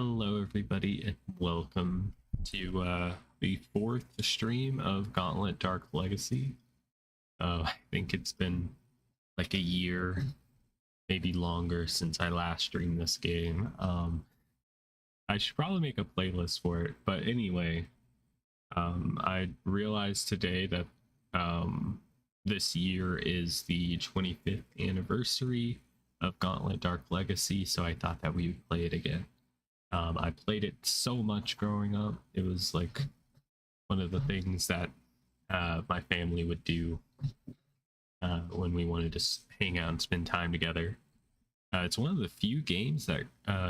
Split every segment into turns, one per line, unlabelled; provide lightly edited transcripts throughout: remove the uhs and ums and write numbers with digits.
Hello, everybody, and welcome to the fourth stream of Gauntlet Dark Legacy. I think it's been like a year, maybe longer, since I last streamed this game. I should probably make a playlist for it, but anyway, I realized today that this year is the 25th anniversary of Gauntlet Dark Legacy, so I thought that we would play it again. I played it so much growing up. It was like one of the things that my family would do when we wanted to hang out and spend time together. It's one of the few games that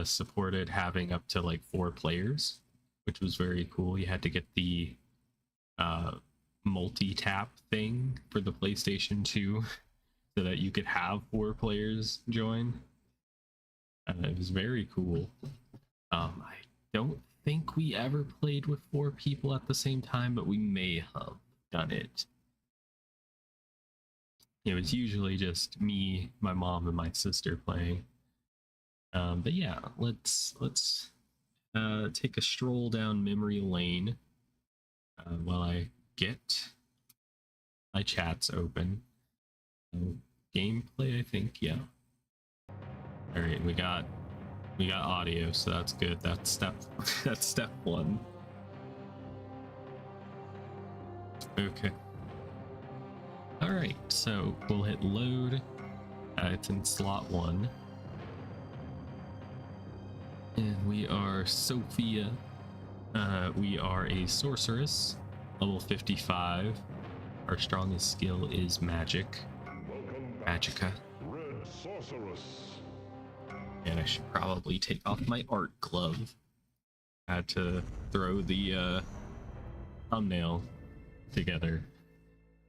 supported having up to like 4 players, which was very cool. You had to get the multi-tap thing for the PlayStation 2 so that you could have 4 players join. It was very cool. I don't think we ever played with 4 people at the same time, but we may have done it. It was usually just me, my mom, and my sister playing. But yeah, let's take a stroll down memory lane while I get my chats open. Gameplay, I think, yeah. All right, we got audio, so that's good. That's step 1. Okay. All right, so we'll hit load. It's in slot 1, and we are Sophia. We are a sorceress, level 55. Our strongest skill is magic. Magica.
Red sorceress.
And I should probably take off my art glove. I had to throw the thumbnail together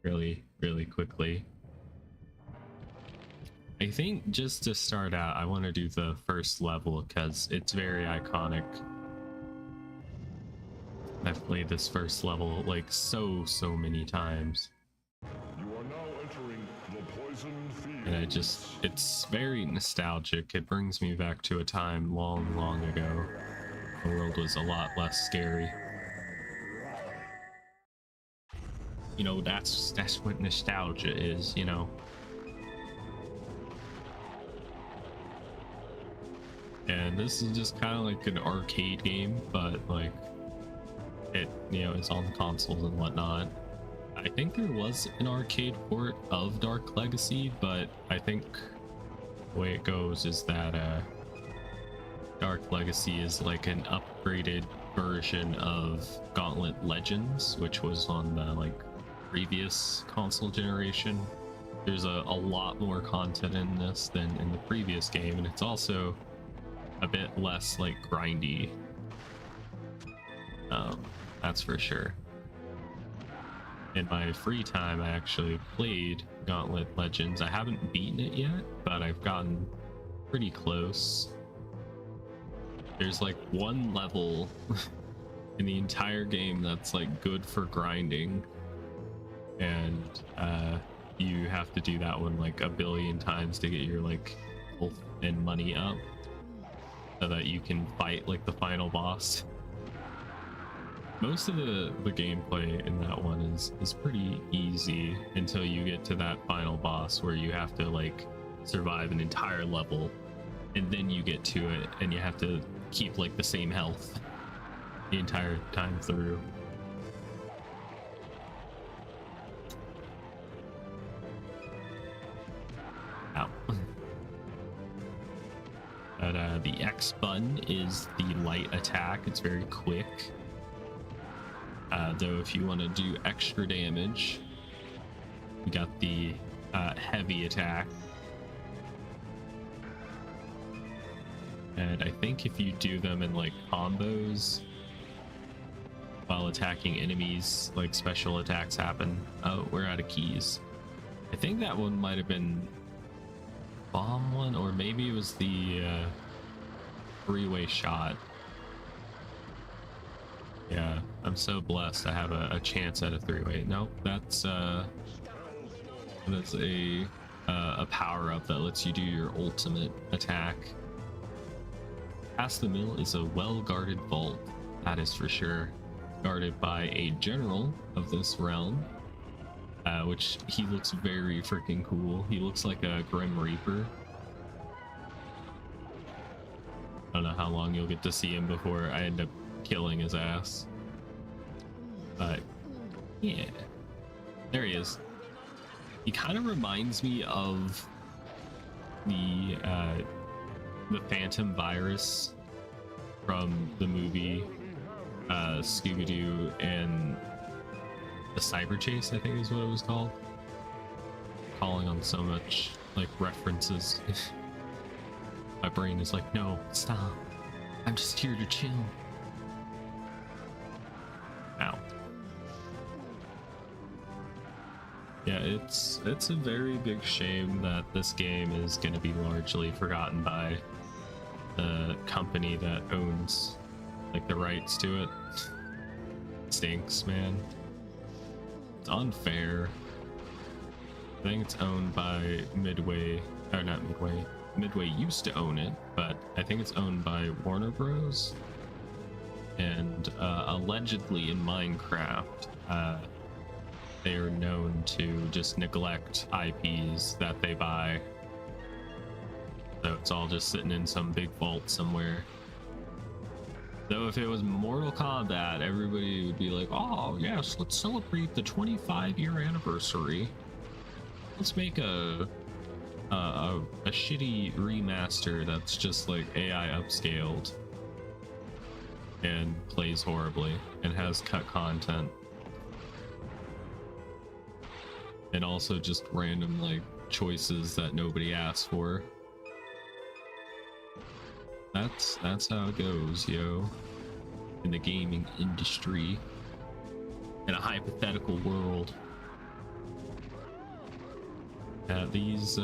really quickly. I think just to start out, I want to do the first level because it's very iconic. I've played this first level like so many times.
You are now entering the poison field.
And it's very nostalgic. It brings me back to a time long ago. The world was a lot less scary. You know, that's what nostalgia is, you know. And this is just kind of like an arcade game, but like it, you know, it's on consoles and whatnot. I think there was an arcade port of Dark Legacy, but I think the way it goes is that Dark Legacy is like an upgraded version of Gauntlet Legends, which was on the like previous console generation. There's a lot more content in this than in the previous game, and it's also a bit less like grindy. That's for sure. In my free time, I actually played Gauntlet Legends. I haven't beaten it yet, but I've gotten pretty close. There's like one level in the entire game that's like good for grinding, and you have to do that one like a billion times to get your like health and money up so that you can fight like the final boss. Most of the gameplay in that one is pretty easy until you get to that final boss where you have to like survive an entire level, and then you get to it and you have to keep like the same health the entire time through. Ow. But the X button is the light attack. It's very quick. Though if you want to do extra damage, we got the heavy attack. And I think if you do them in like combos while attacking enemies, like special attacks happen. Oh, we're out of keys. I think that one might have been bomb one, or maybe it was the 3-way shot. Yeah, I'm so blessed I have a chance at a 3-way. Nope, that's a power up that lets you do your ultimate attack. Past the mill is a well-guarded vault, that is for sure. Guarded by a general of this realm, which he looks very freaking cool. He looks like a Grim Reaper. I don't know how long you'll get to see him before I end up killing his ass. But yeah, there he is. He kind of reminds me of the Phantom Virus from the movie Scooby-Doo and the Cyber Chase, I think is what it was called. Calling on so much like references. My brain is like, no, stop. I'm just here to chill. Ow. Yeah, it's a very big shame that this game is going to be largely forgotten by the company that owns like the rights to it. Stinks, man. It's unfair. I think it's owned by Midway, or not Midway. Midway used to own it, but I think it's owned by Warner Bros. And allegedly in Minecraft, they are known to just neglect IPs that they buy. So it's all just sitting in some big vault somewhere. Though if it was Mortal Kombat, everybody would be like, oh yes, let's celebrate the 25-year anniversary. Let's make a shitty remaster that's just like AI upscaled and plays horribly and has cut content. And also just random like choices that nobody asked for. That's how it goes, yo. In the gaming industry. In a hypothetical world. These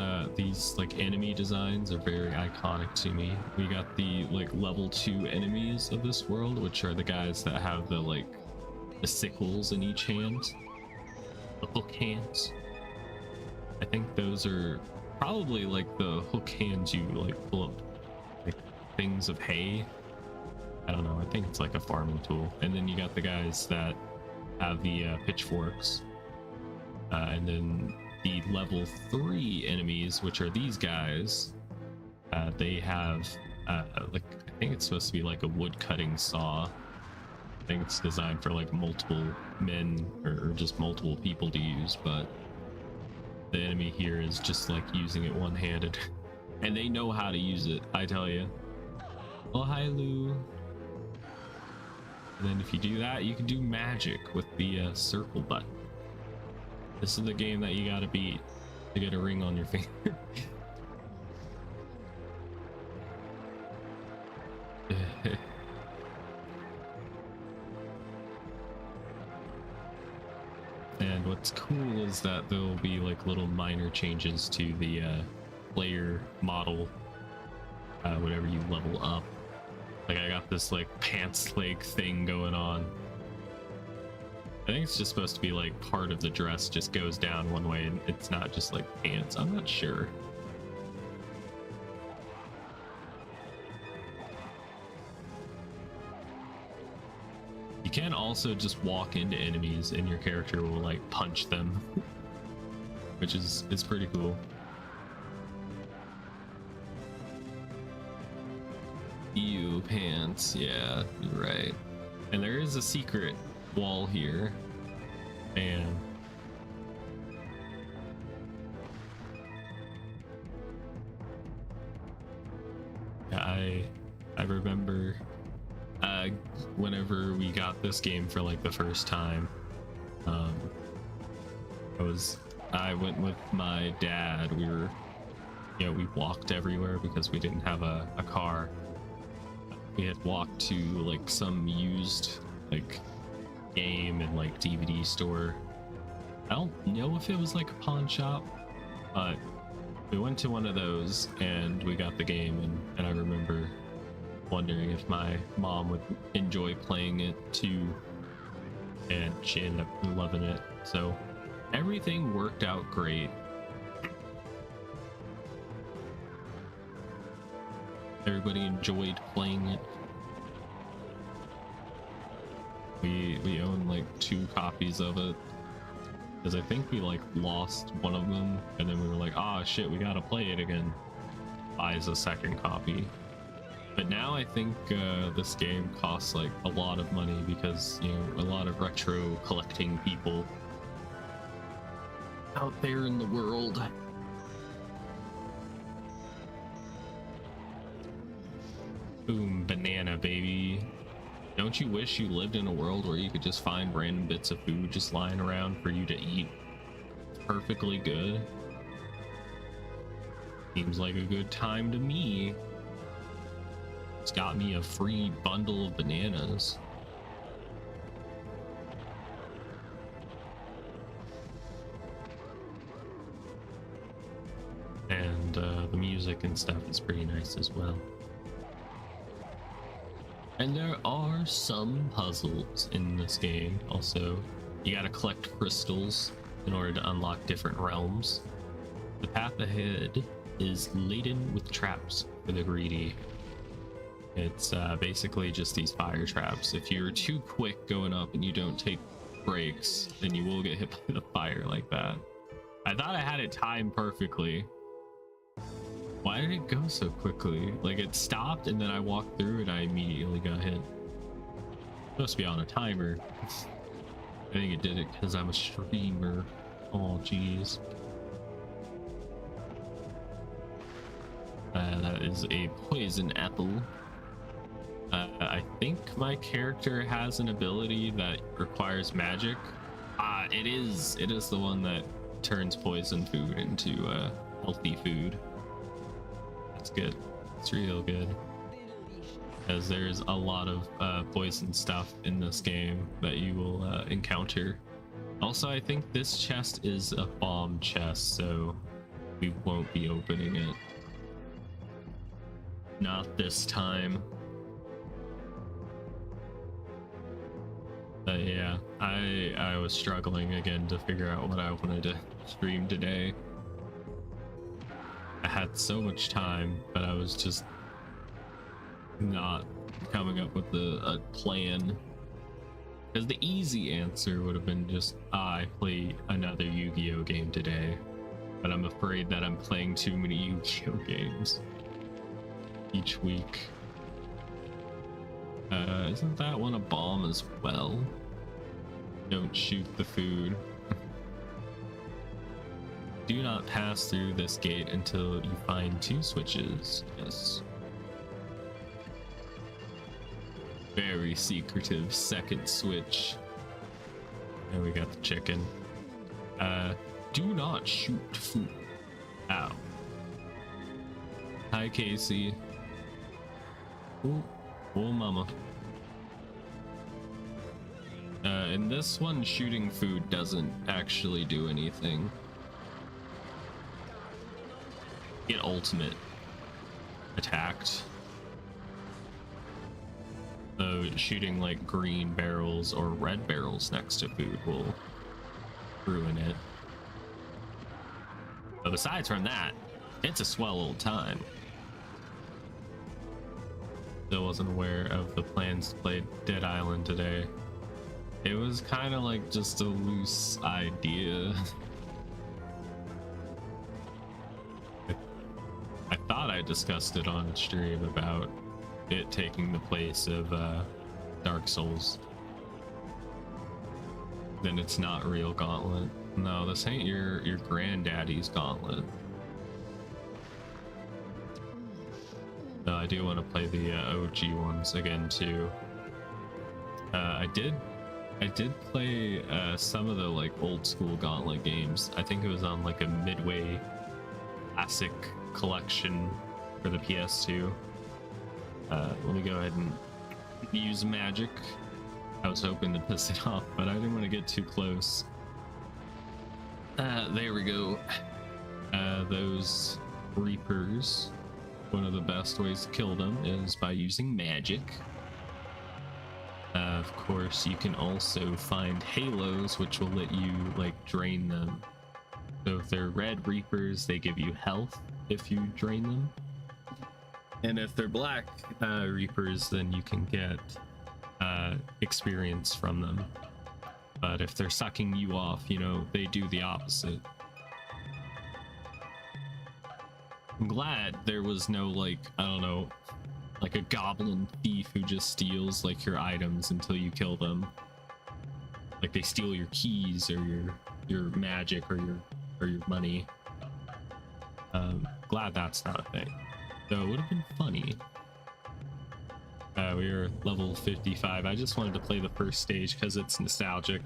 like enemy designs are very iconic to me. We got the like level 2 enemies of this world, which are the guys that have the like the sickles in each hand. The hook hands. I think those are probably like the hook hands you like pull up like things of hay. I don't know, I think it's like a farming tool. And then you got the guys that have the pitchforks. And then the level 3 enemies, which are these guys, they have like, I think it's supposed to be like a wood cutting saw. I think it's designed for like multiple men or just multiple people to use, but the enemy here is just like using it one-handed. And they know how to use it, I tell you. Oh, hi, Lou. And then if you do that, you can do magic with the circle button. This is the game that you gotta beat to get a ring on your finger. And what's cool is that there'll be like little minor changes to the player model whenever you level up. Like I got this like pants leg thing going on. I think it's just supposed to be like part of the dress just goes down one way and it's not just like pants. I'm not sure. You can also just walk into enemies and your character will like punch them, which is pretty cool. Ew, pants. Yeah, you're right. And there is a secret wall here, and I remember whenever we got this game for like the first time, I went with my dad. We were, you know, we walked everywhere because we didn't have a car. We had walked to like some used like game and like DVD store. I don't know if it was like a pawn shop, but we went to one of those and we got the game, and I remember wondering if my mom would enjoy playing it too, and she ended up loving it. So everything worked out great. everybody enjoyed playing it. We own like 2 copies of it, because I think we like lost one of them, and then we were like, ah, shit, we gotta play it again. Buys a second copy. But now I think this game costs like a lot of money, because, you know, a lot of retro collecting people out there in the world. Boom, banana, baby. Don't you wish you lived in a world where you could just find random bits of food just lying around for you to eat? It's perfectly good. Seems like a good time to me. It's got me a free bundle of bananas. And the music and stuff is pretty nice as well. And there are some puzzles in this game. Also, you gotta collect crystals in order to unlock different realms. The path ahead is laden with traps for the greedy. It's basically just these fire traps. If you're too quick going up and you don't take breaks, then you will get hit by the fire like that. I thought I had it timed perfectly. Why did it go so quickly? Like, it stopped and then I walked through and I immediately got hit. Supposed to be on a timer. I think it did it because I'm a streamer. Oh, jeez. That is a poison apple. I think my character has an ability that requires magic. It is the one that turns poison food into healthy food. That's good. It's real good. Because there's a lot of poison stuff in this game that you will encounter. Also, I think this chest is a bomb chest, so we won't be opening it. Not this time. But yeah, I was struggling again to figure out what I wanted to stream today. I had so much time, but I was just not coming up with a plan. Because the easy answer would have been just, I play another Yu-Gi-Oh game today. But I'm afraid that I'm playing too many Yu-Gi-Oh games each week. Isn't that one a bomb as well? Don't shoot the food. Do not pass through this gate until you find 2 switches. Yes. Very secretive second switch. And we got the chicken. Do not shoot food. Ow. Hi, Casey. Oh, mama. In this one, shooting food doesn't actually do anything. Get ultimate attacked. So shooting like green barrels or red barrels next to food will ruin it. But besides from that, it's a swell old time. Still wasn't aware of the plans to play Dead Island today. It was kind of like just a loose idea. I thought I discussed it on stream about it taking the place of Dark Souls. Then it's not real Gauntlet. No, this ain't your granddaddy's Gauntlet. No, I do want to play the OG ones again too. I did play some of the like old school Gauntlet games. I think it was on like a Midway Classic collection for the PS2. Let me go ahead and use magic. I was hoping to piss it off, but I didn't want to get too close. There we go. Those Reapers, one of the best ways to kill them is by using magic. Of course, you can also find halos, which will let you like drain them. So if they're red Reapers, they give you health if you drain them. And if they're black reapers, then you can get experience from them. But if they're sucking you off, you know, they do the opposite. I'm glad there was no, like, I don't know, like a goblin thief who just steals like your items until you kill them. Like they steal your keys or your magic or your money. Glad that's not a thing. Though it would have been funny. We were level 55. I just wanted to play the first stage because it's nostalgic.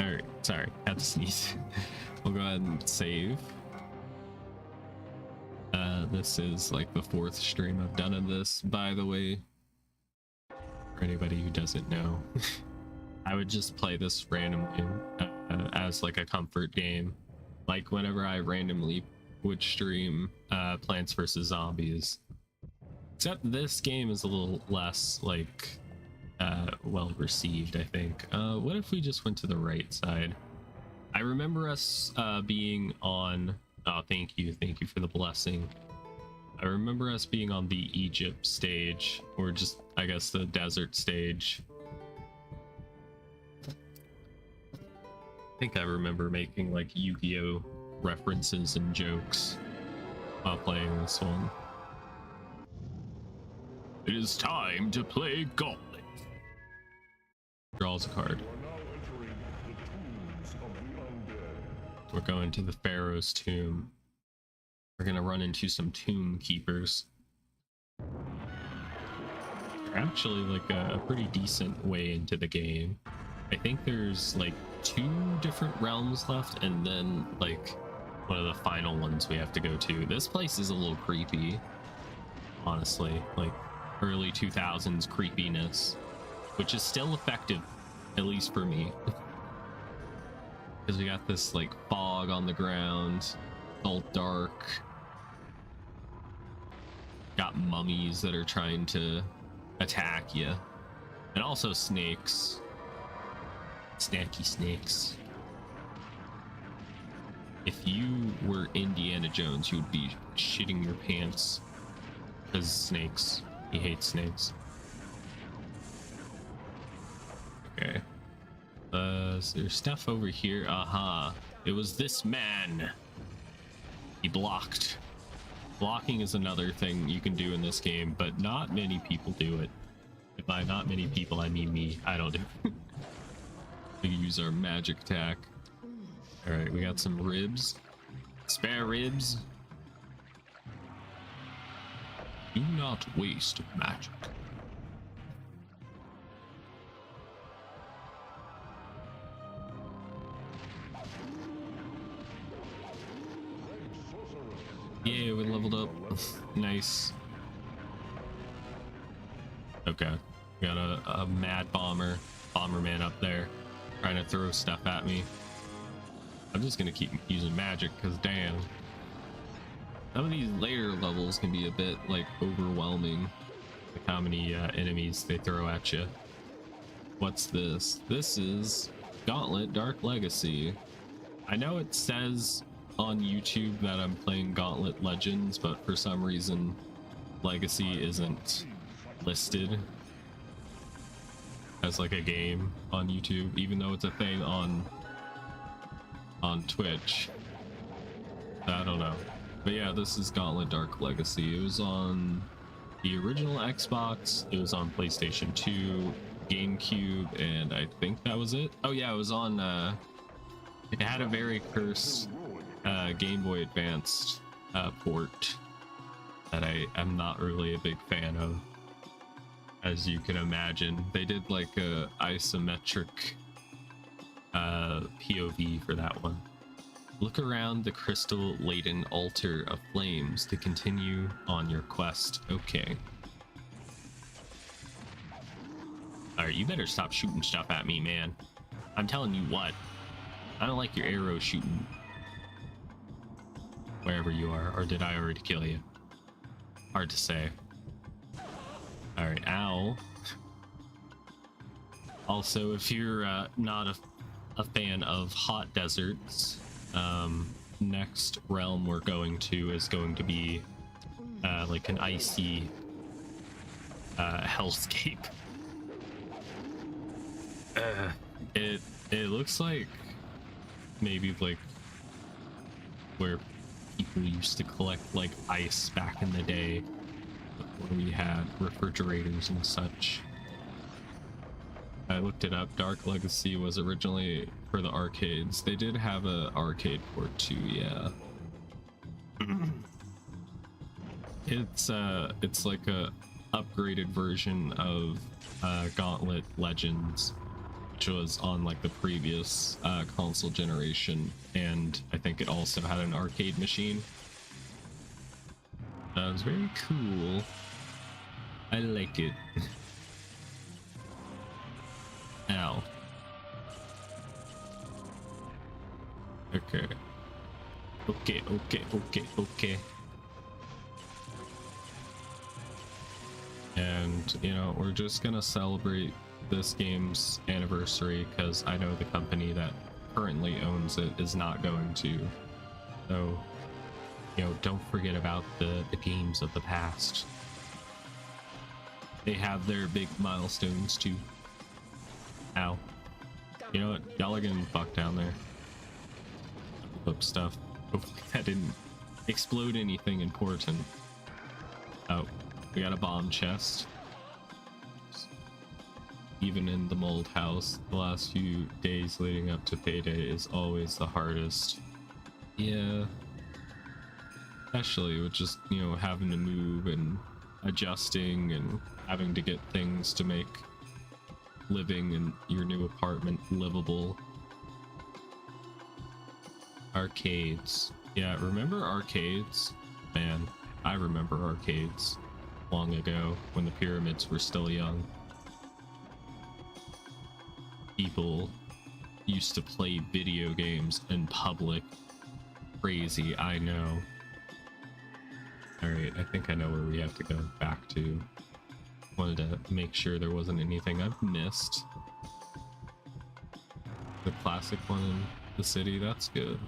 Alright, sorry, had to sneeze. We'll go ahead and save. This is like the 4th stream I've done of this, by the way. For anybody who doesn't know. I would just play this randomly as like a comfort game. Like whenever I randomly would stream Plants vs. Zombies. Except this game is a little less like well received, I think. What if we just went to the right side? I remember us being on... Oh, thank you for the blessing. I remember us being on the Egypt stage, or just, I guess, the desert stage. I think I remember making like Yu-Gi-Oh references and jokes while playing this one. It is time to play Gauntlet. Draws a card. We're going to the Pharaoh's tomb. We're gonna run into some tomb keepers. They're actually like a pretty decent way into the game. I think there's like 2 different realms left, and then like one of the final ones we have to go to. This place is a little creepy, honestly, like early 2000s creepiness, which is still effective, at least for me. Because we got this like fog on the ground, all dark. Got mummies that are trying to attack you, and also snakes. Snacky snakes. If you were Indiana Jones, you would be shitting your pants. Because snakes. He hates snakes. Okay. Is there stuff over here? Aha. It was this man. He blocked. Blocking is another thing you can do in this game, but not many people do it. If by not many people, I mean me. I don't do it. We use our magic attack. Alright, we got some ribs. Spare ribs. Do not waste magic. Yeah, we leveled up. Nice. Okay. We got a mad bomberman up there trying to throw stuff at me. I'm just gonna keep using magic because damn. Some of these later levels can be a bit like overwhelming. Like how many enemies they throw at you. What's this? This is Gauntlet Dark Legacy. I know it says on YouTube that I'm playing Gauntlet Legends, but for some reason Legacy isn't listed as like a game on YouTube, even though it's a thing on Twitch. I don't know. But yeah, this is Gauntlet Dark Legacy. It was on the original Xbox, it was on PlayStation 2, GameCube, and I think that was it. Oh yeah, it was on it had a very cursed Game Boy Advanced port that I am not really a big fan of, as you can imagine. They did like a isometric POV for that one. Look around the crystal laden altar of flames to continue on your quest. Okay. Alright, you better stop shooting stuff at me, man. I'm telling you what. I don't like your arrow shooting wherever you are. Or did I already kill you? Hard to say. Alright, ow. Also, if you're not a fan of hot deserts, next realm we're going to is going to be like an icy hellscape. It looks like maybe like where people used to collect like ice back in the day before we had refrigerators and such. I looked it up. Dark Legacy was originally for the arcades. They did have a arcade port too, yeah. It's like a upgraded version of Gauntlet Legends, which was on like the previous console generation, and I think it also had an arcade machine. It was very cool. I like it. Ow. Okay. Okay. And, you know, we're just gonna celebrate this game's anniversary because I know the company that currently owns it is not going to. So, you know, don't forget about the games of the past. They have their big milestones too. Ow. You know what? Y'all are getting fucked down there. Flip stuff. Hopefully that didn't explode anything important. Oh, we got a bomb chest. Even in the mold house, the last few days leading up to payday is always the hardest. Yeah. Especially with just, you know, having to move and adjusting and having to get things to make living in your new apartment livable. Arcades. Yeah, remember arcades? Man, I remember arcades long ago when the pyramids were still young. People used to play video games in public. Crazy, I know. Alright, I think I know where we have to go back to. Wanted to make sure there wasn't anything I've missed. The classic one in the city, that's good.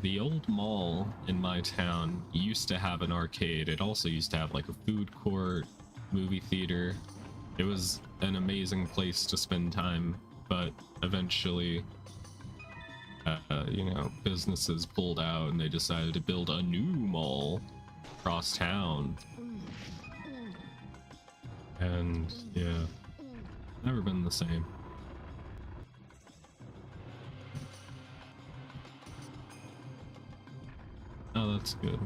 The old mall in my town used to have an arcade. It also used to have like a food court, movie theater. It was an amazing place to spend time, but eventually, you know, businesses pulled out and they decided to build a new mall across town. And yeah, never been the same. Oh, that's good.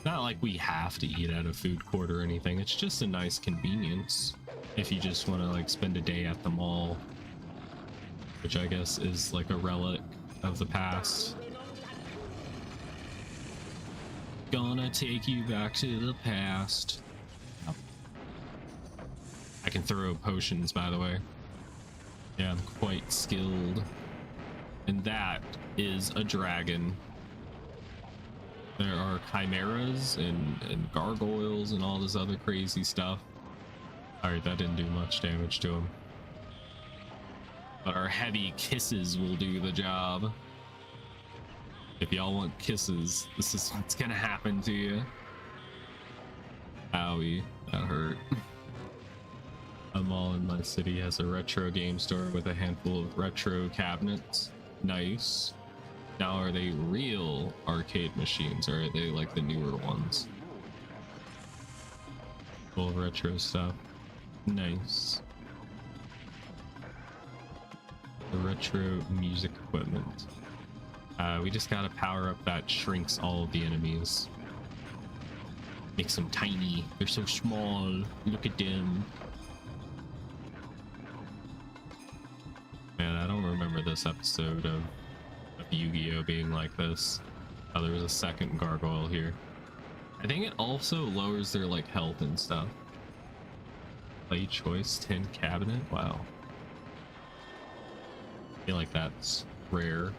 Not like we have to eat at a food court or anything. It's just a nice convenience if you just want to like spend a day at the mall, which I guess is like a relic of the past. Gonna take you back to the past. I can throw potions, by the way. Yeah, I'm quite skilled. And that is a dragon. There are chimeras and gargoyles and all this other crazy stuff. Alright, that didn't do much damage to him. But our heavy kisses will do the job. If y'all want kisses, this is what's gonna happen to you. Owie, that hurt. A mall in my city has a retro game store with a handful of retro cabinets. Nice. Now, are they real arcade machines, or are they like the newer ones? Full of retro stuff. Nice. The retro music equipment. We just gotta power up that shrinks all of the enemies. Makes them tiny. They're so small. Look at them. Man, I don't remember this episode of Yu-Gi-Oh being like this. Oh, there was a second gargoyle here. I think it also lowers their like health and stuff. Play choice 10 cabinet. Wow. I feel like that's rare,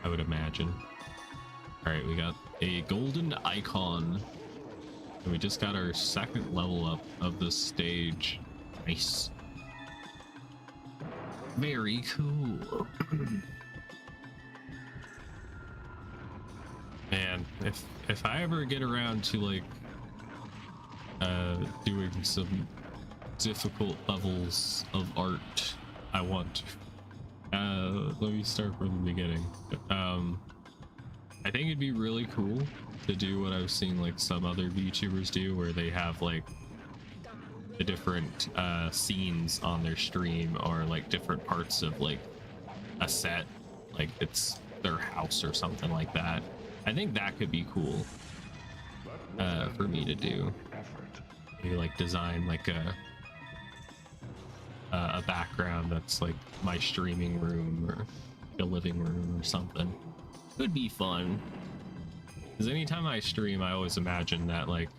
I would imagine. All right, we got a golden icon, and we just got our second level up of this stage. Nice. Very cool. Man, if I ever get around to like doing some difficult levels of art, I want to. Let me start from the beginning. I think it'd be really cool to do what I've seen like some other VTubers do, where they have like the different scenes on their stream, or like different parts of like a set, like it's their house or something like that. I think that could be cool for me to do. Maybe like design like a background that's like my streaming room or a living room or something. Could be fun. Because anytime I stream, I always imagine that like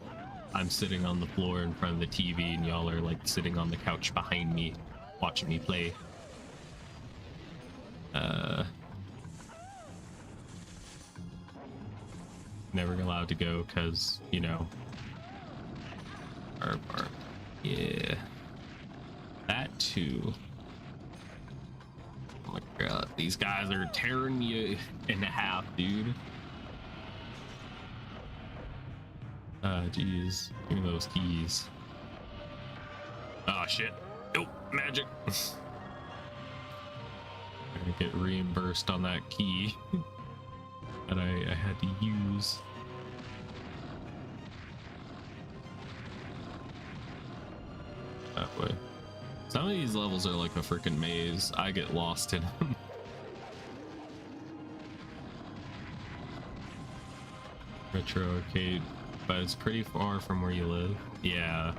I'm sitting on the floor in front of the TV and y'all are like sitting on the couch behind me watching me play. Never allowed to go because, you know, our yeah, that too. Oh my god, these guys are tearing you in half, dude. Geez, give me those keys. Oh shit. Nope, magic. I'm gonna get reimbursed on that key that I had to use. That way. Some of these levels are like a freaking maze. I get lost in them. Retro arcade, but it's pretty far from where you live. Yeah.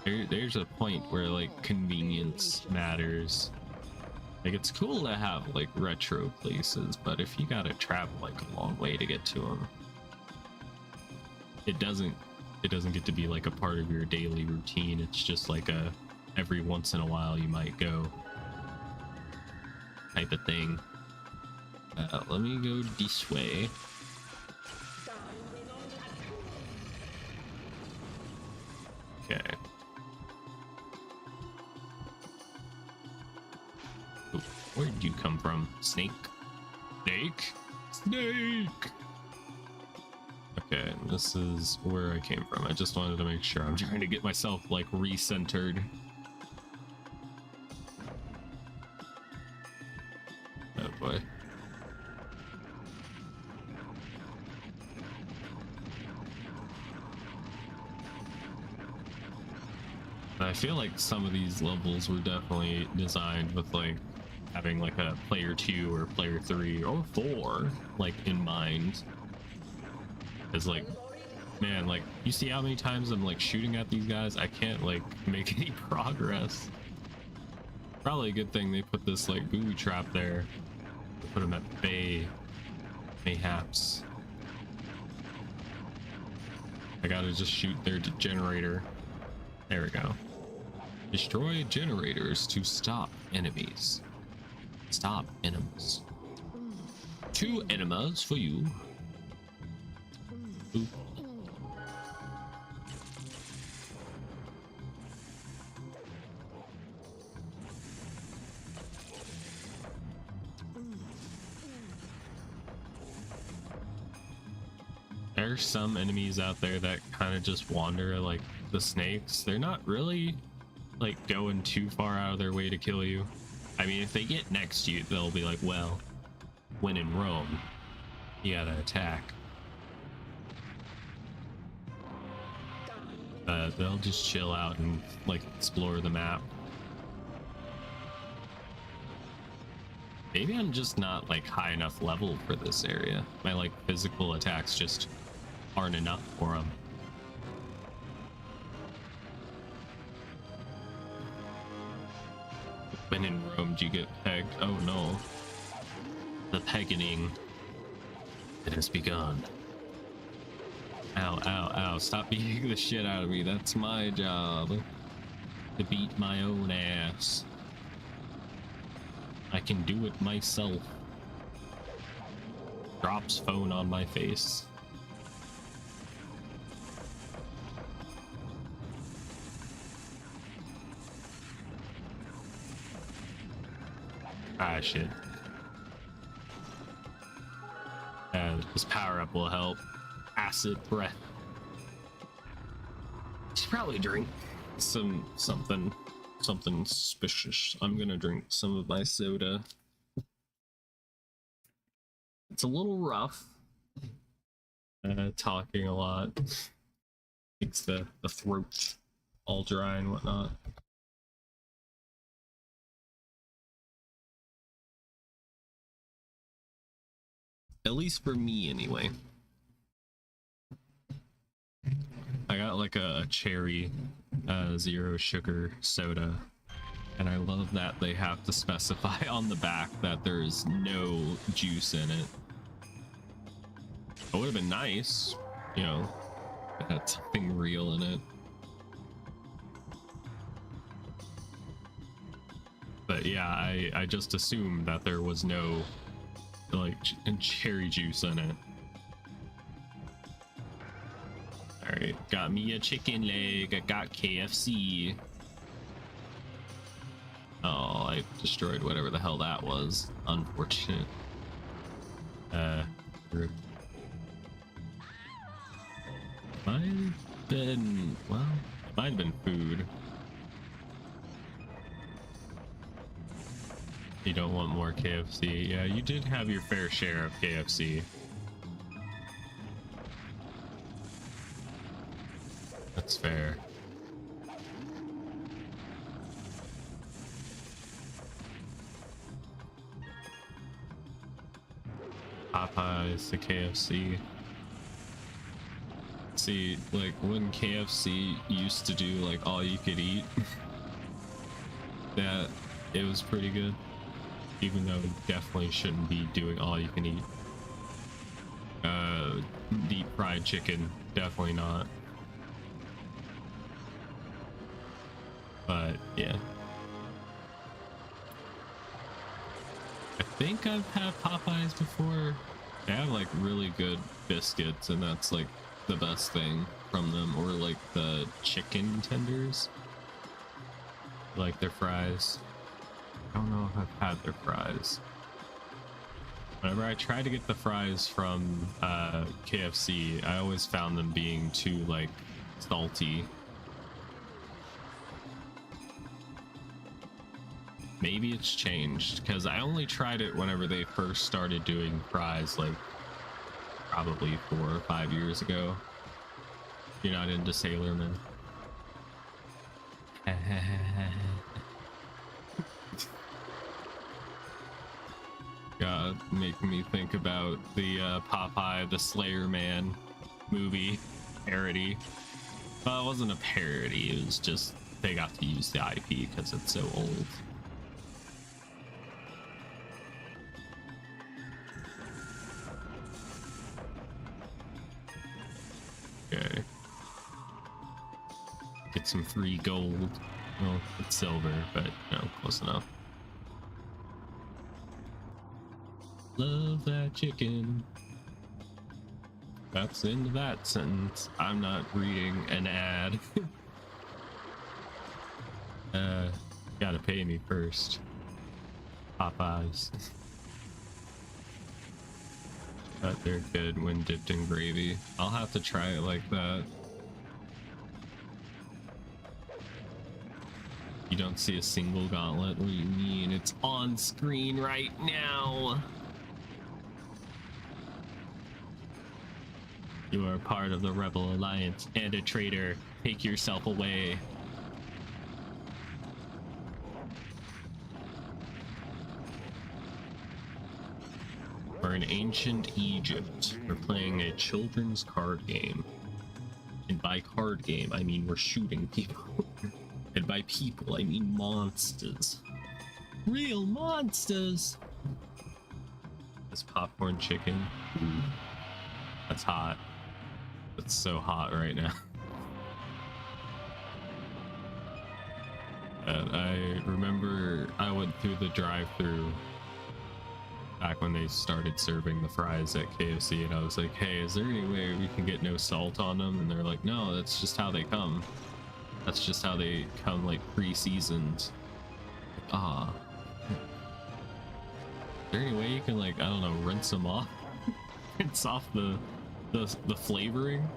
There's a point where like convenience matters. Like it's cool to have like retro places, but if you gotta travel like a long way to get to them, it doesn't get to be like a part of your daily routine. It's just like a every once in a while you might go type of thing. Let me go this way. Okay. Ooh, where did you come from? Snake? Snake? Snake! Okay, this is where I came from. I just wanted to make sure. I'm trying to get myself like recentered. Oh boy. I feel like some of these levels were definitely designed with like having like a player 2 or player 3 or 4 like in mind. It's like, man, like you see how many times I'm like shooting at these guys, I can't like make any progress. Probably a good thing they put this like booby trap there to put them at bay, mayhaps. I gotta just shoot their generator. There we go. Destroy generators to stop enemies. Stop enemies. 2 enemas for you. Oop. There's some enemies out there that kind of just wander, like the snakes. They're not really like going too far out of their way to kill you. I mean, if they get next to you, they'll be like, well, when in Rome, you gotta attack. They'll just chill out and like explore the map. Maybe I'm just not like high enough level for this area. My like physical attacks just aren't enough for them. When in Rome, do you get pegged? Oh no. The pegging. It has begun. Ow, ow, ow. Stop beating the shit out of me. That's my job. To beat my own ass. I can do it myself. Drops phone on my face. Ah, shit. This power up will help. Acid breath. Should probably drink something suspicious. I'm gonna drink some of my soda. It's a little rough. Talking a lot makes the throat all dry and whatnot. At least for me, anyway. I got like a cherry zero sugar soda, and I love that they have to specify on the back that there's no juice in it. It would have been nice, you know, if it had something real in it. But yeah, I just assumed that there was no like cherry juice in it. Alright, got me a chicken leg. I got KFC. Oh, I destroyed whatever the hell that was. Unfortunate. Might have been, well, it might have been food. You don't want more KFC. Yeah, you did have your fair share of KFC. That's fair. Popeyes to KFC. See, like when KFC used to do like all you could eat, that it was pretty good. Even though it definitely shouldn't be doing all you can eat. Deep fried chicken, definitely not. But yeah. I think I've had Popeyes before. They have like really good biscuits, and that's like the best thing from them. Or like the chicken tenders. Like their fries. I don't know if I've had their fries. Whenever I try to get the fries from KFC, I always found them being too like salty. Maybe it's changed, because I only tried it whenever they first started doing fries, like probably 4 or 5 years ago. You're not into Sailorman? God, making me think about the Popeye the Slayer Man movie parody. Well, it wasn't a parody, it was just they got to use the IP because it's so old. Okay. Get some free gold. Well, it's silver, but no, close enough. Love that chicken. That's the end of that sentence. I'm not reading an ad. Gotta pay me first. Popeyes. But they're good when dipped in gravy. I'll have to try it like that. You don't see a single gauntlet? What do you mean? It's on screen right now. You are part of the Rebel Alliance and a traitor. Take yourself away. We're in ancient Egypt. We're playing a children's card game. And by card game, I mean we're shooting people. And by people, I mean monsters. Real monsters! This popcorn chicken. Ooh, that's hot. It's so hot right now. And I remember I went through the drive-thru back when they started serving the fries at KFC, and I was like, hey, is there any way we can get no salt on them? And they're like, no, that's just how they come. That's just how they come, like pre-seasoned. Ah. there any way you can, like, I don't know, rinse them off? Rinse off the flavoring?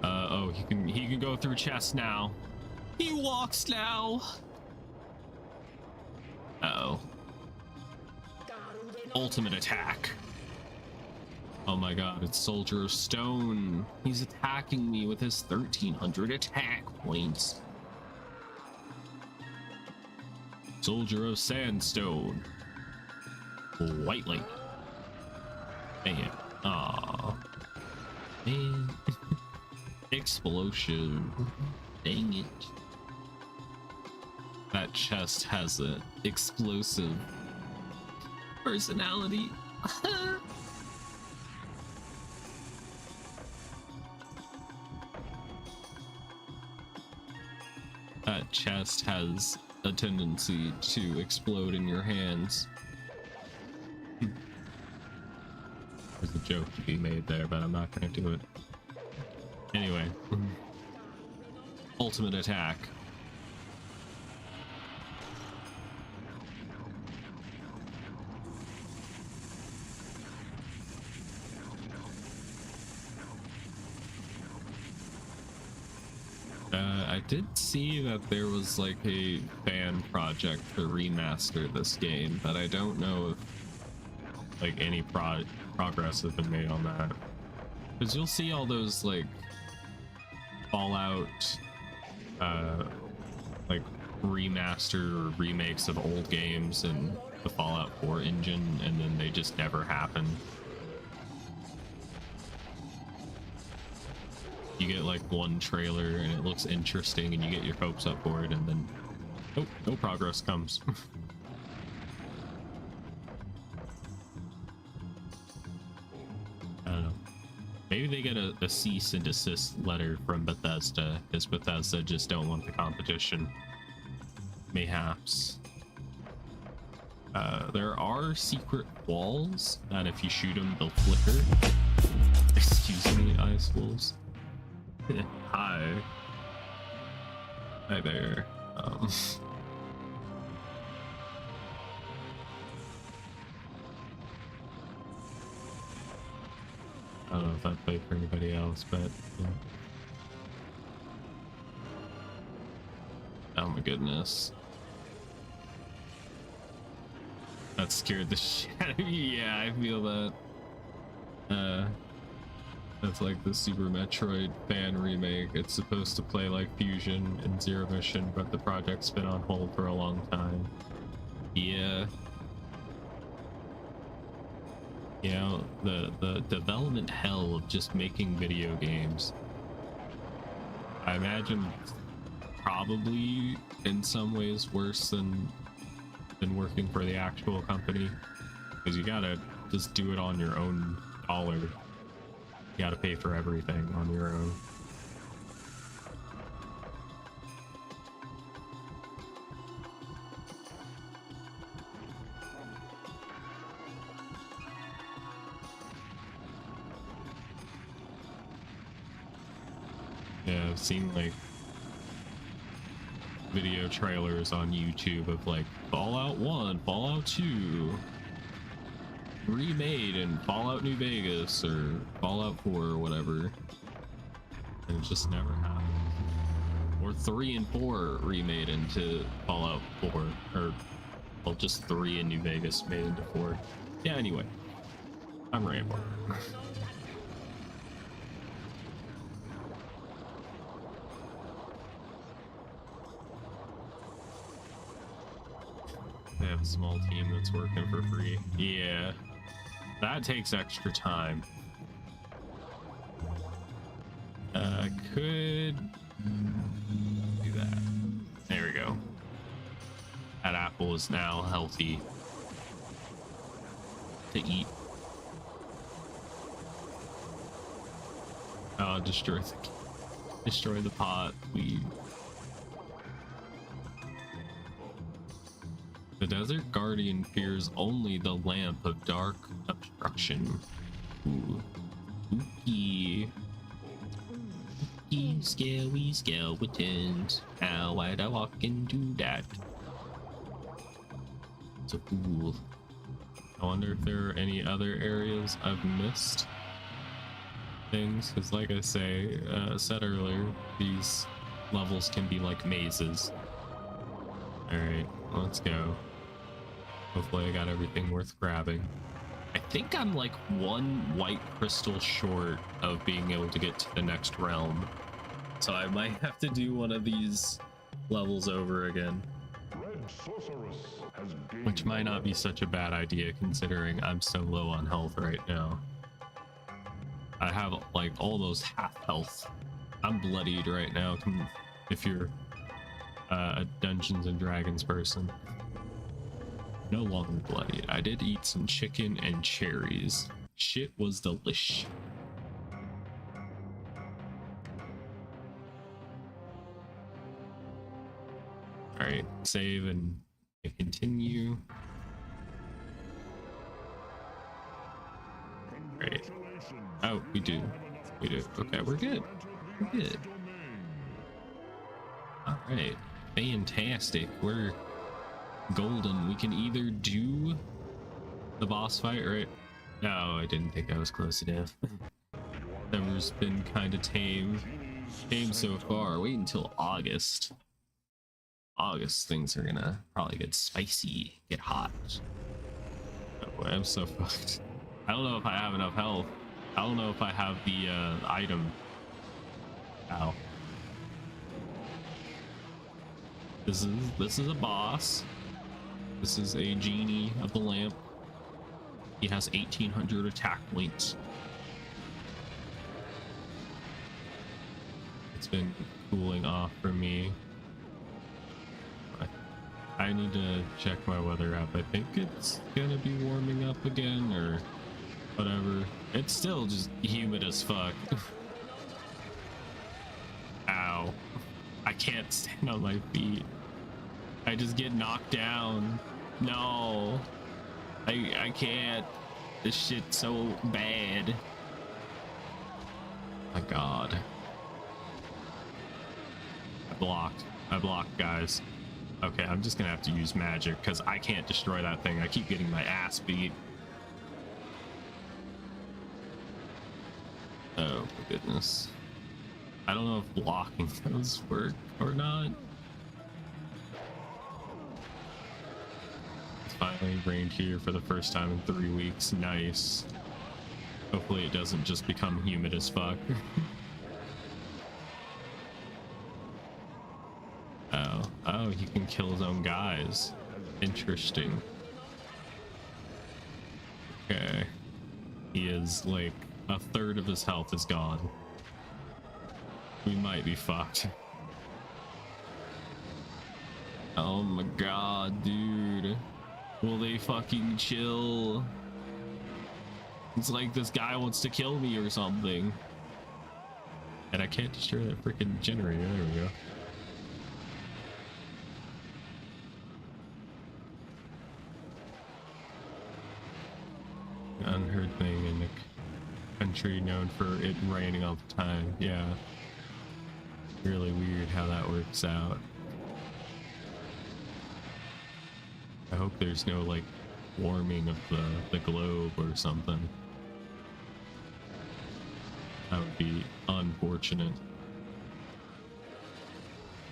Oh, he can go through chests now. He walks now. Uh-oh. Ultimate attack. Oh my god, it's Soldier of Stone. He's attacking me with his 1300 attack points. Soldier of Sandstone. White Light. Dang it. Aww. Man. Explosion. Dang it. That chest has an explosive personality. That chest has a tendency to explode in your hands. There's a joke to be made there, but I'm not going to do it. Anyway. Ultimate attack. I did see that there was like a fan project to remaster this game, but I don't know if like any progress has been made on that. Because you'll see all those like Fallout like remaster or remakes of old games and the Fallout 4 engine, and then they just never happen. You get like one trailer and it looks interesting and you get your hopes up for it, and then oh, no progress comes. I don't know. Maybe they get a cease and desist letter from Bethesda because Bethesda just don't want the competition. Mayhaps. There are secret walls that if you shoot them, they'll flicker. Excuse me, ice wolves. Hi. Hi there. I don't know if that played for anybody else, but yeah. Oh my goodness. That scared the shit out of me. Yeah, I feel that. That's like the Super Metroid fan remake. It's supposed to play like Fusion and Zero Mission, but the project's been on hold for a long time. Yeah. You know, the development hell of just making video games. I imagine probably in some ways worse than working for the actual company, because you gotta just do it on your own dollar. You gotta pay for everything on your own. Yeah, I've seen like video trailers on YouTube of like Fallout 1, Fallout 2 remade in Fallout New Vegas or Fallout 4 or whatever, and it just never happened. Or 3 and 4 remade into Fallout 4, or well, just 3 in New Vegas made into 4. Yeah, anyway, I'm rambling. They have a small team that's working for free. Yeah. That takes extra time. I could do that. There we go. That apple is now healthy to eat. Destroy the pot, please. The Desert Guardian fears only the lamp of dark obstruction. Ooh. Spooky. Spooky, scary skeletons. How would I walk into that? It's a fool. I wonder if there are any other areas I've missed things, because like I said earlier, these levels can be like mazes. All right, let's go. Hopefully I got everything worth grabbing. I think I'm like one white crystal short of being able to get to the next realm, so I might have to do one of these levels over again, which might not be such a bad idea considering I'm so low on health right now. I have like almost half health. I'm bloodied right now if you're a Dungeons and Dragons person. No longer bloodied. I did eat some chicken and cherries. Shit was delish. Alright, save and continue. Alright. Oh, we do. We do. Okay, we're good. We're good. Alright. Fantastic. We're golden. We can either do the boss fight, right? No, I didn't think I was close enough. Never's been kind of tame so far. Wait until August. August, things are gonna probably get spicy, get hot. Oh boy, I'm so fucked. I don't know if I have enough health. I don't know if I have the item. Ow. This is a boss. This is a genie of the lamp. He has 1800 attack points. It's been cooling off for me. I need to check my weather app. I think it's gonna be warming up again or whatever. It's still just humid as fuck. Ow. I can't stand on my feet. I just get knocked down. No. I can't. This shit's so bad. My god. I blocked, guys. Okay, I'm just gonna have to use magic because I can't destroy that thing. I keep getting my ass beat. Oh my goodness. I don't know if blocking those work or not. It's finally rained here for the first time in 3 weeks. Nice. Hopefully it doesn't just become humid as fuck. Oh, he can kill his own guys. Interesting. Okay. He is like a third of his health is gone. We might be fucked. Oh my god, dude. Will they fucking chill? It's like this guy wants to kill me or something. And I can't destroy that freaking generator. There we go. Unheard thing in the country known for it raining all the time. Yeah. Really weird how that works out. I hope there's no like warming of the globe or something. That would be unfortunate.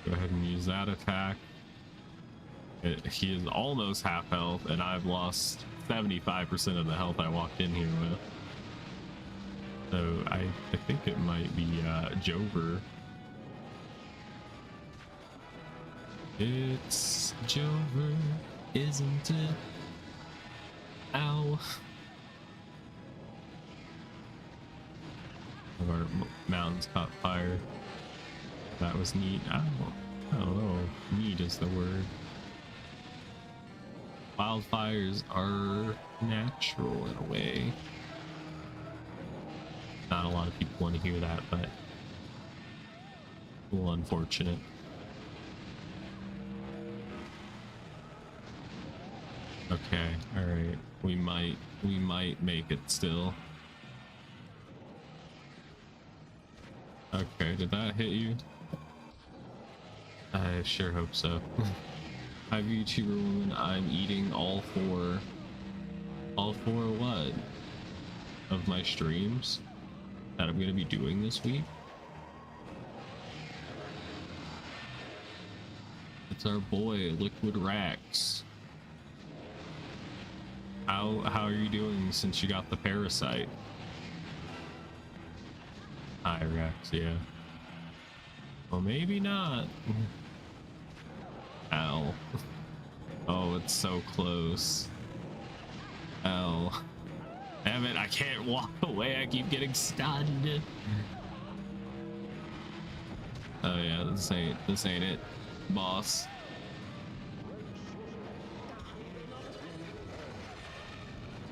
Go ahead and use that attack. He is almost half health and I've lost 75% of the health I walked in here with. So I think it might be Jover. It's Jover, isn't it? Ow. Our mountains caught fire. That was neat. I don't know. Neat is the word. Wildfires are natural in a way. Not a lot of people want to hear that, but a little unfortunate. Okay, all right. We might make it still. Okay, did that hit you? I sure hope so. Hi VTuber woman, I'm eating all 4 all four what? Of my streams that I'm gonna be doing this week. It's our boy Liquid Rax. How are you doing since you got the parasite? Hi Rax, yeah. Well, maybe not. Ow. Oh, it's so close. Ow. Damn it, I can't walk away. I keep getting stunned. Oh yeah, this ain't it, boss.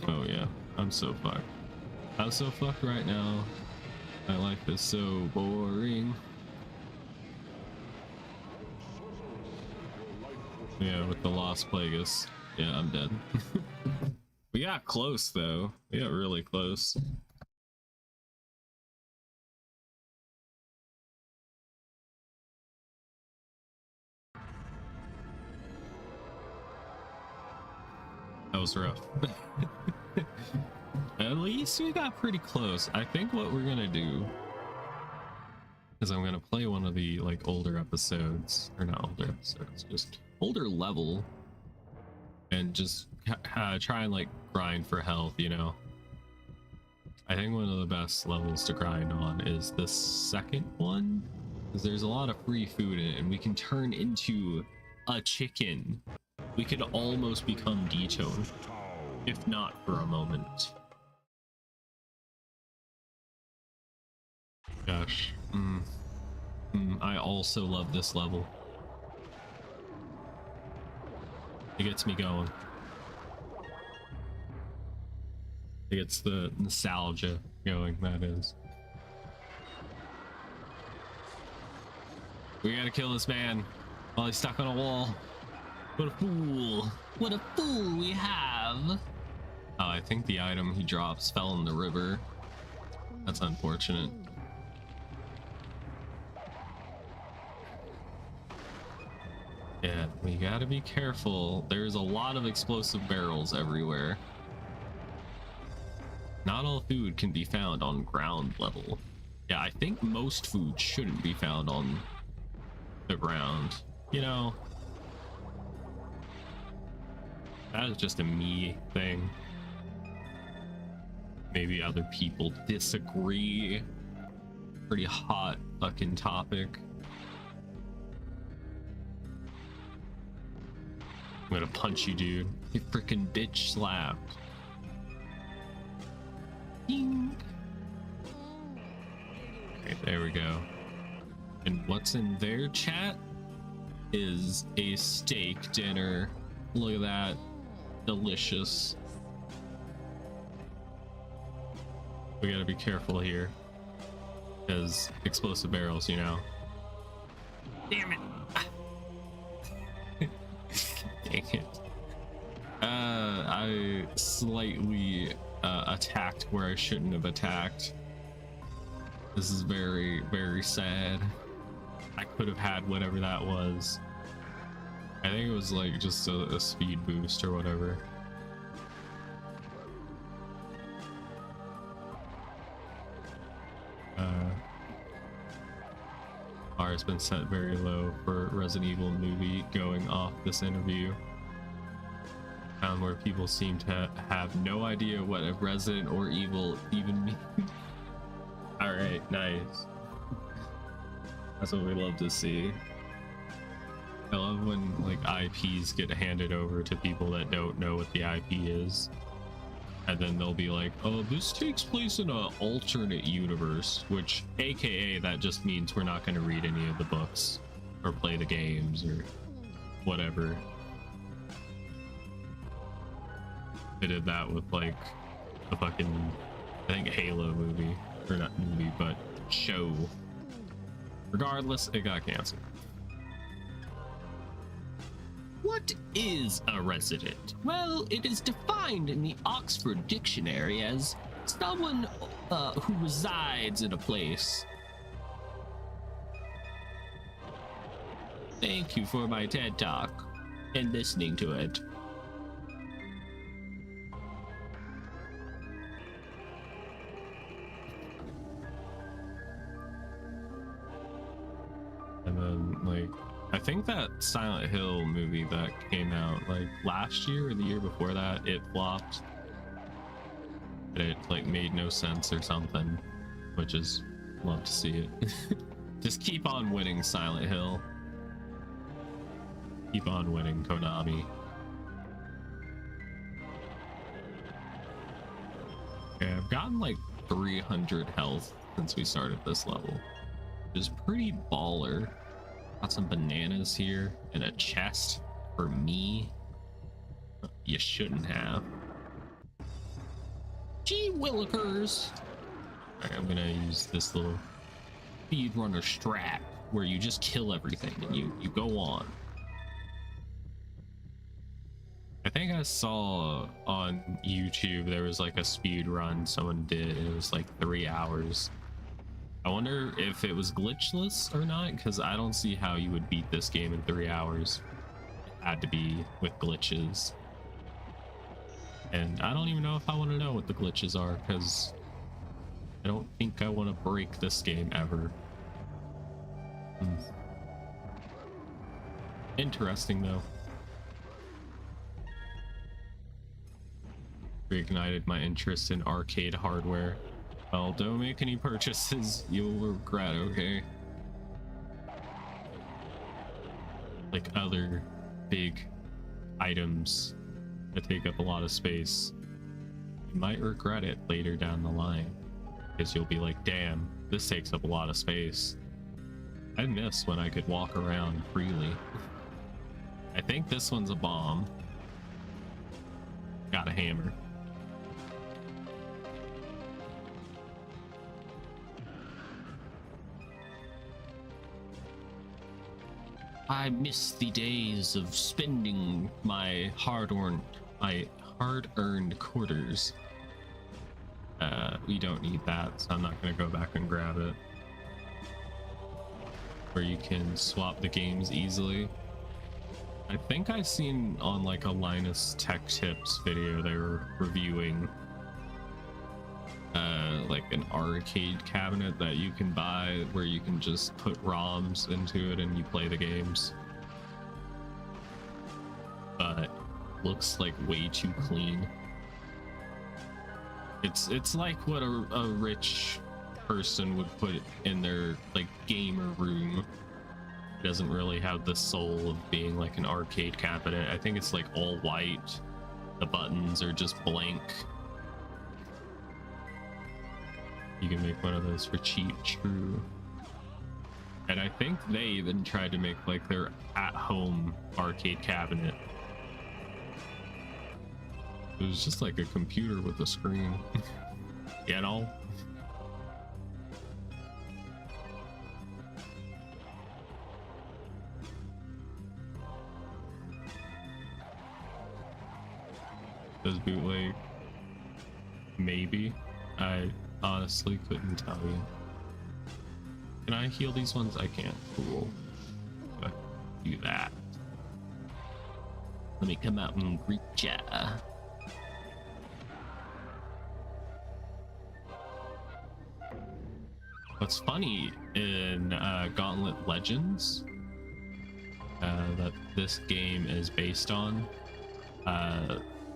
Oh yeah, I'm so fucked. I'm so fucked right now. My life is so boring. Yeah, with the Lost Plagueis. Yeah, I'm dead. We got close though. We got really close. That was rough. At least we got pretty close. I think what we're gonna do is I'm gonna play one of the like older episodes, or not older episodes, just older level, and just try and like grind for health, you know. I think one of the best levels to grind on is the second one, because there's a lot of free food in it, and we can turn into a chicken. We could almost become detone, if not for a moment. Gosh, I also love this level. It gets me going. It gets the nostalgia going, that is. We gotta kill this man while he's stuck on a wall. What a fool. What a fool we have. Oh, I think the item he drops fell in the river. That's unfortunate. Yeah, we gotta be careful. There's a lot of explosive barrels everywhere. Not all food can be found on ground level. Yeah, I think most food shouldn't be found on the ground. You know, that is just a me thing. Maybe other people disagree. Pretty hot fucking topic. I'm gonna punch you, dude. You freaking bitch slapped. Ding. Okay, there we go. And what's in their chat is a steak dinner. Look at that. Delicious. We gotta be careful here, because explosive barrels, you know. Damn it. Dang it. I slightly attacked where I shouldn't have attacked. This is very, very sad. I could have had whatever that was. I think it was like just a speed boost or whatever. Bar has been set very low for Resident Evil movie going off this interview. Found where people seem to have no idea what a Resident or Evil even means. All right, nice. That's what we love to see. I love when like IPs get handed over to people that don't know what the IP is, and then they'll be like, oh, this takes place in an alternate universe, which aka that just means we're not going to read any of the books or play the games or whatever. They did that with like the fucking, I think, Halo movie, or not movie, but show. Regardless, it got canceled. What is a resident? Well, it is defined in the Oxford Dictionary as someone who resides in a place. Thank you for my TED Talk and listening to it. like, I think that Silent Hill movie that came out like last year or the year before that, it flopped. It like made no sense or something, which is, love to see it. Just keep on winning, Silent Hill. Keep on winning, Konami. Okay, I've gotten like 300 health since we started this level, which is pretty baller. Got some bananas here and a chest for me. You shouldn't have. Gee willikers. Alright, I'm gonna use this little speedrunner strat where you just kill everything and you go on. I think I saw on YouTube there was like a speed run someone did. It was like 3 hours. I wonder if it was glitchless or not, because I don't see how you would beat this game in 3 hours. It had to be with glitches. And I don't even know if I want to know what the glitches are, because I don't think I want to break this game ever. Interesting though. Reignited my interest in arcade hardware. Well, don't make any purchases, you'll regret, okay? Like other big items that take up a lot of space. You might regret it later down the line, because you'll be like, damn, this takes up a lot of space. I miss when I could walk around freely. I think this one's a bomb. Got a hammer. I miss the days of spending my hard-earned quarters. We don't need that, so I'm not gonna go back and grab it. Where you can swap the games easily. I think I've seen on like a Linus Tech Tips video they were reviewing like an arcade cabinet that you can buy where you can just put ROMs into it and you play the games. But looks like way too clean. It's like what a rich person would put in their like gamer room. It doesn't really have the soul of being like an arcade cabinet. I think it's like all white. The buttons are just blank. You can make one of those for cheap, true. And I think they even tried to make like their at-home arcade cabinet. It was just like a computer with a screen. You know? Does bootleg? Maybe. I honestly couldn't tell you. Can I heal these ones? I can't. Cool. But do that. Let me come out and greet ya. What's funny in Gauntlet Legends that this game is based on,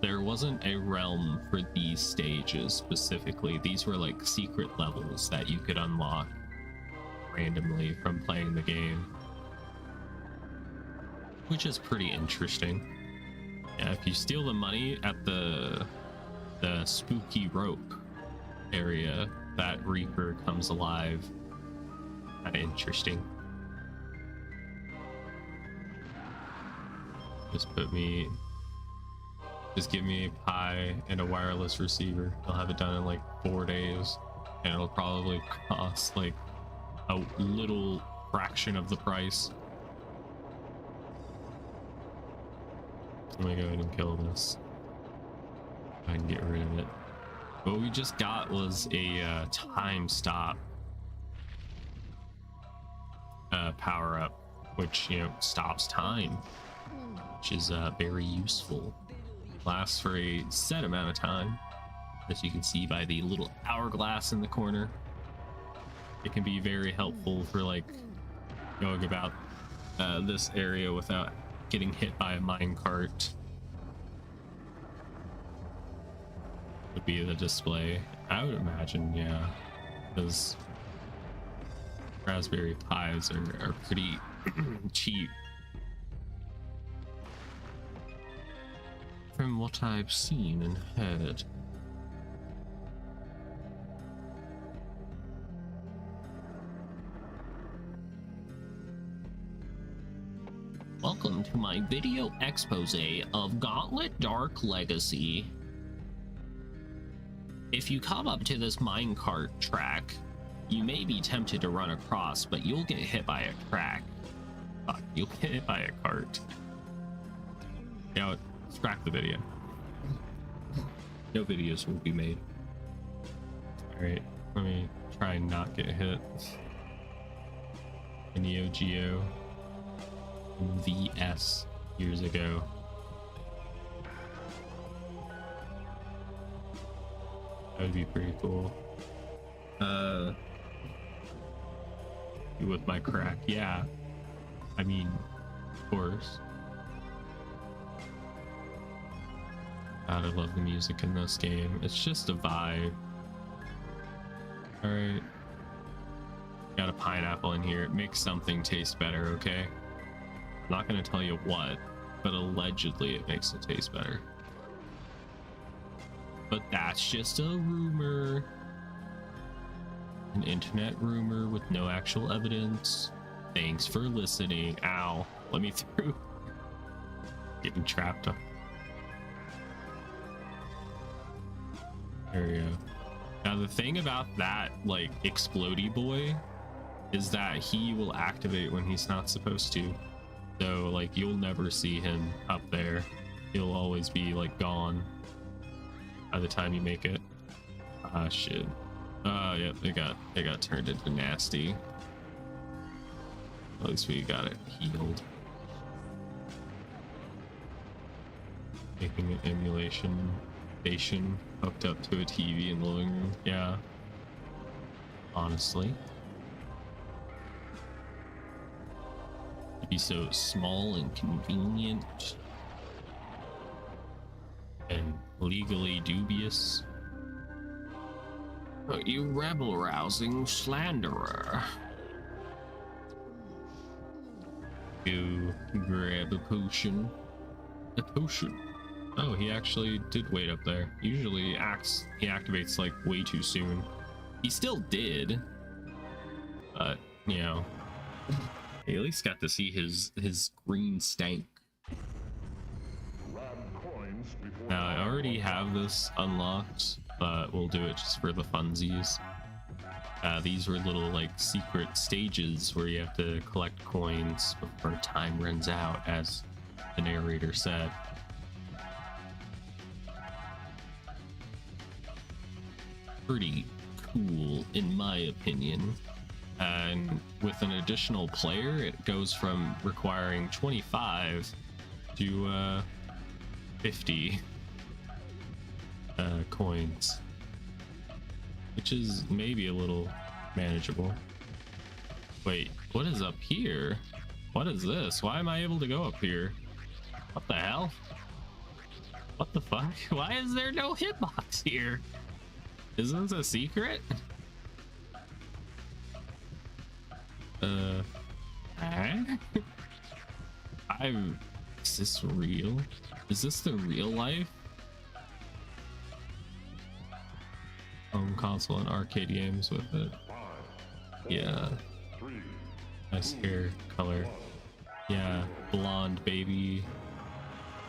there wasn't a realm for these stages specifically. These were like secret levels that you could unlock randomly from playing the game, which is pretty interesting. Yeah, if you steal the money at the spooky rope area, that Reaper comes alive. Kinda interesting. Just give me a pie and a wireless receiver. I'll have it done in like 4 days, and it'll probably cost like a little fraction of the price. Let me go ahead and kill this. I can get rid of it. What we just got was a time stop power up, which, you know, stops time, which is very useful. Lasts for a set amount of time, as you can see by the little hourglass in the corner. It can be very helpful for like going about this area without getting hit by a minecart. Would be the display, I would imagine, yeah, because Raspberry Pis are pretty cheap from what I've seen and heard. Welcome to my video expose of Gauntlet Dark Legacy. If you come up to this minecart track, you may be tempted to run across, but you'll get hit by a track. Fuck, you'll get hit by a cart. You know what? Scrap the video. No videos will be made. Alright, let me try and not get hit. Neo Geo VS years ago. That would be pretty cool. With my crack, yeah. I mean, of course. God, I love the music in this game. It's just a vibe. Alright. Got a pineapple in here. It makes something taste better, okay? I'm not gonna tell you what, but allegedly it makes it taste better. But that's just a rumor. An internet rumor with no actual evidence. Thanks for listening. Ow. Let me through. Getting trapped up. There we go. Now the thing about that, like, explodey boy is that he will activate when he's not supposed to. So, like, you'll never see him up there. He'll always be, like, gone by the time you make it. Ah, shit. Yep, it got turned into nasty. At least we got it healed. Making an emulation station hooked up to a TV in the living room. Yeah. Honestly. It'd be so small and convenient. And legally dubious. Oh, you rebel-rousing slanderer. You grab a potion. A potion. Oh, he actually did wait up there. Usually he activates like way too soon. He still did. But, you know, he at least got to see his green stank. Now, I already have this unlocked, but we'll do it just for the funsies. These were little, like, secret stages where you have to collect coins before time runs out, as the narrator said. Pretty cool, in my opinion. And with an additional player, it goes from requiring 25 to 50 coins, which is maybe a little manageable. Wait, what is up here? What is this? Why am I able to go up here? What the hell? What the fuck? Why is there no hitbox here? Is this a secret? Is this real? Is this the real life? Home console and arcade games with it. Yeah. Nice hair color. Yeah, blonde baby.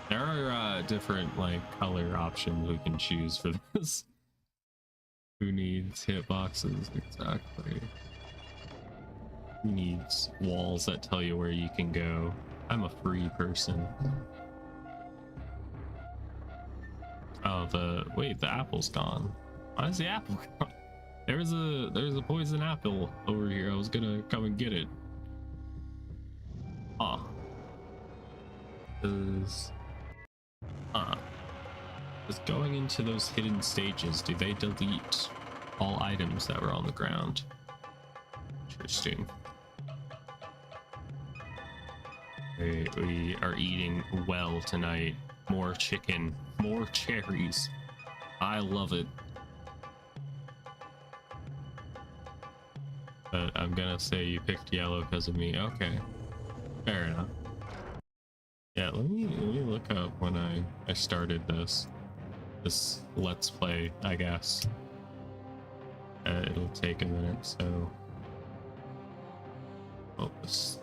There are different like color options we can choose for this. Who needs hitboxes exactly? Who needs walls that tell you where you can go? I'm a free person. Oh, the apple's gone. Why is the apple gone? There's a poison apple over here. I was gonna come and get it. Huh. Is going into those hidden stages, do they delete all items that were on the ground? Interesting. We are eating well tonight. More chicken, more cherries. I love it. But I'm gonna say you picked yellow because of me. Okay, fair enough. Yeah, let me look up when I started this let's play, I guess. It'll take a minute, so this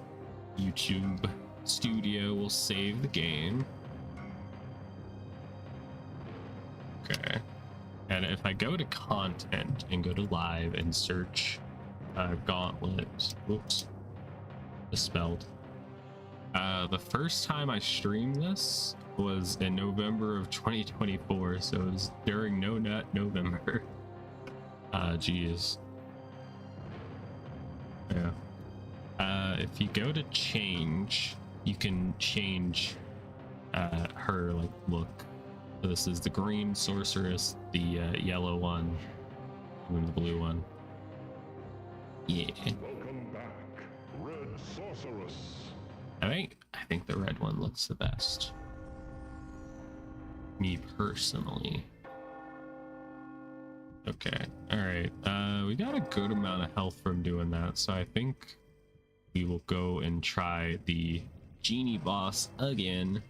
YouTube studio will save the game. Okay, and if I go to content and go to live and search Gauntlet, whoops, misspelled. The first time I streamed this was in November of 2024, so it was during No Nut November. Geez. Yeah. If you go to change, you can change her like look. So this is the green sorceress, the yellow one, and then the blue one. Yeah.
Welcome back, Red Sorceress.
I think the red one looks the best. Me personally. Okay, alright. We got a good amount of health from doing that, so I think we will go and try the genie boss again.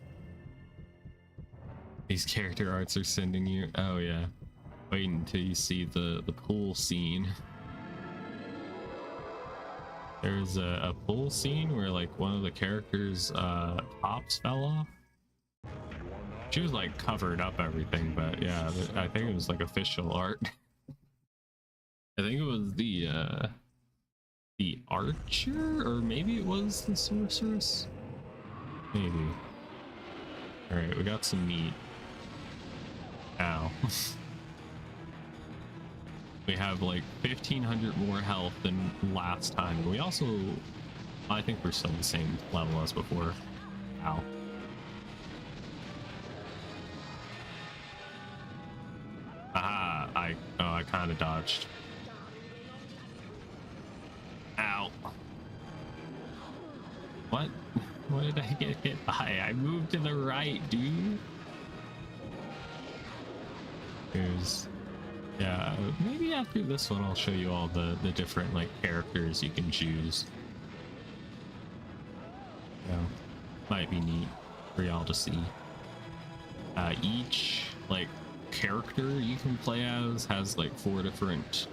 These character arts are sending you. Oh yeah. Wait until you see the pool scene. There's a pool scene where like one of the characters tops fell off. She was like covered up everything, but yeah, I think it was like official art. I think it was the archer, or maybe it was the sorceress. Maybe. All right, we got some meat. Ow. We have like 1,500 more health than last time. And we also, I think we're still the same level as before. Ow. Aha, I kind of dodged. Ow. What? What did I get hit by? I moved to the right, dude. There's... Yeah, maybe after this one I'll show you all the different like characters you can choose. Yeah, might be neat for y'all to see. Each like character you can play as has like 4 different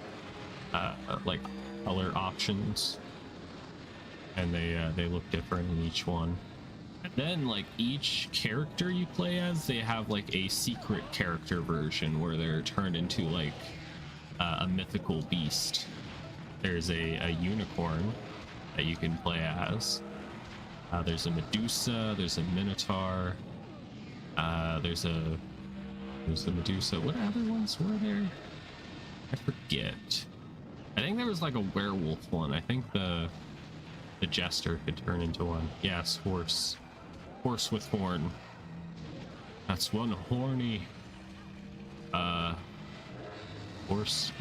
like color options, and they look different in each one. And then like each character you play as, they have like a secret character version where they're turned into like a mythical beast. There's a unicorn that you can play as. There's a Medusa, there's a Minotaur, there's the Medusa. What other ones were there? I forget. I think there was like a werewolf one. I think the jester could turn into one. Yes, horse with horn. That's one horny horse.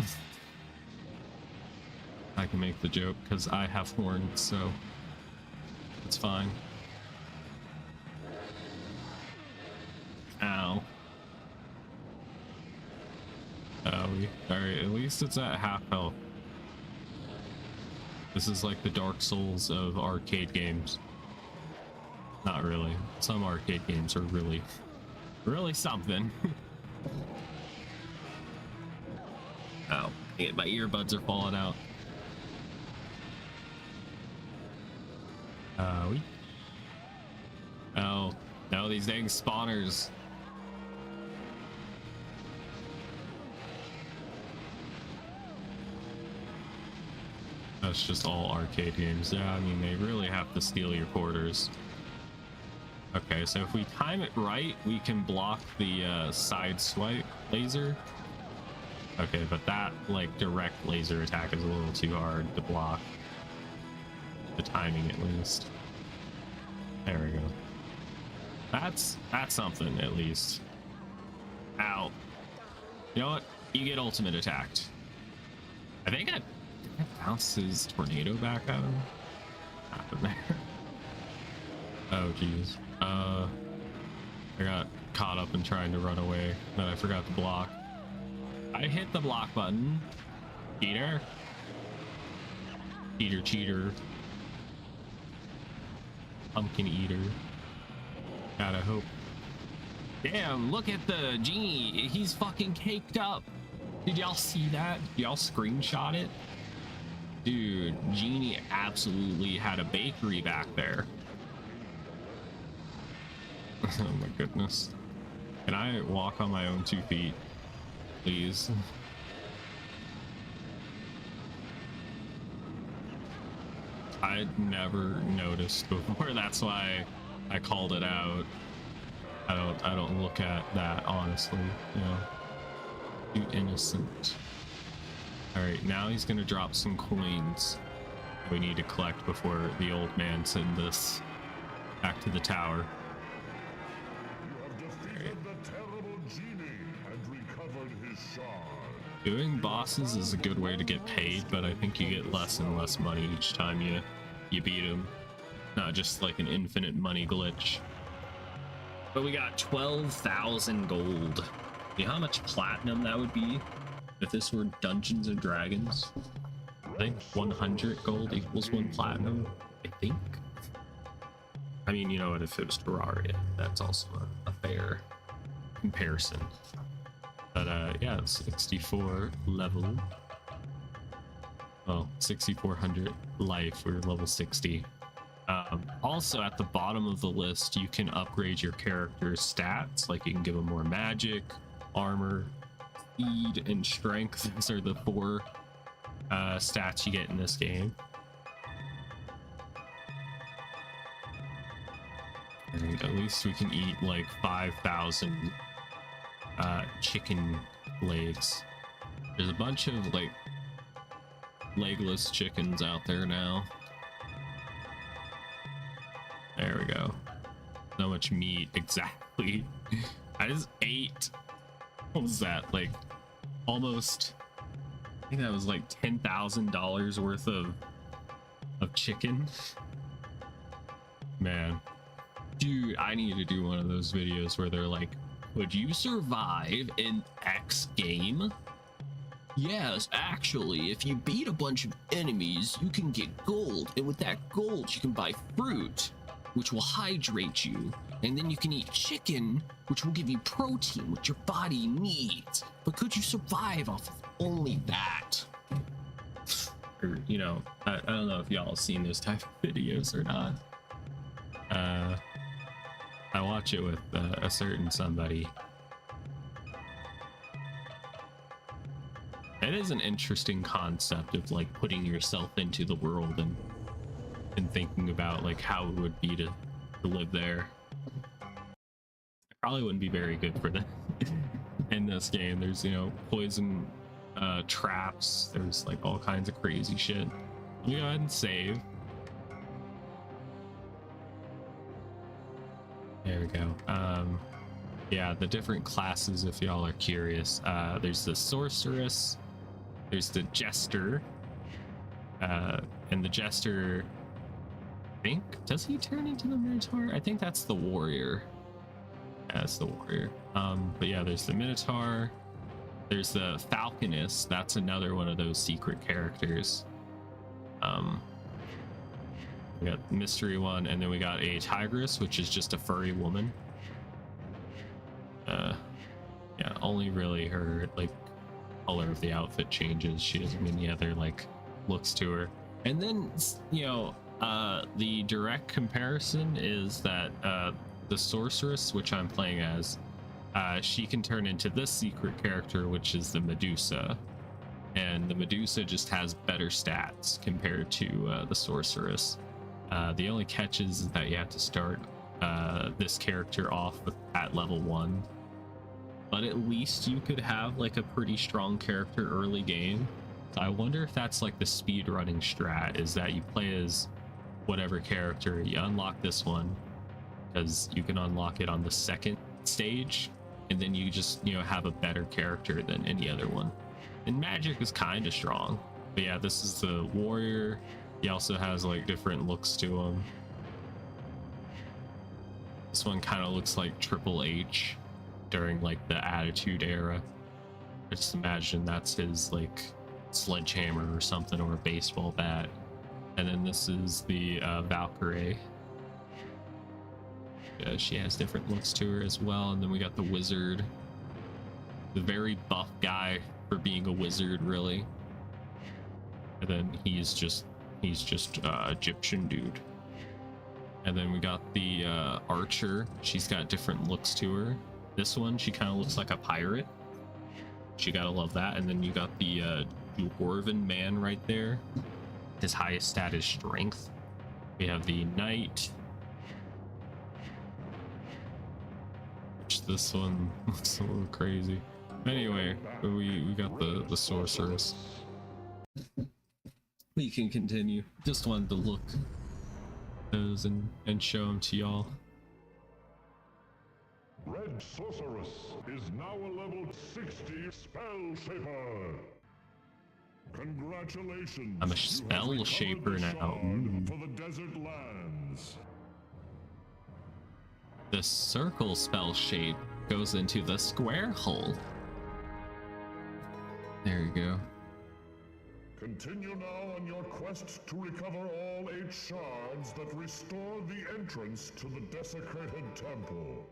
I can make the joke because I have horns, so it's fine. Ow. Alright, at least it's at half health. This is like the Dark Souls of arcade games. Not really. Some arcade games are really something. Ow. My earbuds are falling out. Oh, no, these dang spawners. That's just all arcade games. Yeah, I mean, they really have to steal your quarters. Okay, so if we time it right, we can block the side swipe laser. Okay, but that like direct laser attack is a little too hard to block. The timing, at least. There we go. That's something, at least. Ow. You know what? You get ultimate attacked. I think I bounced his tornado back at him. Happened there. Oh geez. I got caught up in trying to run away, then I forgot to block. I hit the block button. Cheater. Cheater, cheater. Pumpkin eater. Gotta hope. Damn, look at the genie. He's fucking caked up. Did y'all see that? Did y'all screenshot it? Dude, Genie absolutely had a bakery back there. Oh my goodness. Can I walk on my own 2 feet, please? I'd never noticed before. That's why I called it out. I don't look at that honestly, you know. Too innocent. All right, now he's gonna drop some coins we need to collect before the old man sends us back to the tower.
You have defeated the terrible genie and recovered his shard.
Doing bosses is a good way to get paid, but I think you get less and less money each time you beat him. Not just like an infinite money glitch. But we got 12,000 gold. You know how much platinum that would be if this were Dungeons and Dragons? I think 100 gold equals 1 platinum, I think. I mean, you know what, if it was Terraria, that's also a fair comparison. But yeah, it's 64 level. Well, 6,400 life, we're level 60. Also at the bottom of the list, you can upgrade your character's stats. Like you can give them more magic, armor, speed, and strength. Those are the 4 stats you get in this game. And at least we can eat like 5,000 chicken legs. There's a bunch of like legless chickens out there now. There we go. So much meat, exactly. I just ate, what was that, like almost, I think that was like $10,000 worth of chicken. Man, dude, I need to do one of those videos where they're like, would you survive in X game? Yes, actually, if you beat a bunch of enemies, you can get gold, and with that gold, you can buy fruit, which will hydrate you, and then you can eat chicken, which will give you protein, which your body needs. But could you survive off of only that? Or, you know, I don't know if y'all have seen those type of videos or not. I watch it with a certain somebody. It is an interesting concept of like putting yourself into the world and thinking about like how it would be to live there. It probably wouldn't be very good for them in this game. There's, you know, poison traps, there's like all kinds of crazy shit. Let me go ahead and save. There we go. Yeah, the different classes, if y'all are curious, there's the sorceress, there's the jester, and the jester, I think, does he turn into the minotaur? I think that's the warrior. Yeah, that's the warrior. But yeah, there's the minotaur, there's the falconess, that's another one of those secret characters. We got the mystery one, and then we got a tigress, which is just a furry woman. Yeah, only really her like color of the outfit changes. She doesn't have any other like looks to her. And then, you know, the direct comparison is that the sorceress, which I'm playing as, she can turn into this secret character, which is the Medusa, and the Medusa just has better stats compared to the sorceress. The only catch is that you have to start this character off at level 1, but at least you could have like a pretty strong character early game. So I wonder if that's like the speed running strat, is that you play as whatever character, you unlock this one because you can unlock it on the second stage, and then you just, you know, have a better character than any other one. And magic is kind of strong, but yeah, this is the warrior. He also has like different looks to him. This one kind of looks like Triple H during like the Attitude Era. I just imagine that's his like sledgehammer or something, or a baseball bat. And then this is the Valkyrie. She has different looks to her as well. And then we got the wizard, the very buff guy for being a wizard, really. And then he's just Egyptian dude. And then we got the archer. She's got different looks to her. This one, she kind of looks like a pirate. You gotta love that. And then you got the dwarven man right there. His highest stat is strength. We have the knight, which this one looks a little crazy. Anyway, we got the sorceress. We can continue. Just wanted to look those and show them to y'all.
Red Sorceress is now a level 60 Spell Shaper. Congratulations.
I'm a spell shaper now.
For the desert lands.
The circle spell shape goes into the square hole. There you go.
Continue now on your quest to recover all 8 shards that restore the entrance to the desecrated temple.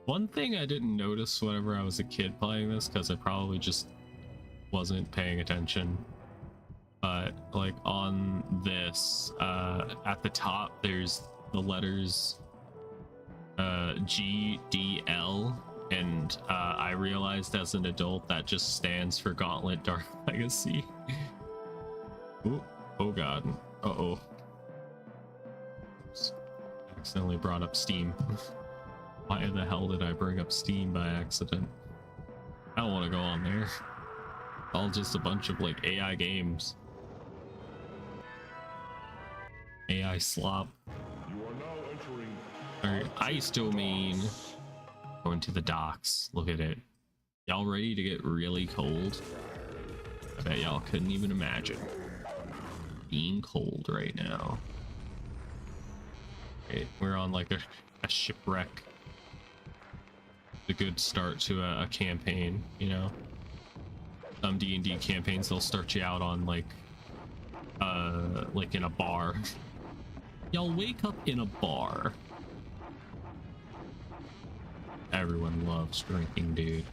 One thing I didn't notice whenever I was a kid playing this, because I probably just wasn't paying attention, but like on this, at the top there's the letters G, D, L, and I realized as an adult that just stands for Gauntlet Dark Legacy. Oh god. Uh-oh. Accidentally brought up Steam. Why the hell did I bring up Steam by accident? I don't want to go on there. All just a bunch of like AI games. AI slop.
You are now entering.
Alright, ice domain. Going to the docks. Look at it. Y'all ready to get really cold? I bet y'all couldn't even imagine being cold right now. Okay, we're on like a shipwreck. A good start to a campaign, you know. Some D&D campaigns, they'll start you out on like in a bar. Y'all wake up in a bar. Everyone loves drinking, dude.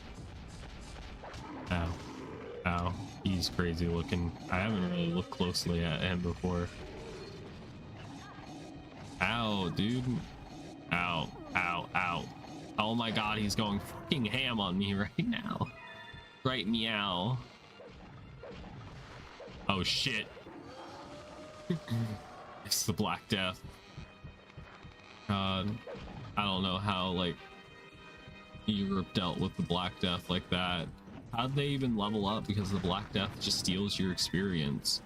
Ow. Ow. He's crazy looking. I haven't really looked closely at him before. Ow, dude. Ow. Ow. Ow. Oh my god, he's going fucking ham on me right now. Right meow. Oh shit. It's the Black Death. God. I don't know how, like, Europe dealt with the Black Death like that. How'd they even level up? Because the Black Death just steals your experience.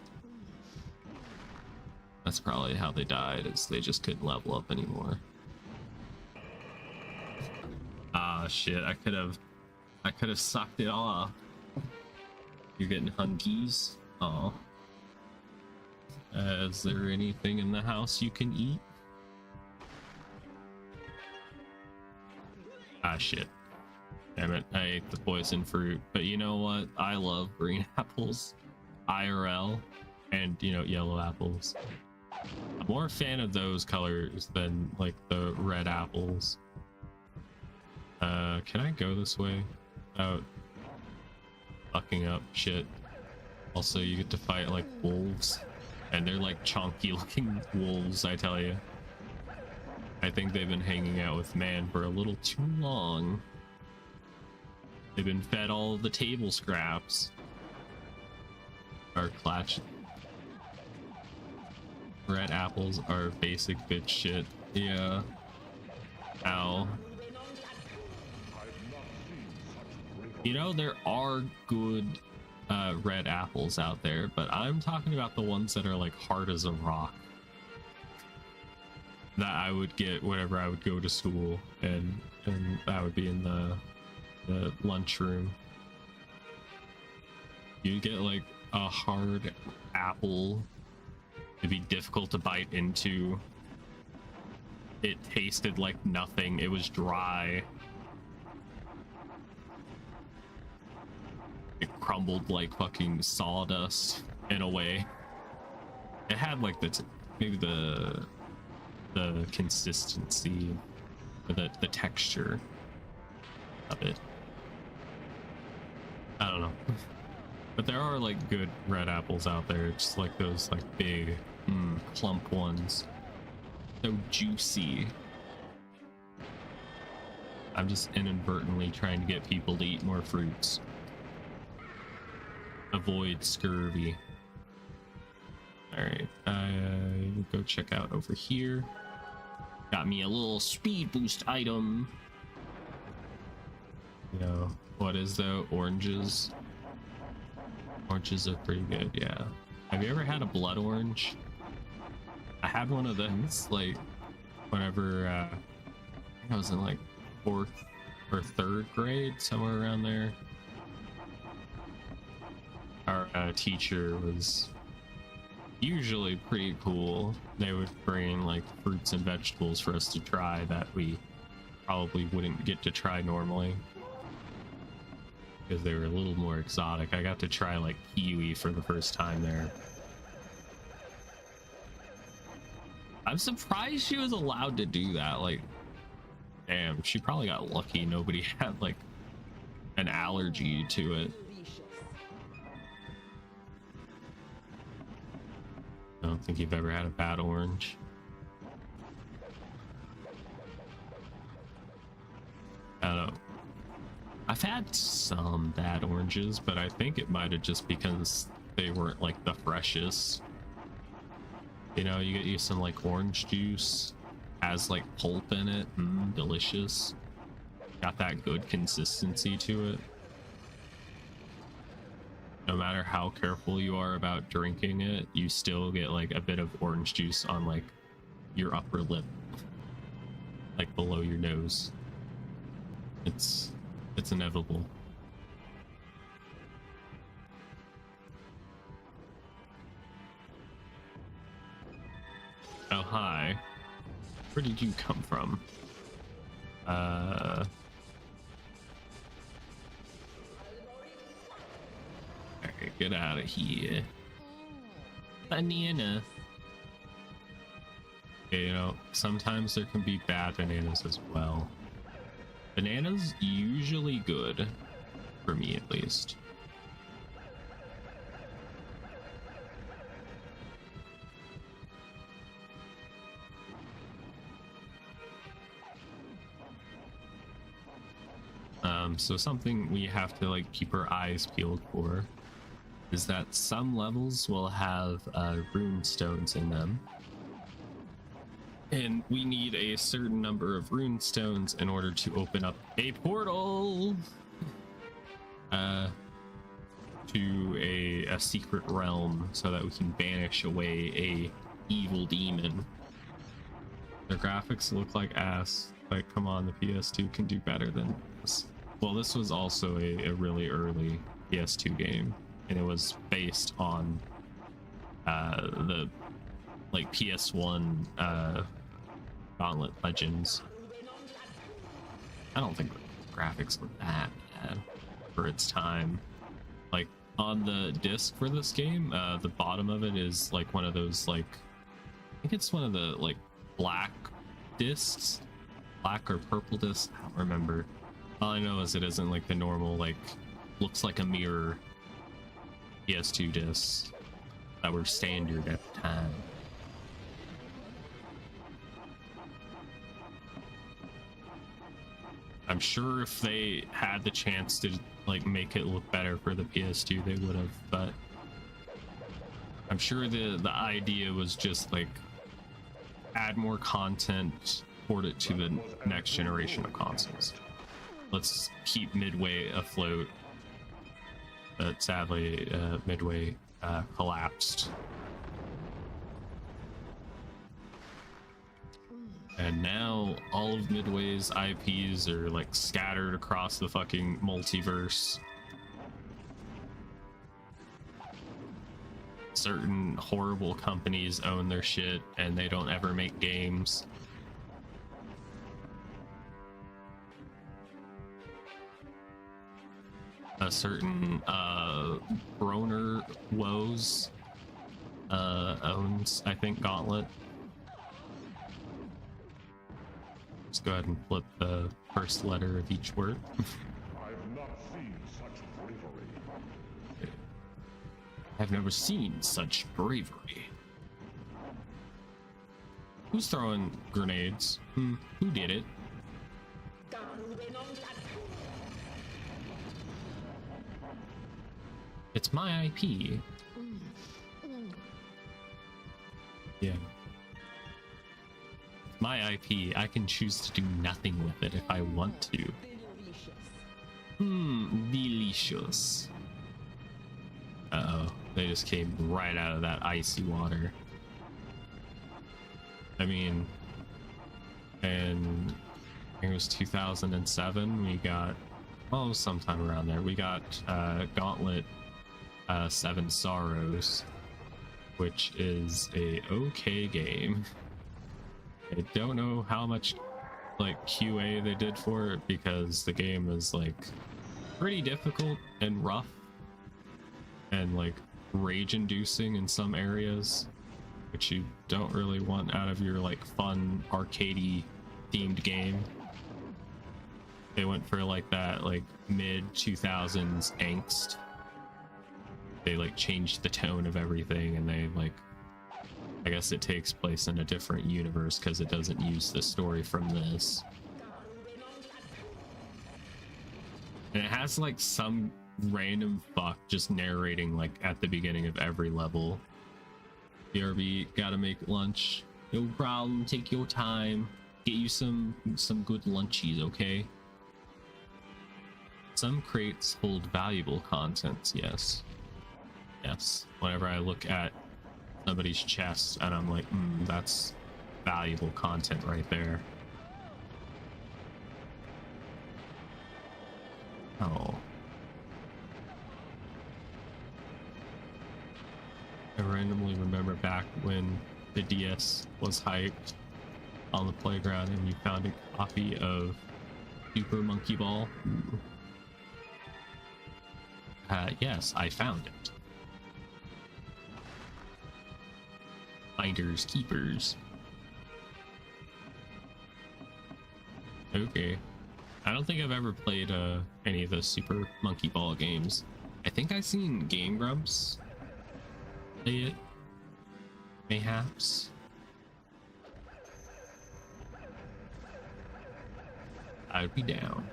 That's probably how they died, is they just couldn't level up anymore. Ah, shit, I could have sucked it off. You're getting hunkies? Oh. Is there anything in the house you can eat? Ah, shit. Damn it, I ate the poison fruit. But you know what? I love green apples, IRL, and, you know, yellow apples. I'm more a fan of those colors than, like, the red apples. Can I go this way? Oh. Fucking up shit. Also, you get to fight, like, wolves. And they're, like, chunky looking wolves, I tell you. I think they've been hanging out with man for a little too long. They've been fed all the table scraps. Or clutch. Red apples are basic bitch shit. Yeah. Ow. You know, there are good red apples out there, but I'm talking about the ones that are like hard as a rock. That I would get whenever I would go to school, and that would be in the lunchroom. You get like a hard apple It'd be difficult to bite into. It tasted like nothing. It was dry. It crumbled like fucking sawdust in a way. It had like maybe the consistency, or the texture of it. I don't know. But there are like good red apples out there, just like those like big plump ones. So juicy. I'm just inadvertently trying to get people to eat more fruits. Avoid scurvy. Alright, go check out over here. Got me a little speed boost item. You know, what is though? Oranges. Oranges are pretty good, yeah. Have you ever had a blood orange? I had one of those, like, whenever, I think I was in, like, 4th or 3rd grade, somewhere around there. Our teacher was usually pretty cool. They would bring, like, fruits and vegetables for us to try that we probably wouldn't get to try normally, because they were a little more exotic. I got to try, like, kiwi for the first time there. I'm surprised she was allowed to do that. Like, damn, she probably got lucky nobody had, like, an allergy to it. I don't think you've ever had a bad orange. I don't know. I've had some bad oranges, but I think it might have just because they weren't like the freshest. You know, you get you some like orange juice, has like pulp in it, delicious. Got that good consistency to it. No matter how careful you are about drinking it, you still get like a bit of orange juice on like your upper lip, like below your nose. It's inevitable. Oh, hi. Where did you come from? Alright, get out of here. Banana. Okay, you know, sometimes there can be bad bananas as well. Bananas usually good, for me at least. So something we have to like keep our eyes peeled for is that some levels will have rune stones in them. And we need a certain number of rune stones in order to open up a portal to a secret realm so that we can banish away a evil demon. The graphics look like ass. Like, come on, the PS2 can do better than this. Well, this was also a really early PS2 game, and it was based on the like PS1 Gauntlet Legends. I don't think the graphics were that bad for its time. Like on the disc for this game, the bottom of it is like one of those like, I think it's one of the like black discs, black or purple discs. I don't remember. All I know is it isn't like the normal like looks like a mirror PS2 discs that were standard at the time. I'm sure if they had the chance to like make it look better for the PS2, they would have, but I'm sure the idea was just like add more content, port it to the next generation of consoles. Let's keep Midway afloat. But sadly, Midway collapsed. And now all of Midway's IPs are like scattered across the fucking multiverse. certain horrible companies own their shit and they don't ever make games. A certain Broner Woes owns, I think, Gauntlet. Let's go ahead and flip the first letter of each word.
I've not seen such bravery.
I've never seen such bravery. Who's throwing grenades? Who did it? It's my IP. Yeah. It's my IP. I can choose to do nothing with it if I want to. Delicious. Uh-oh. They just came right out of that icy water. I mean, and I think it was 2007, we got, well, sometime around there, we got Gauntlet 7 Sorrows, which is a okay game. I don't know how much like QA they did for it because the game is like pretty difficult and rough and like rage-inducing in some areas, which you don't really want out of your like fun arcadey themed game. They went for like that like mid 2000s angst. They like changed the tone of everything, and they like, I guess it takes place in a different universe because it doesn't use the story from this. And it has like some random fuck just narrating like at the beginning of every level. BRB, gotta make lunch. No problem, take your time. Get you some good lunchies, okay? Some crates hold valuable contents, yes. Yes. Whenever I look at somebody's chest and I'm like, that's valuable content right there. Oh. I randomly remember back when the DS was hyped on the playground and you found a copy of Super Monkey Ball. Yes, I found it. Finders keepers. Okay. I don't think I've ever played any of the Super Monkey Ball games. I think I've seen Game Grumps play it. Mayhaps. I'd be down.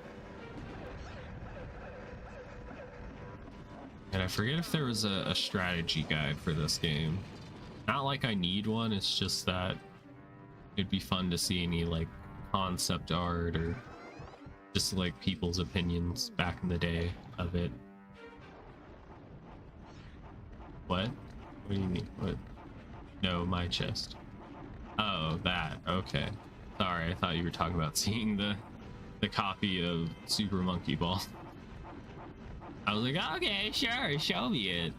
And I forget if there was a strategy guide for this game. Not like I need one, it's just that it'd be fun to see any like concept art or just like people's opinions back in the day of it. What? What do you mean? What? No, my chest. Oh, that. Okay. Sorry, I thought you were talking about seeing the copy of Super Monkey Ball. I was like, okay, sure, show me it.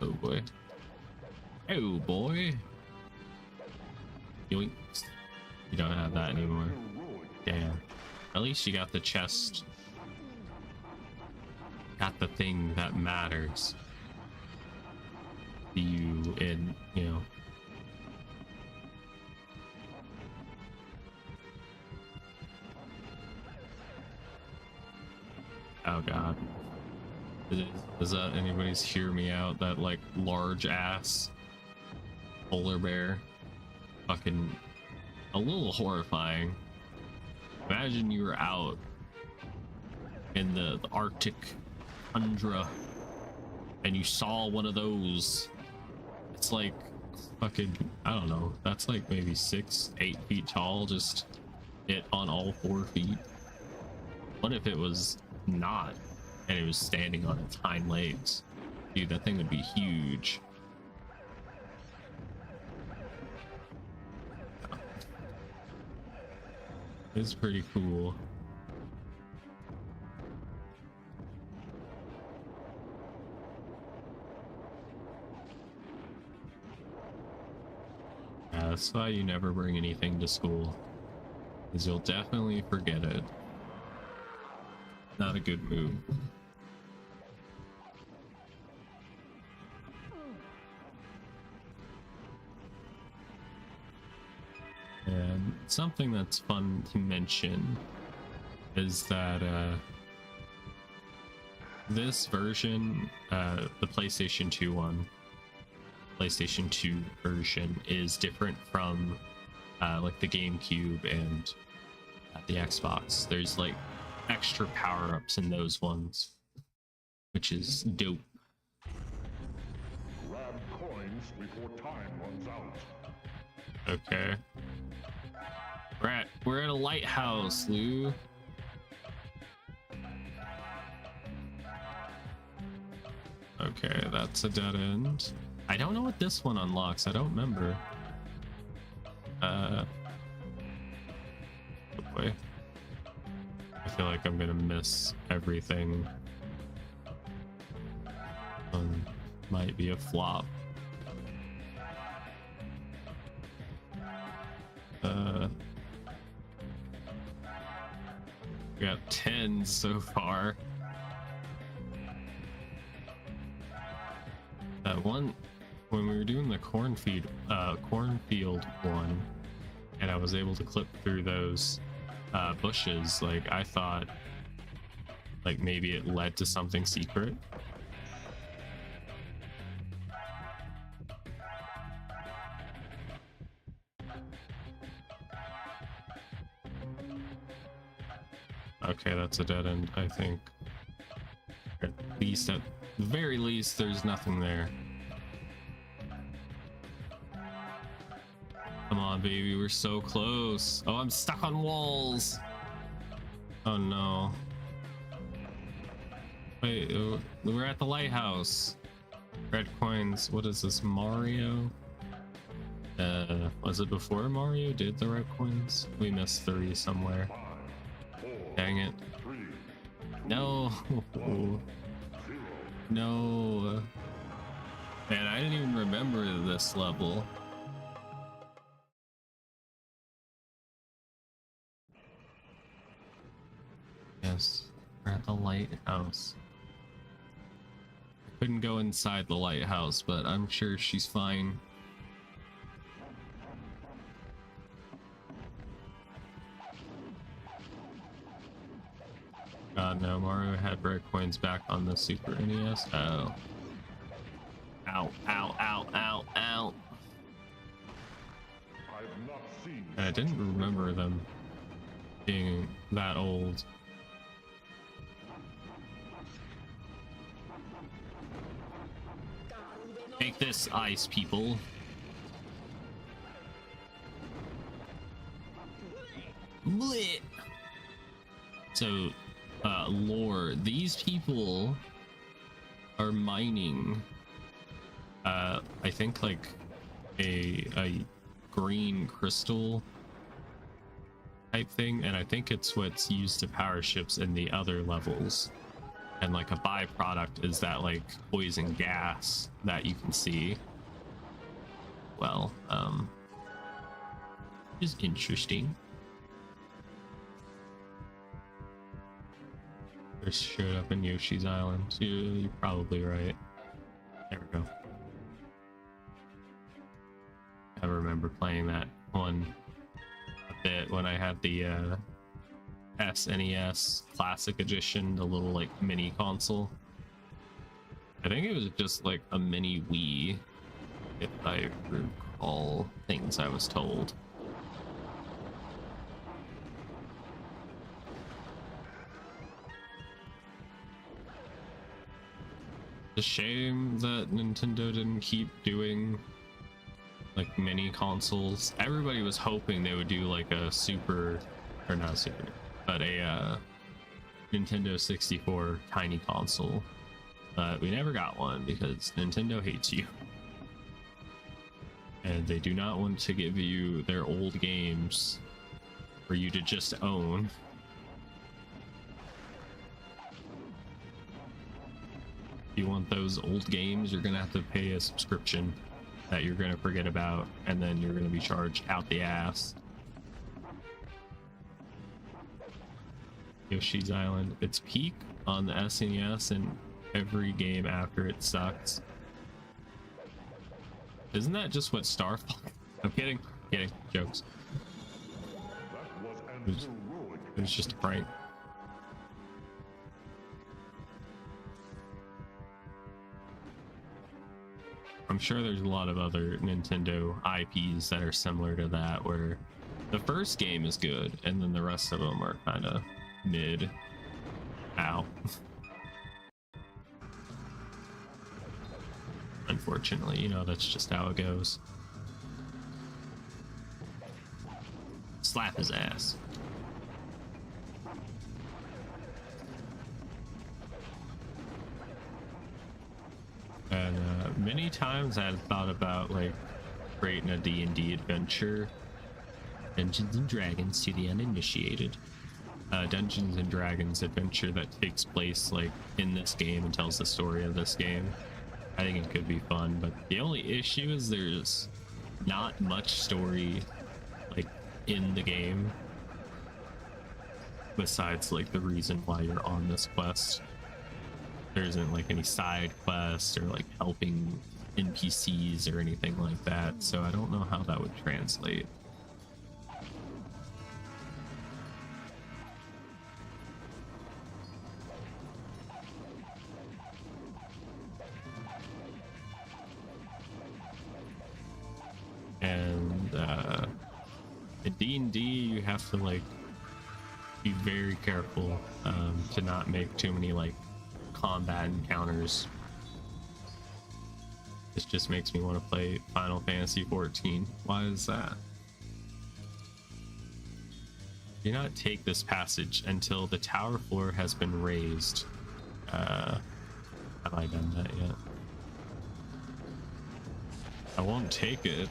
Oh boy. Oh boy. Yoinks. You don't have that anymore. Damn. At least you got the chest. Got the thing that matters to you in, you know. Oh god. Does that anybody's hear me out? That like large ass polar bear. Fucking a little horrifying. Imagine you were out in the Arctic tundra and you saw one of those. It's like fucking, I don't know, that's like maybe 6-8 feet tall, just it on all 4 feet. What if it was not and it was standing on its hind legs? Dude, that thing would be huge. It's pretty cool. That's why you never bring anything to school, because you'll definitely forget it. Not a good move. And something that's fun to mention is that this version, the PlayStation 2 version is different from like the GameCube and the Xbox. There's like extra power-ups in those ones, which is dope.
Grab coins before time runs out.
Okay. We're at a lighthouse, Lou. Okay, that's a dead end. I don't know what this one unlocks. I don't remember. Oh boy. I feel like I'm gonna miss everything. Might be a flop. We got 10 so far. That one, when we were doing the cornfield one, and I was able to clip through those bushes, like I thought like maybe it led to something secret. Okay, that's a dead end, I think. At the very least, there's nothing there. Come on, baby, we're so close. Oh, I'm stuck on walls. Oh no. Wait, we're at the lighthouse. Red coins. What is this, Mario? Was it before Mario did the red coins? We missed 3 somewhere. Dang it. No. No. Man, I didn't even remember this level. Yes, we're at the lighthouse. I couldn't go inside the lighthouse, but I'm sure she's fine. God, no, Mario had red coins back on the Super NES. Oh. Ow, ow, ow, ow, ow. And I didn't remember them being that old. Take this, ice people. Blech. So, lore. These people are mining, I think like a green crystal type thing, and I think it's what's used to power ships in the other levels. And like a byproduct is that like poison gas that you can see. Well, is interesting. This showed up in Yoshi's Island. You're probably right. There we go. I remember playing that one a bit when I had the SNES Classic Edition, the little like mini console. I think it was just like a mini Wii, if I recall things I was told. It's a shame that Nintendo didn't keep doing like mini consoles. Everybody was hoping they would do like a super, or not super, but a Nintendo 64 tiny console. But we never got one because Nintendo hates you. And they do not want to give you their old games for you to just own. If you want those old games, you're gonna have to pay a subscription. that you're gonna forget about, and then you're gonna be charged out the ass. Yoshi's Island. Its peak on the SNES, and every game after it sucks. Isn't that just what Star Fox? I'm kidding. Kidding. Jokes. It was just a prank. I'm sure there's a lot of other Nintendo IPs that are similar to that, where the first game is good and then the rest of them are kind of mid. Ow. Unfortunately, you know, that's just how it goes. Slap his ass. And many times I've thought about like creating a D&D adventure, Dungeons and Dragons to the uninitiated. Dungeons and Dragons adventure that takes place like in this game and tells the story of this game. I think it could be fun, but the only issue is there's not much story like in the game besides like the reason why you're on this quest. There isn't like any side quests or like helping NPCs or anything like that, so I don't know how that would translate. And in D&D you have to like be very careful to not make too many like combat encounters. This just makes me want to play Final Fantasy 14. Why is that? Do not take this passage until the tower floor has been raised. Have I done that yet? I won't take it,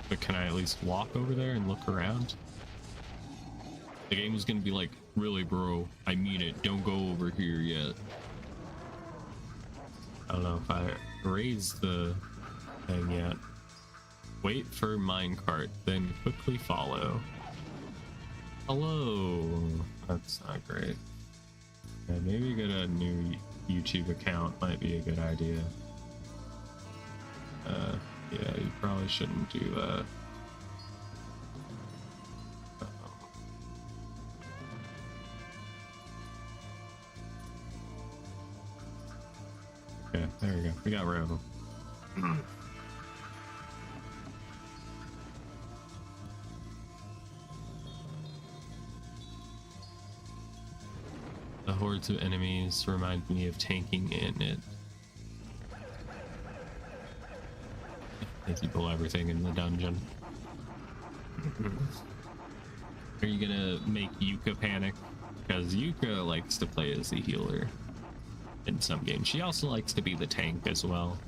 but can I at least walk over there and look around? The game was gonna be like, really bro, I mean it, don't go over here yet. I don't know if I raised the thing yet. Wait for minecart, then quickly follow. Hello. That's not great. Yeah, maybe get a new YouTube account might be a good idea. Yeah, you probably shouldn't do that. Okay, there we go. We got rid of them. The hordes of enemies remind me of tanking in it. As you pull everything in the dungeon. Are you gonna make Yuka panic? Because Yuka likes to play as the healer in some games. She also likes to be the tank as well.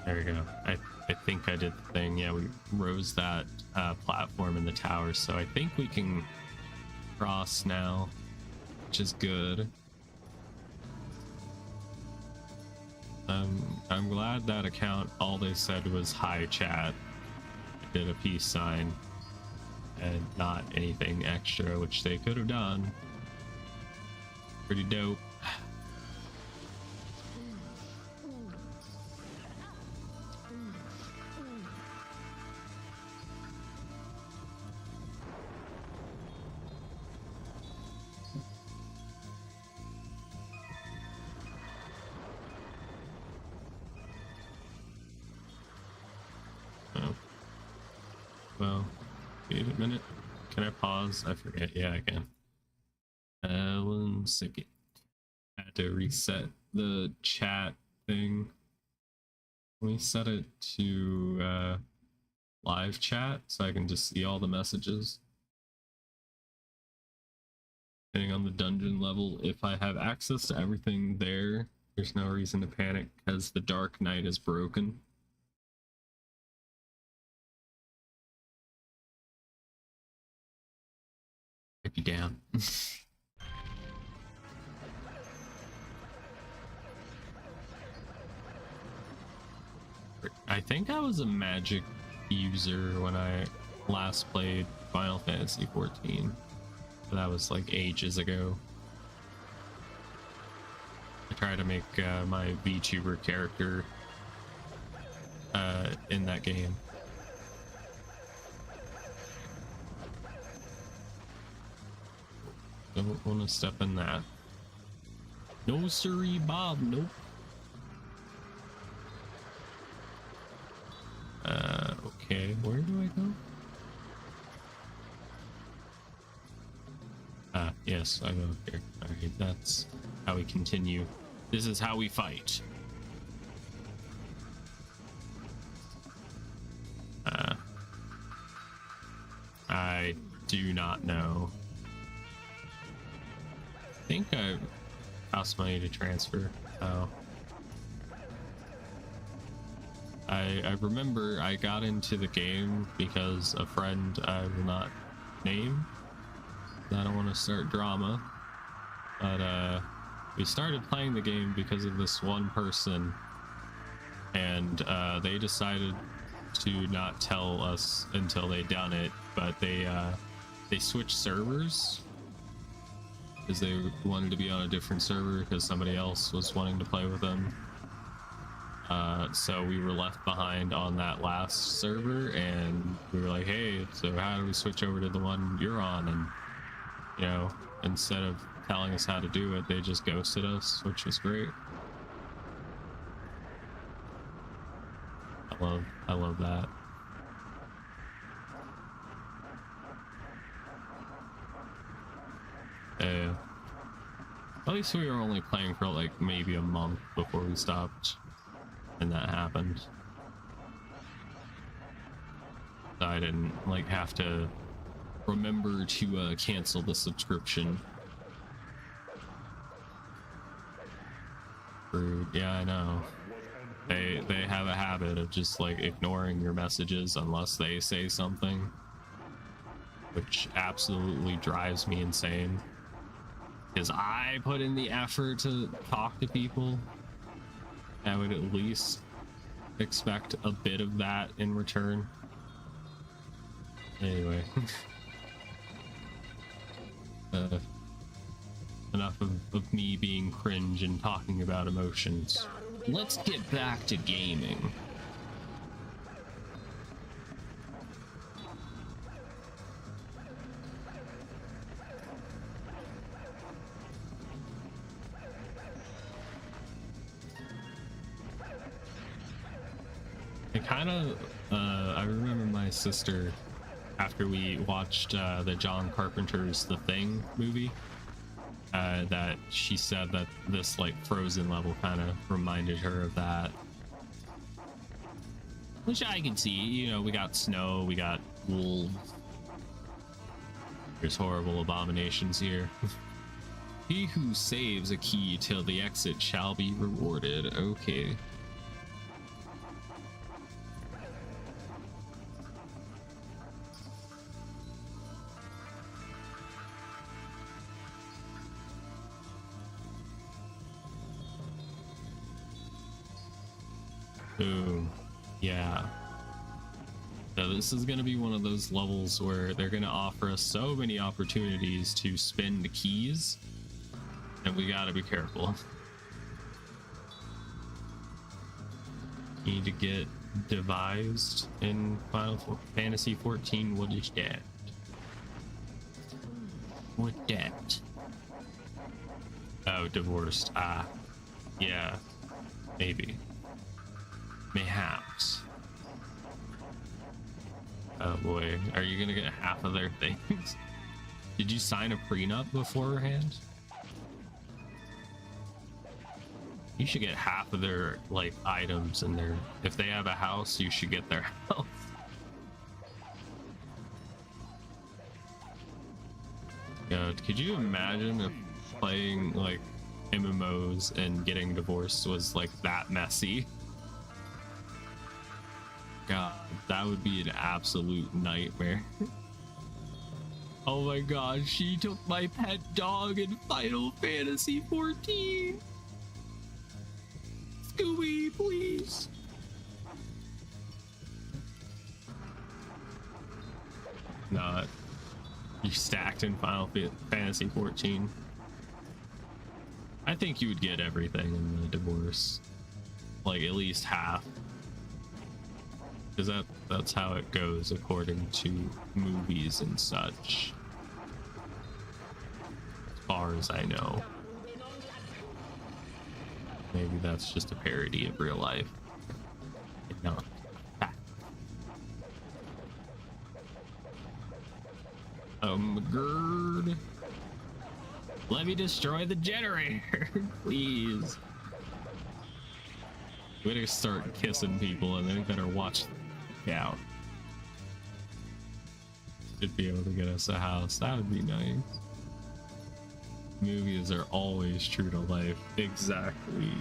There we go. I think I did the thing. Yeah, we rose that platform in the tower, so I think we can cross now, which is good. I'm glad that account, all they said was hi chat. I did a peace sign and not anything extra, which they could have done. Pretty dope. Well, wait a minute. Can I pause? I forget. Yeah, I can. 1 second. I had to reset the chat thing. Let me set it to live chat so I can just see all the messages. Depending on the dungeon level, if I have access to everything there, there's no reason to panic because the Dark Knight is broken. Might be down. I think I was a magic user when I last played Final Fantasy 14. That was like ages ago. I try to make my Vtuber character in that game. Don't want to step in that. No siree, Bob. Nope. Okay, where do I go? Yes, I go up here. Alright, that's how we continue. This is how we fight. I do not know. I think I cost money to transfer. Oh. I remember I got into the game because a friend I will not name. I don't want to start drama. But we started playing the game because of this one person, and they decided to not tell us until they done it, but they switched servers because they wanted to be on a different server because somebody else was wanting to play with them. So we were left behind on that last server, and we were like, hey, so how do we switch over to the one you're on? And you know, instead of telling us how to do it, they just ghosted us, which was great. I love that. At least we were only playing for like maybe a month before we stopped, and that happened. So I didn't like have to remember to cancel the subscription. Rude. Yeah, I know. They have a habit of just like ignoring your messages unless they say something, which absolutely drives me insane. Because I put in the effort to talk to people, I would at least expect a bit of that in return. Anyway. Enough of me being cringe and talking about emotions. Let's get back to gaming. I remember my sister, after we watched the John Carpenter's The Thing movie, that she said that this like Frozen level kind of reminded her of that, which I can see. You know, we got snow, we got wolves, there's horrible abominations here. He who saves a key till the exit shall be rewarded. Okay. Boom. Yeah. So this is going to be one of those levels where they're going to offer us so many opportunities to spin the keys, and we got to be careful. You need to get devised in Final Fantasy 14. What is that? What that? Oh, divorced. Ah. Yeah. Maybe. Mayhaps. Oh boy, are you gonna get half of their things? Did you sign a prenup beforehand? You should get half of their like items in there. If they have a house, you should get their house. God, could you imagine if playing like MMOs and getting divorced was like that messy? God, that would be an absolute nightmare. Oh my god, she took my pet dog in Final Fantasy 14. Scooby, please. not. You stacked in Final Fantasy 14. I think you would get everything in the divorce, like at least half, because that's how it goes according to movies and such, as far as I know. Maybe that's just a parody of real life and not fact. Good. Let me destroy the generator, please. We gotta start kissing people, and then we better watch out. Should be able to get us a house. That would be nice. Movies are always true to life. Exactly.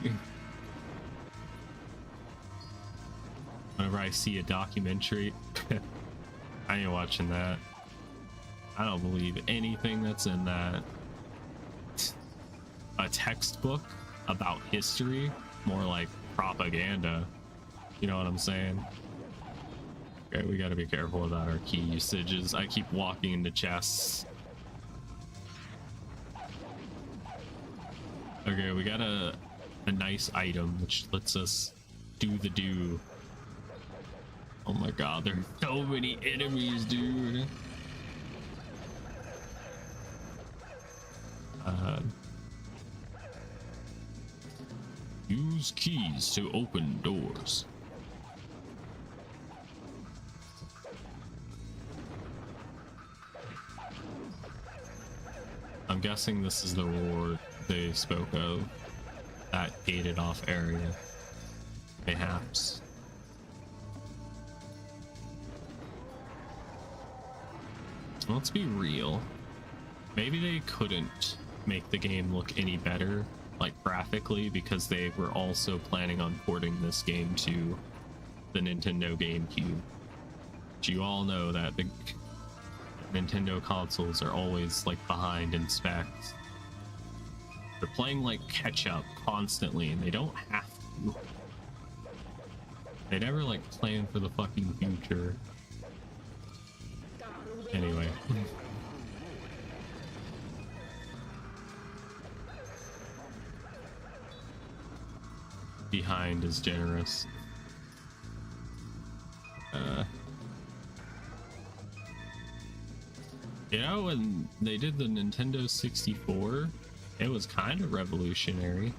Whenever I see a documentary, I ain't watching that. I don't believe anything that's in that. A textbook about history, more like propaganda. You know what I'm saying? Okay, we gotta be careful about our key usages. I keep walking into chests. Okay, we got a nice item which lets us do the do. Oh my god, there are so many enemies, dude. Use keys to open doors. I'm guessing this is the reward they spoke of. That gated off area. Perhaps. Let's be real. Maybe they couldn't make the game look any better, like graphically, because they were also planning on porting this game to the Nintendo GameCube. But you all know that the Nintendo consoles are always like behind in specs. They're playing like catch up constantly, and they don't have to. They never like plan for the fucking future. Anyway. Behind is generous. You know, when they did the Nintendo 64, it was kind of revolutionary.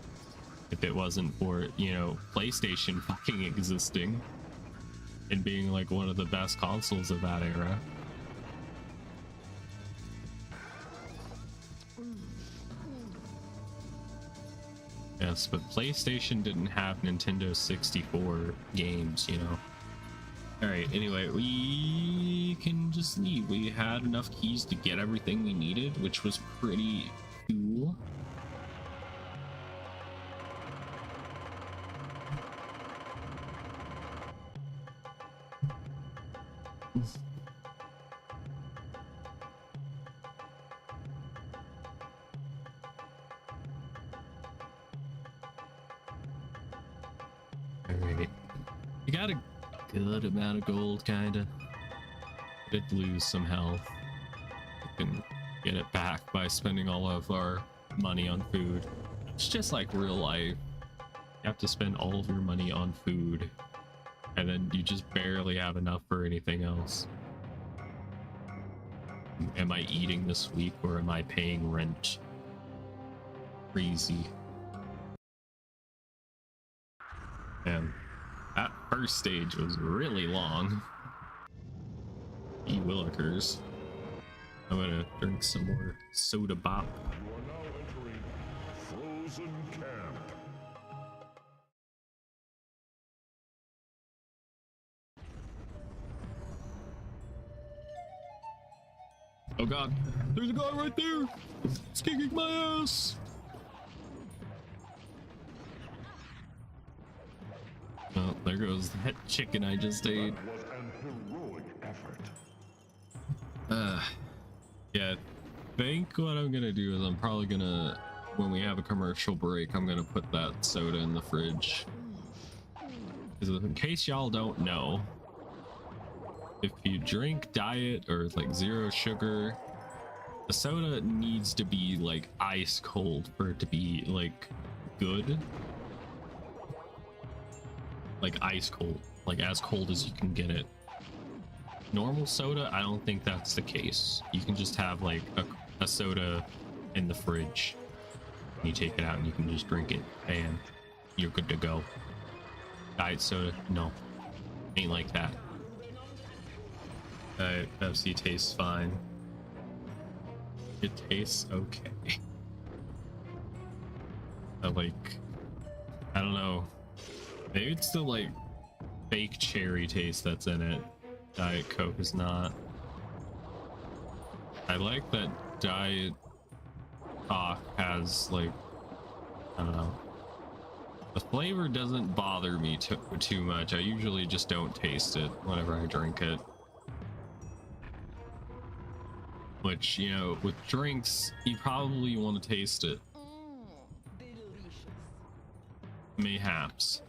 If it wasn't for, you know, PlayStation fucking existing and being like one of the best consoles of that era. Yes, but PlayStation didn't have Nintendo 64 games, you know. Alright, anyway, we can just leave. We had enough keys to get everything we needed, which was pretty cool. Alright. You got a good amount of gold, kinda. Did lose some health. We can get it back by spending all of our money on food. It's just like real life. You have to spend all of your money on food, and then you just barely have enough for anything else. Am I eating this week, or am I paying rent? Crazy. Man, that first stage was really long. Willikers. I'm gonna drink some more soda bop.
You are now entering Frozen Camp.
Oh god, there's a guy right there! It's kicking my ass! Oh, there goes that chicken I just ate.
That was an heroic effort.
Yeah, I think what I'm gonna do is I'm probably gonna, when we have a commercial break, I'm gonna put that soda in the fridge. Because in case y'all don't know, if you drink diet or like zero sugar, the soda needs to be like ice cold for it to be like good. Like ice cold, like as cold as you can get it. Normal soda, I don't think that's the case. You can just have like a soda in the fridge. You take it out and you can just drink it and you're good to go. Diet soda, no, ain't like that. Pepsi tastes fine. It tastes okay. I don't know. Maybe it's the like fake cherry taste that's in it. Diet Coke is not. I like that Diet Coke has like, I don't know. The flavor doesn't bother me too much. I usually just don't taste it whenever I drink it. Which, you know, with drinks, you probably want to taste it.
Delicious.
Mayhaps.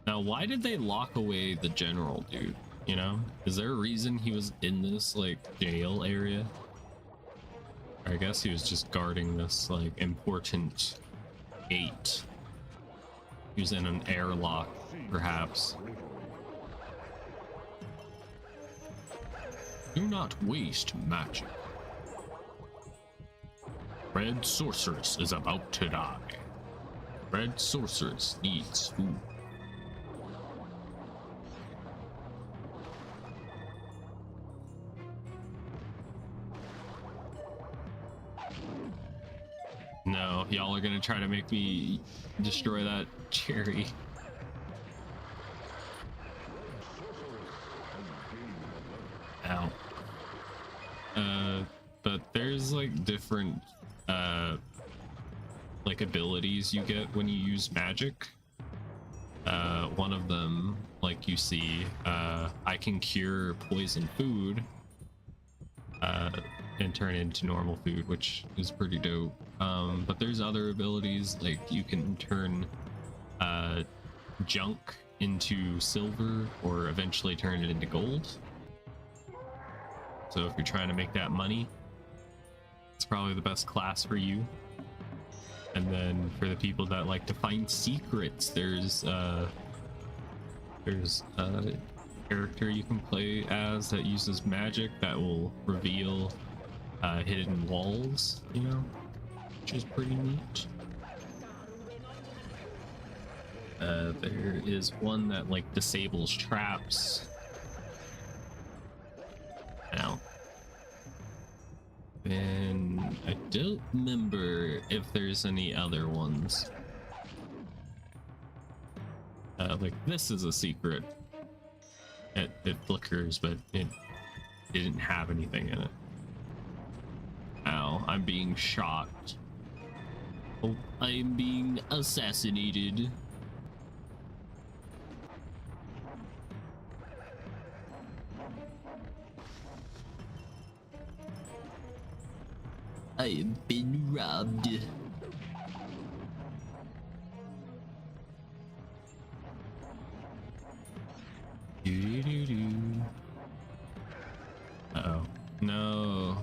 Now, why did they lock away the general, dude? You know? Is there a reason he was in this, like, jail area? Or I guess he was just guarding this, like, important gate. He was in an airlock, perhaps. Do not waste magic. Red Sorceress is about to die. Red Sorceress needs food. No, y'all are gonna try to make me destroy that cherry. Ow. But there's like different like abilities you get when you use magic. One of them, like you see, I can cure poison food and turn it into normal food, which is pretty dope. But there's other abilities, like you can turn junk into silver or eventually turn it into gold. So if you're trying to make that money, it's probably the best class for you. And then for the people that like to find secrets, there's a character you can play as that uses magic that will reveal hidden walls, you know, which is pretty neat. There is one that like disables traps. Now, and I don't remember if there's any other ones. Like this is a secret. It flickers, but it didn't have anything in it. Ow, I'm being shot. Oh, I'm being assassinated. I have been robbed. Uh-oh. No.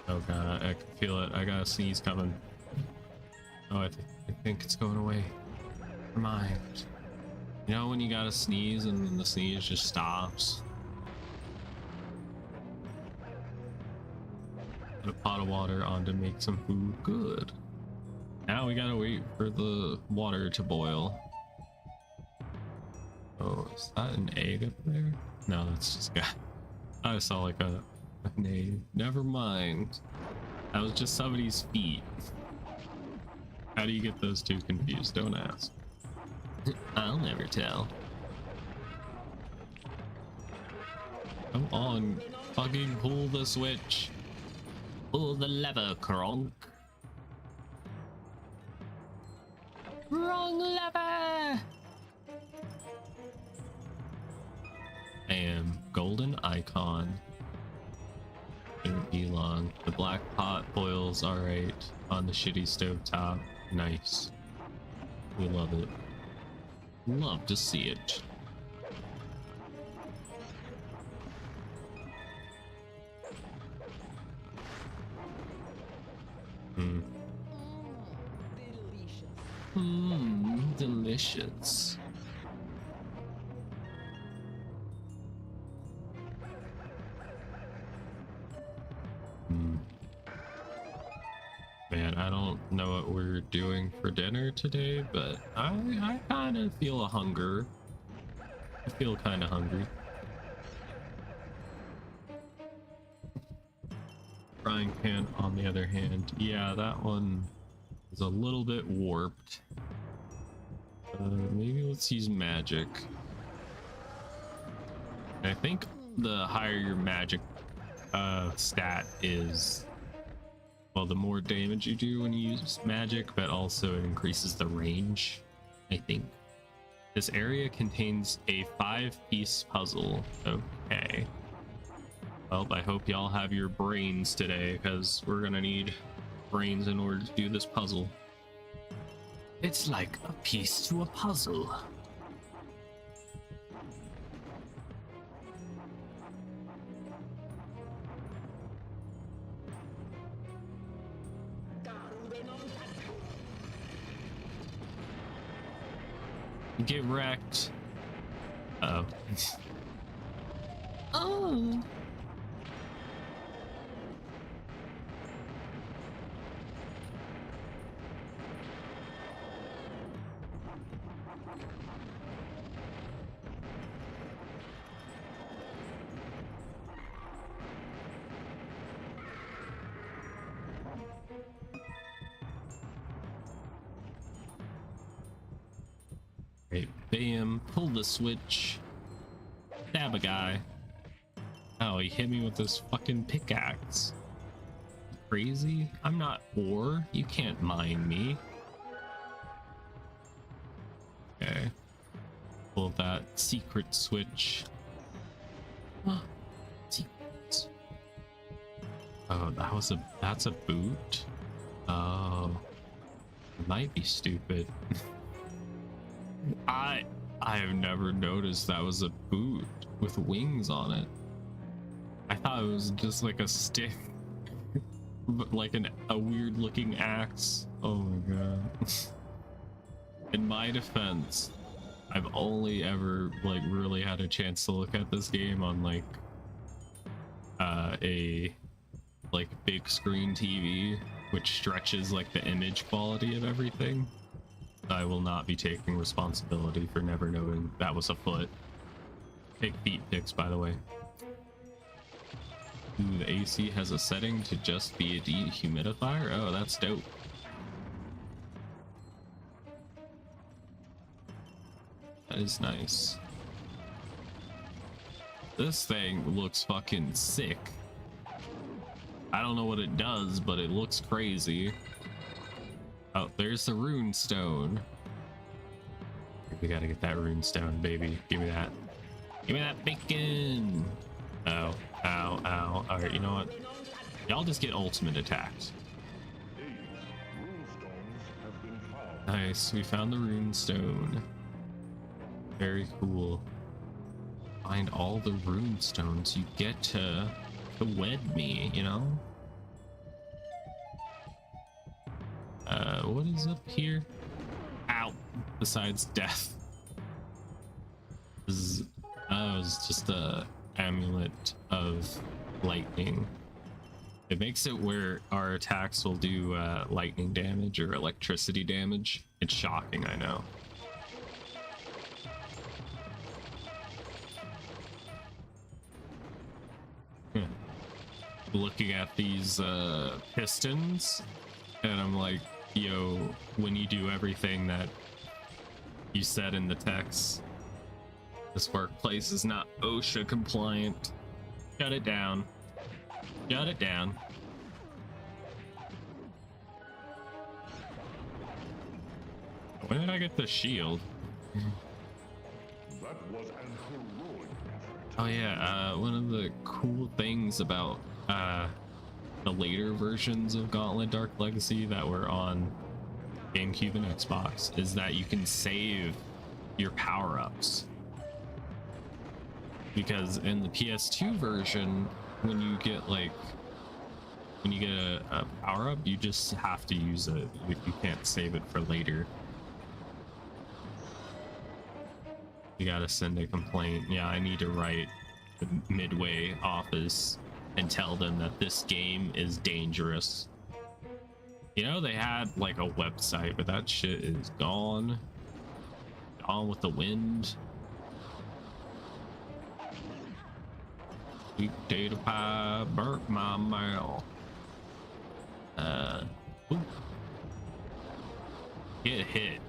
Oh god, I can feel it. I got a sneeze coming. Oh, I think it's going away. Never mind. You know when you gotta sneeze and then the sneeze just stops? Put a pot of water on to make some food. Good. Now we gotta wait for the water to boil. Oh, is that an egg up there? No, that's just got. I saw like an egg. Never mind. That was just somebody's feet. How do you get those two confused? Don't ask. I'll never tell. Come on, fucking pull the switch. Pull the lever, Kronk. Wrong lever! And golden icon. Shouldn't be long. The black pot boils alright on the shitty stovetop. Nice. We love it. Love to see it. Delicious. Man, I don't know what we're doing for dinner today, but I kind of feel a hunger. I feel kind of hungry. Frying pan, on the other hand, yeah, that one is a little bit warped. Maybe let's use magic. I think the higher your magic stat is, well, the more damage you do when you use magic, but also it increases the range, I think. This area contains a 5-piece puzzle. Okay. Well, I hope y'all have your brains today, because we're gonna need brains in order to do this puzzle. It's like a piece to a puzzle. Get wrecked. Oh. Oh. Right, bam, pull the switch, stab a guy. Oh, he hit me with this fucking pickaxe. Crazy? I'm not ore, you can't mine me. Okay, pull that secret switch. Secret. Oh, that's a boot? Oh, it might be stupid. I have never noticed that was a boot with wings on it. I thought it was just like a stick, but like a weird looking axe. Oh my god. In my defense, I've only ever like really had a chance to look at this game on like a like big screen TV, which stretches like the image quality of everything. I will not be taking responsibility for never knowing that was a foot. Take feet pics, by the way. Ooh, the AC has a setting to just be a dehumidifier? Oh, that's dope. That is nice. This thing looks fucking sick. I don't know what it does, but it looks crazy. Oh, there's the rune stone. We gotta get that rune stone, baby. Give me that. Give me that bacon. Ow, ow, ow. All right, you know what? Y'all just get ultimate attacked. Nice, we found the rune stone. Very cool. Find all the rune stones. You get to wed me, you know? What is up here? Ow! Besides death. This is, it's just a amulet of lightning. It makes it where our attacks will do lightning damage or electricity damage. It's shocking, I know. Looking at these pistons, and I'm like, yo, when you do everything that you said in the text, this workplace is not OSHA compliant. Shut it down. Shut it down. When did I get the shield?
That was an heroic effort.
Oh yeah, one of the cool things about the later versions of Gauntlet Dark Legacy that were on GameCube and Xbox is that you can save your power-ups. Because in the PS2 version, when you get a power-up, you just have to use it. You can't save it for later. You gotta send a complaint. Yeah, I need to write the Midway office and tell them that this game is dangerous. You know, they had like a website, but that shit is gone. Gone with the wind. Sweet potato pie burnt my mouth. Ooh. Get hit.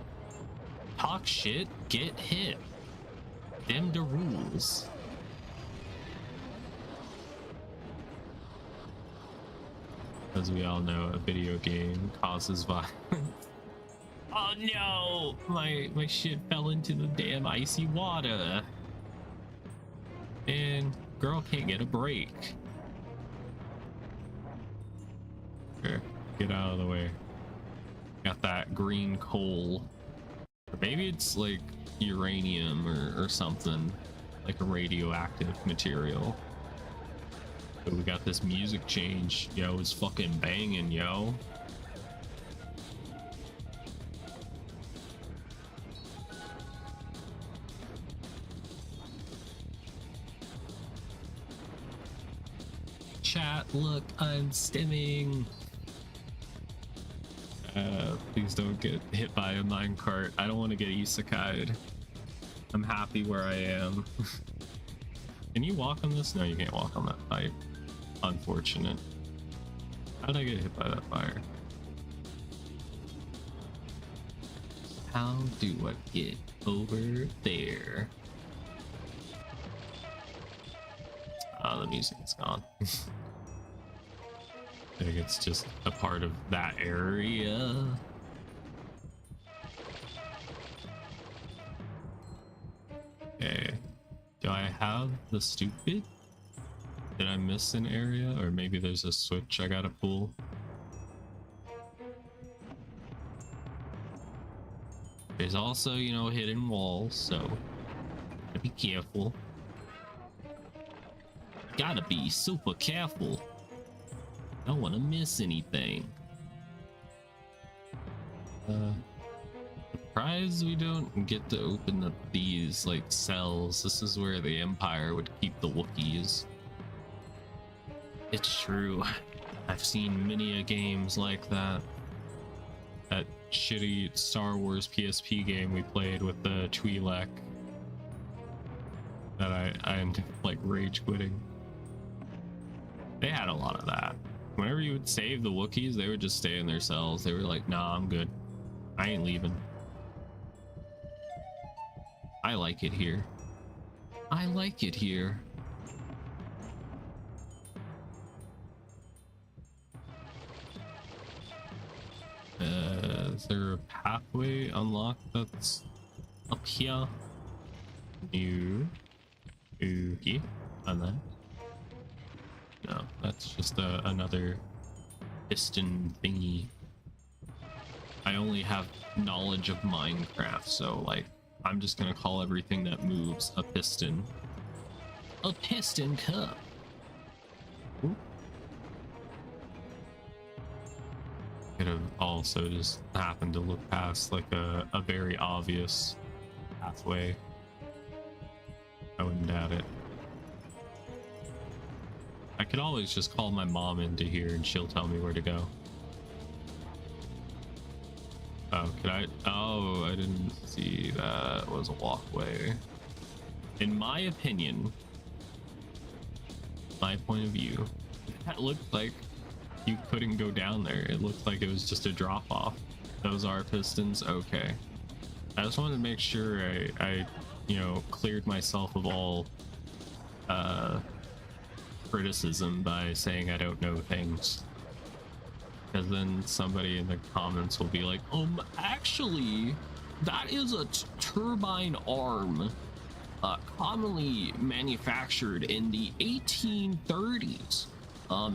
Talk shit, get hit. Them the rules. As we all know, a video game causes violence. Oh no! My shit fell into the damn icy water. And girl can't get a break. Here, get out of the way. Got that green coal. Or maybe it's like uranium or something. Like a radioactive material. But we got this music change. Yo, it's fucking banging, yo. Chat, look, I'm stimming. Please don't get hit by a minecart. I don't want to get isekai'd. I'm happy where I am. Can you walk on this? No, you can't walk on that pipe. Unfortunate. How did I get hit by that fire? How do I get over there? Oh, the music is gone. I think it's just a part of that area. Okay. Do I have the stupid? Did I miss an area? Or maybe there's a switch I gotta pull? There's also, you know, hidden walls, so be careful. Gotta be super careful. Don't want to miss anything. Surprised we don't get to open up these like cells. This is where the Empire would keep the Wookiees. It's true. I've seen many a games like that. That shitty Star Wars PSP game we played with the Twi'lek. That I ended up like rage quitting. They had a lot of that. Whenever you would save the Wookiees, they would just stay in their cells. They were like, nah, I'm good. I ain't leaving. I like it here. I like it here. Is there a pathway unlocked that's up here? No. Okay. On that. No, that's just another piston thingy. I only have knowledge of Minecraft, so like I'm just gonna call everything that moves a piston. A piston cup. Ooh. Could have also just happened to look past like a very obvious pathway. I wouldn't doubt it. I could always just call my mom into here and she'll tell me where to go. Oh, could I? Oh, I didn't see that was a walkway. In my opinion, my point of view, that looked like you couldn't go down there. It looked like it was just a drop off. Those are pistons. Okay. I just wanted to make sure I you know, cleared myself of all criticism by saying I don't know things, because then somebody in the comments will be like, actually that is a turbine arm commonly manufactured in the 1830s.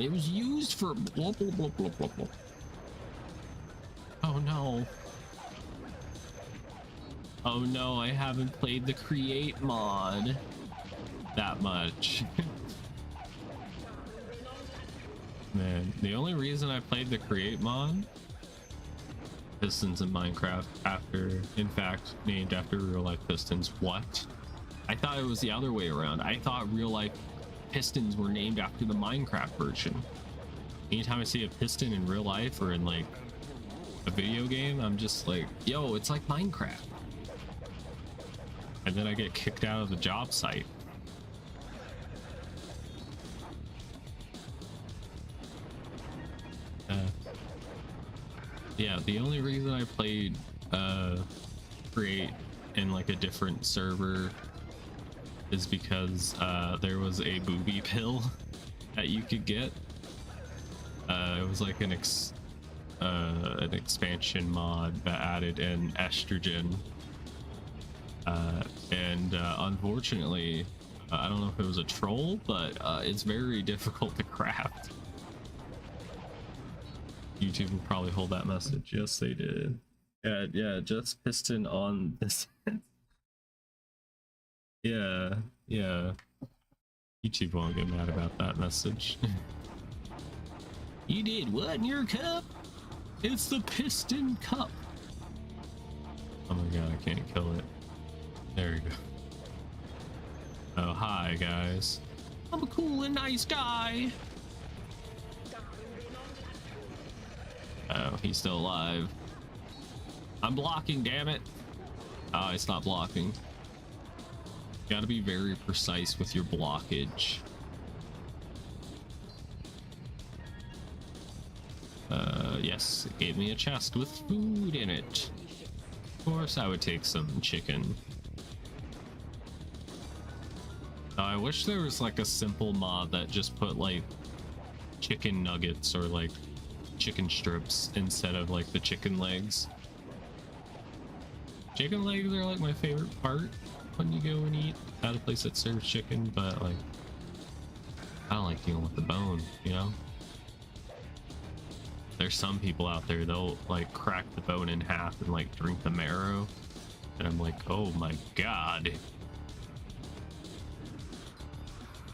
It was used for blah blah blah blah blah blah. Oh no. Oh no, I haven't played the Create mod that much. Man, the only reason I played the Create mod, pistons in Minecraft, after, in fact, named after real life pistons. What? I thought it was the other way around. I thought real life pistons were named after the Minecraft version. Anytime I see a piston in real life or in like a video game, I'm just like, yo, it's like Minecraft. And then I get kicked out of the job site. Yeah, the only reason I played create in like a different server is because there was a booby pill that you could get. It was like an expansion mod that added an estrogen, and unfortunately, I don't know if it was a troll, but it's very difficult to craft. YouTube will probably hold that message. Yes, they did. Yeah, just piston on this. Yeah. YouTube won't get mad about that message. You did what in your cup? It's the piston cup. Oh my god, I can't kill it. There we go. Oh, hi guys. I'm a cool and nice guy. Oh, he's still alive. I'm blocking, damn it. Oh, I stopped blocking. You gotta be very precise with your blockage. Yes, it gave me a chest with food in it. Of course, I would take some chicken. I wish there was like a simple mod that just put like chicken nuggets or like chicken strips instead of like the chicken legs. Chicken legs are like my favorite part when you go and eat at a place that serves chicken, but like I don't like dealing with the bone, you know? There's some people out there, they'll like crack the bone in half and like drink the marrow, and I'm like, oh my god.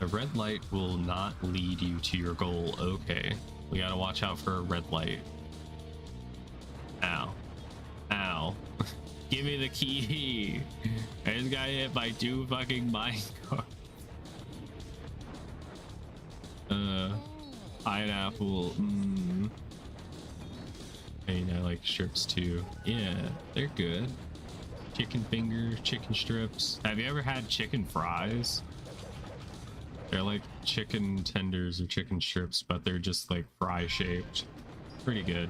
A red light will not lead you to your goal. Okay, we gotta watch out for a red light. Ow. Ow. Give me the key. I just got hit by 2 fucking minecarts. Pineapple. And I like strips too. Yeah, they're good. Chicken fingers, chicken strips. Have you ever had chicken fries? They're like chicken tenders or chicken strips, but they're just like fry shaped. Pretty good.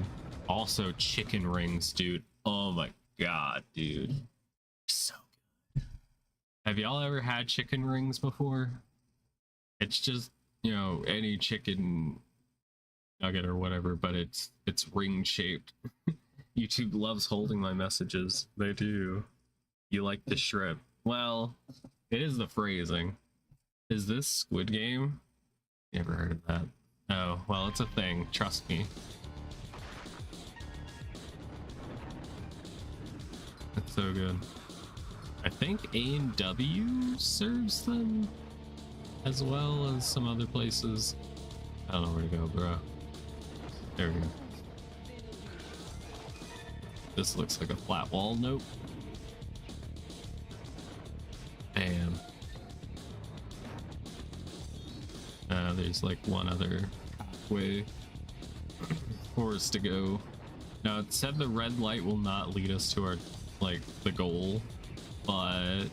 Also chicken rings, dude. Oh my god, dude. So good. Have y'all ever had chicken rings before? It's just, you know, any chicken nugget or whatever, but it's ring shaped. YouTube loves holding my messages. They do. You like the shrimp. Well, it is the phrasing. Is this Squid Game? Never heard of that. Oh, well, it's a thing. Trust me. It's so good. I think A&W serves them as well as some other places. I don't know where to go, bro. There we go. This looks like a flat wall. Nope. Bam. There's like one other way for us to go. Now it said the red light will not lead us to our, like, the goal, but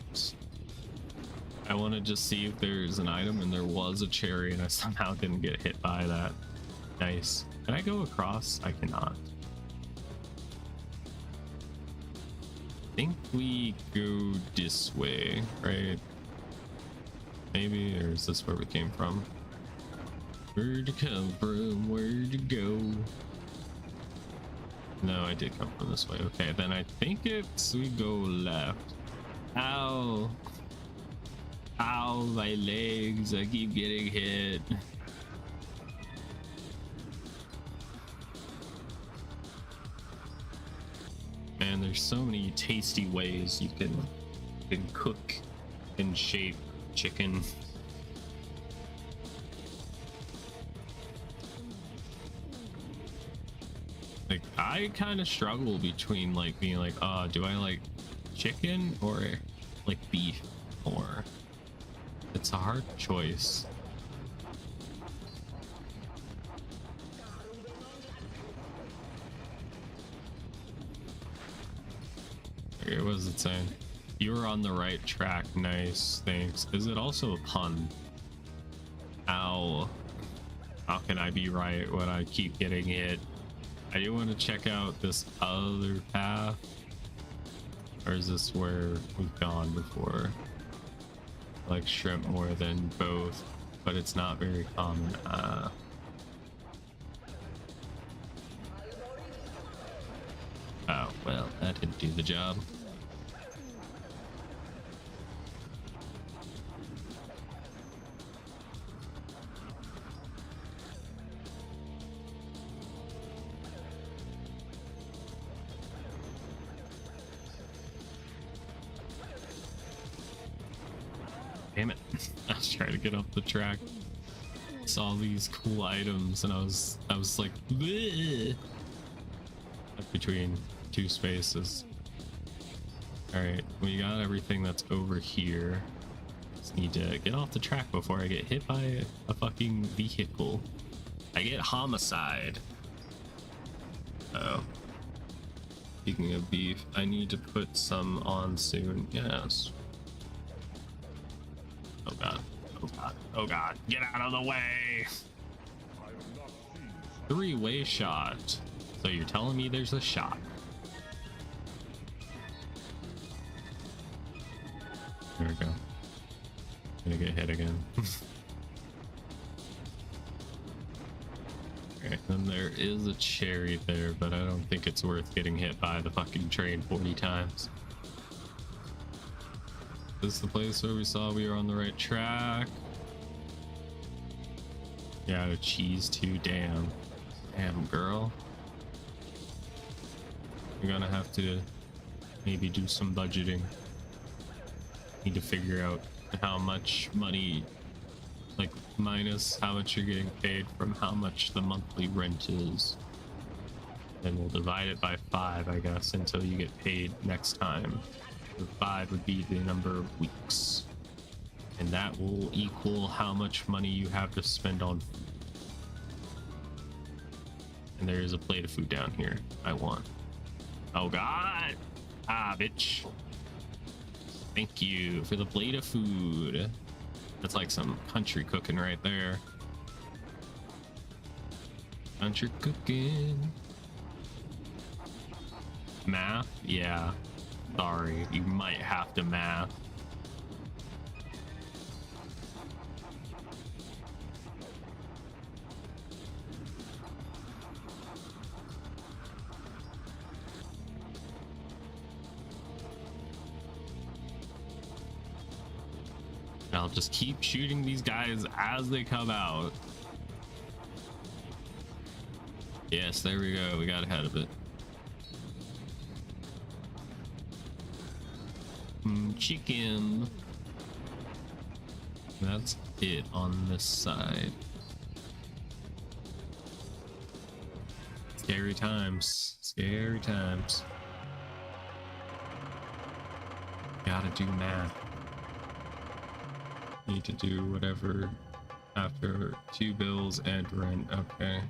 I want to just see if there's an item, and there was a cherry and I somehow didn't get hit by that. Nice. Can I go across? I cannot. I think we go this way, right? Maybe, or is this where we came from? Where'd you come from? Where'd you go? No, I did come from this way. Okay, then I think it's we go left. Ow. Ow, my legs. I keep getting hit. Man, there's so many tasty ways you can cook and shape chicken. Like, I kind of struggle between like being like, do I like chicken or like beef more. It's a hard choice. Okay, what was it saying? You were on the right track. Nice, thanks. Is it also a pun? Ow. How can I be right when I keep getting hit? I do want to check out this other path. Or is this where we've gone before? I like shrimp more than both, but it's not very common. Oh, well, that didn't do the job. Damn it. I was trying to get off the track. Saw these cool items and I was like bleh, between two spaces. All right, we got everything that's over here. Just need to get off the track before I get hit by a fucking vehicle. I get homicide. Oh. Speaking of beef, I need to put some on soon. Yes. Oh god. Oh god. Oh god. Get out of the way! Three-way shot. So you're telling me there's a shot? There we go. Gonna get hit again. Okay, and there is a cherry there, but I don't think it's worth getting hit by the fucking train 40 times. This is the place where we saw we were on the right track. Yeah, a cheese too. Damn girl. You're gonna have to maybe do some budgeting. Need to figure out how much money, like minus how much you're getting paid from how much the monthly rent is, and we'll divide it by 5, I guess, until you get paid next time. The 5 would be the number of weeks, and that will equal how much money you have to spend on food. And there is a plate of food down here I want. Oh god! Ah, bitch. Thank you for the plate of food. That's like some country cooking right there. Country cooking. Math? Yeah. Sorry, you might have to math. I'll just keep shooting these guys as they come out. Yes, there we go. We got ahead of it. Chicken. That's it on this side. Scary times. Scary times. Gotta do math. Need to do whatever after 2 bills and rent. Okay.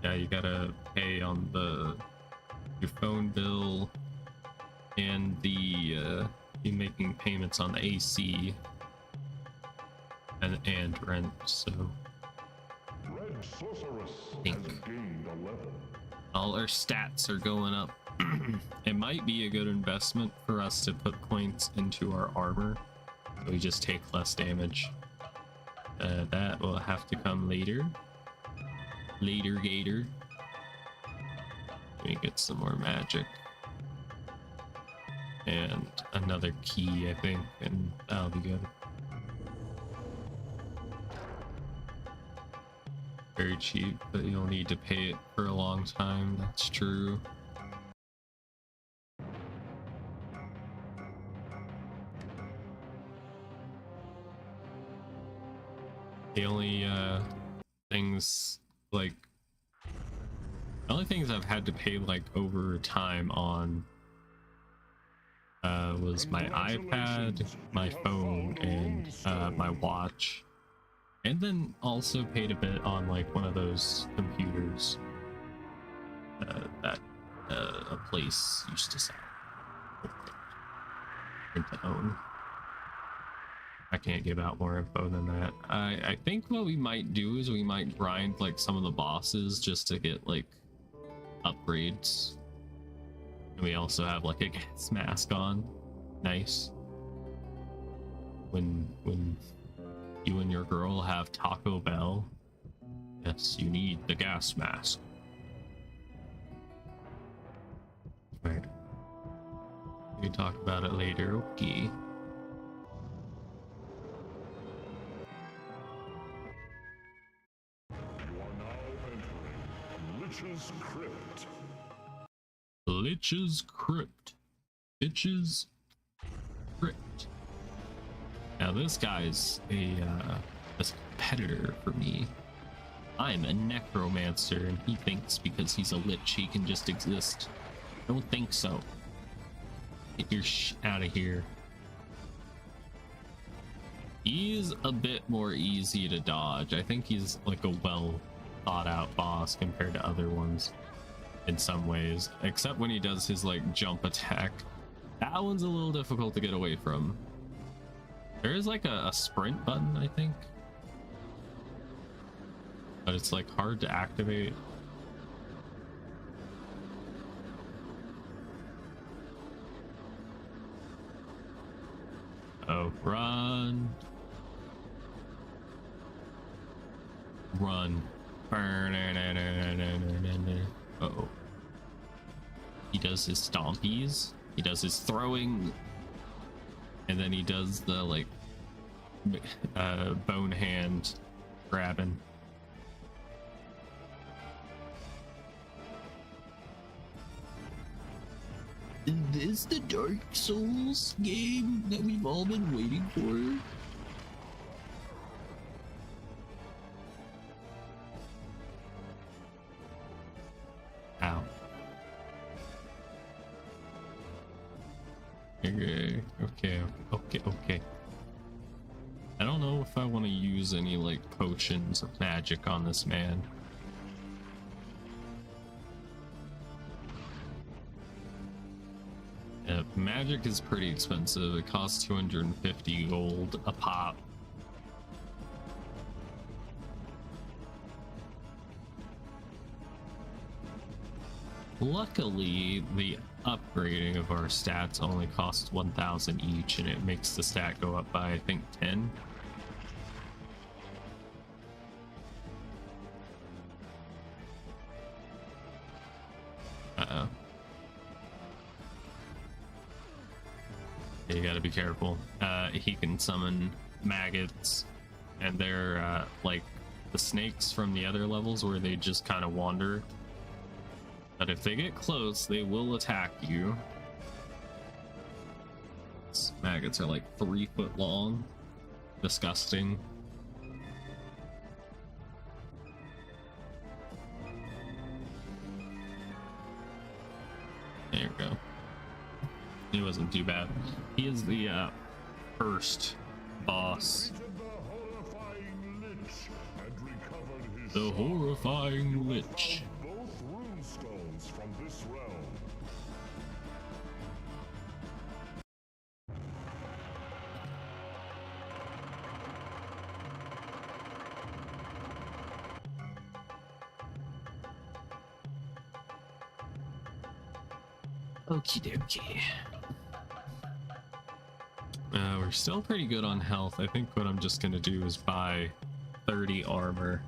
Yeah, you gotta pay on your phone bill and the you making payments on the AC and rent. So
Red Sorceress
think
has gained a level.
all our stats are going up. It might be a good investment for us to put points into our armor. We just take less damage. That will have to come later. Later, Gator. Let me get some more magic. And another key, I think, and that'll be good. Very cheap, but you'll need to pay it for a long time. That's true. The only things like the only things I've had to pay like over time on was my iPad, my phone, and my watch. And then also paid a bit on like one of those computers that a place used to sell and to own. I can't give out more info than that. I think what we might do is we might grind like some of the bosses just to get like upgrades. And we also have like a gas mask on. Nice. When you and your girl have Taco Bell, yes, you need the gas mask. Right. We can talk about it later. Okay.
You are now entering Lich's Crypt.
Lich's Crypt. Lich's Crypt. Now this guy's a competitor for me. I'm a necromancer, and he thinks because he's a lich he can just exist. I don't think so. Get your out of here. He's a bit more easy to dodge. I think he's like a well thought out boss compared to other ones in some ways, except when he does his like jump attack. That one's a little difficult to get away from. There is like a sprint button, I think, but it's like hard to activate. Oh, run. Run. Uh-oh. He does his stompies. He does his throwing. And then he does the like bone hand grabbing. Is this the Dark Souls game that we've all been waiting for? Ow. Okay. I don't know if I want to use any like potions of magic on this man. Magic is pretty expensive. It costs 250 gold a pop. Luckily, the upgrading of our stats only costs 1,000 each, and it makes the stat go up by, I think, 10. Uh-oh. You gotta be careful. He can summon maggots, and they're like the snakes from the other levels where they just kind of wander. But if they get close, they will attack you. These maggots are like 3 foot long. Disgusting. There we go. It wasn't too bad. He is the first boss. The horrifying lich.
Both rune stones from this realm.
Okie dokie. We're still pretty good on health. I think what I'm just gonna do is buy 30 armor.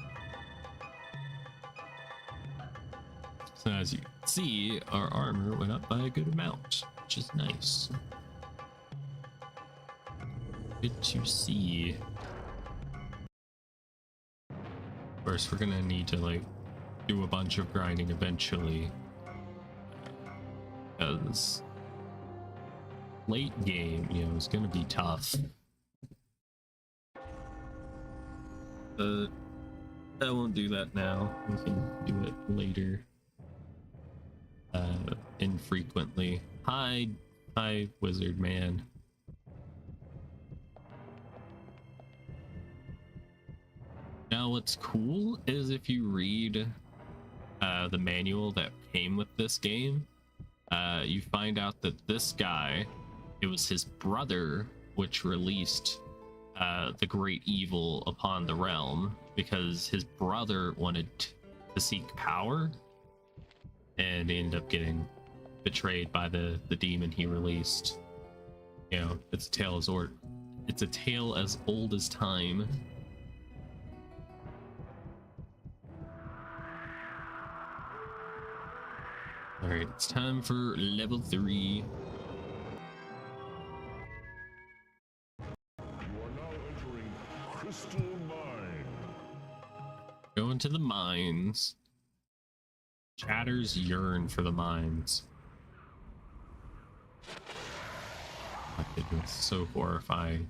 So as you can see, our armor went up by a good amount, which is nice. Good to see. Of course, we're gonna need to like do a bunch of grinding eventually, because late game, you know, is gonna be tough. I won't do that now. We can do it later. Infrequently. Hi, Hi, wizard man. Now, what's cool is if you read the manual that came with this game, you find out that this guy, it was his brother which released the great evil upon the realm, because his brother wanted to seek power and ended up getting betrayed by the demon he released. You know, it's a tale as old as time. All right, it's time for level 3.
You are now entering Crystal Mine.
Going to the mines. Chatters yearn for the mines. My goodness, so horrifying.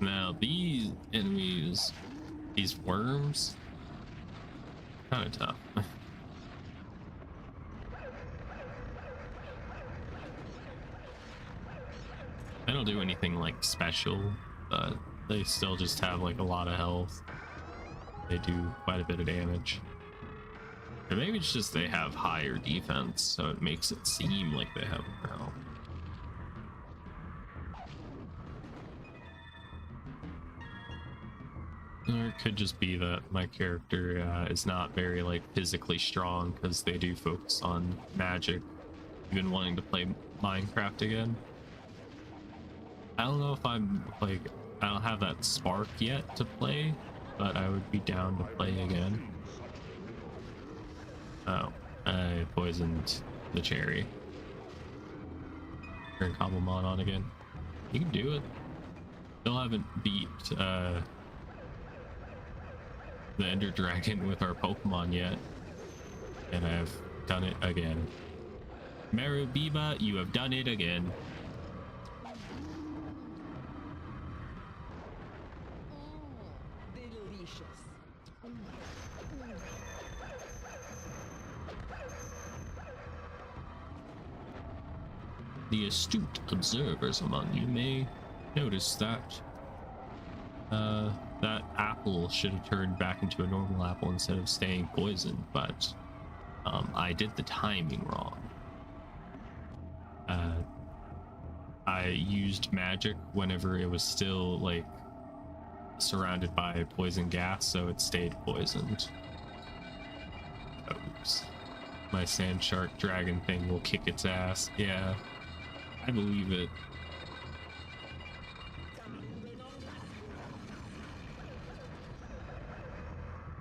Now these enemies, these worms, kind of tough. They don't do anything like special, but they still just have like a lot of health. They do quite a bit of damage. Or maybe it's just they have higher defense, so it makes it seem like they have more health. Or it could just be that my character is not very like physically strong, because they do focus on magic. Even wanting to play Minecraft again. I don't know if I'm like, I don't have that spark yet to play, but I would be down to play again. Oh, I poisoned the cherry. Turn Cobblemon on again. You can do it. Still haven't beat the Ender Dragon with our Pokemon yet, and I've done it again. Marubiba, you have done it again.
Delicious.
The astute observers among you may notice that that apple should have turned back into a normal apple instead of staying poisoned, but I did the timing wrong. I used magic whenever it was still like surrounded by poison gas, so it stayed poisoned. Oops. My sand shark dragon thing will kick its ass. Yeah, I believe it.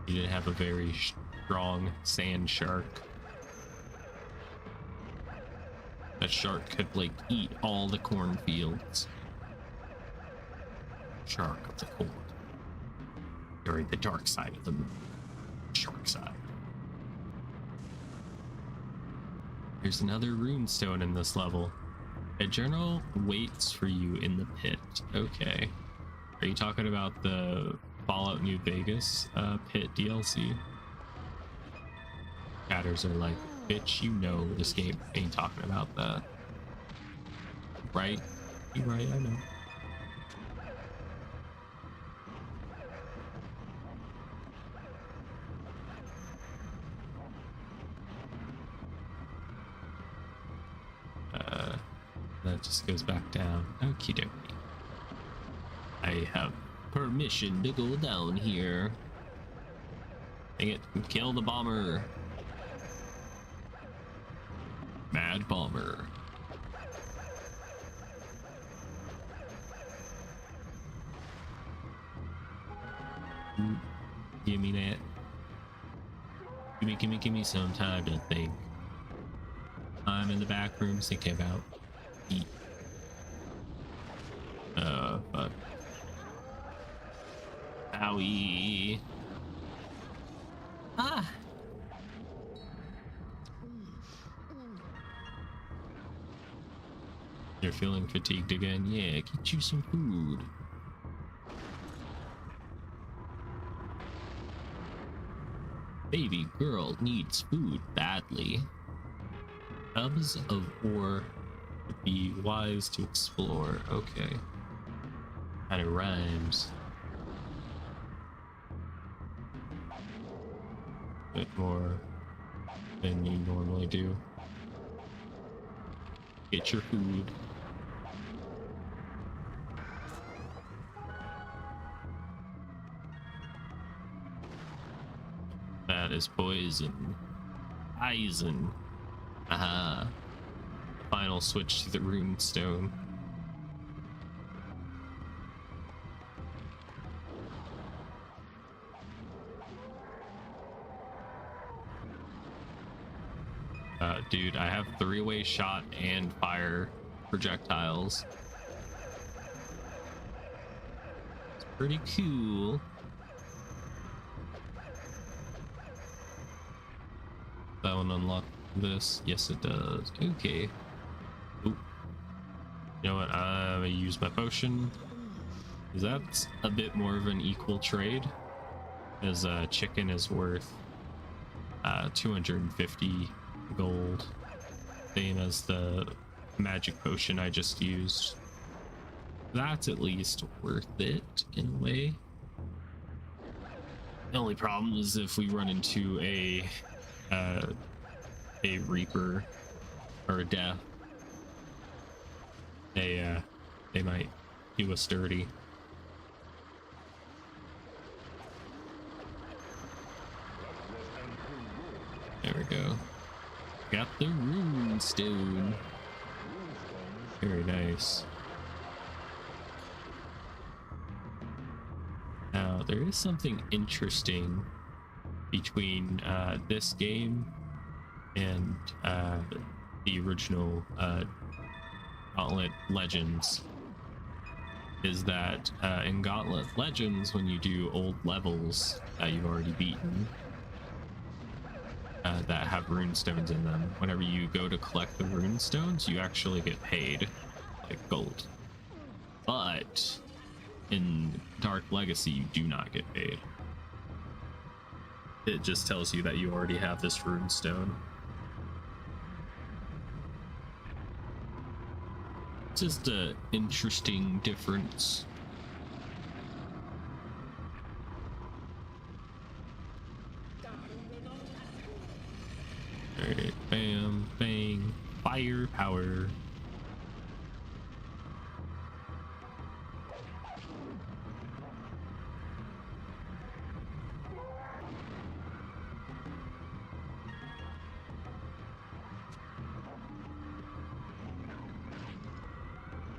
You did have a very strong sand shark. That shark could like eat all the cornfields. Shark of the cold. You're the dark side of the moon. Shark side. There's another runestone in this level. A general waits for you in the pit. Okay. Are you talking about the Fallout New Vegas pit DLC? Chatters are like, bitch, you know this game ain't talking about that. Right? You're right, I know. That just goes back down. Okie dokie. I have permission to go down here. Dang it, kill the bomber. Mad bomber. Ooh, give me that. Give me some time to think. I'm in the back room thinking about eat. Fuck. Owie. Ah! You're feeling fatigued again? Yeah, get you some food. Baby girl needs food badly. Tubs of ore would be wise to explore. Okay. Kind of rhymes. Bit more than you normally do. Get your food. That is poison. Eisen. Aha. Final switch to the rune stone. Dude, I have three-way shot and fire projectiles. It's pretty cool. That one unlock this? Yes, it does. Okay. Ooh. You know what? I'm gonna use my potion. Because that's a bit more of an equal trade. As chicken is worth 250 gold. Same as the magic potion I just used. That's at least worth it in a way. The only problem is if we run into a reaper or a death, they might do us dirty. There we go. Got the rune stone. Very nice. Now there is something interesting between this game and the original Gauntlet Legends, is that in Gauntlet Legends, when you do old levels that you've already beaten that have rune stones in them, whenever you go to collect the rune stones, you actually get paid like gold. But in Dark Legacy, you do not get paid. It just tells you that you already have this rune stone. Just an interesting difference. Alright, bam, bang, firepower.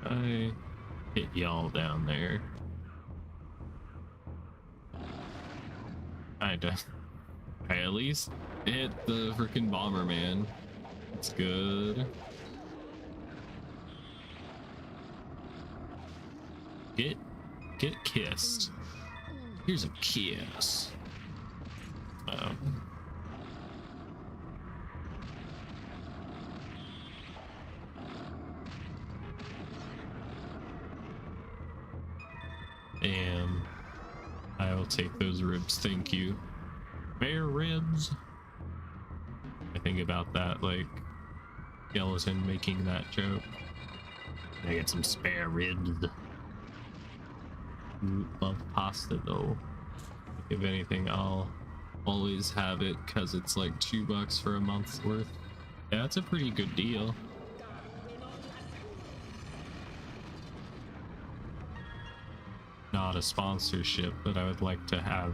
I hit y'all down there. I at least hit the freaking bomber, man. It's good. Get kissed. Here's a kiss. Oh. Damn. I will take those ribs, thank you. Spare ribs. I think about that, like skeleton making that joke. I get some spare ribs. Ooh, love pasta though. If anything, I'll always have it because it's like $2 for a month's worth. Yeah, that's a pretty good deal. Not a sponsorship, but I would like to have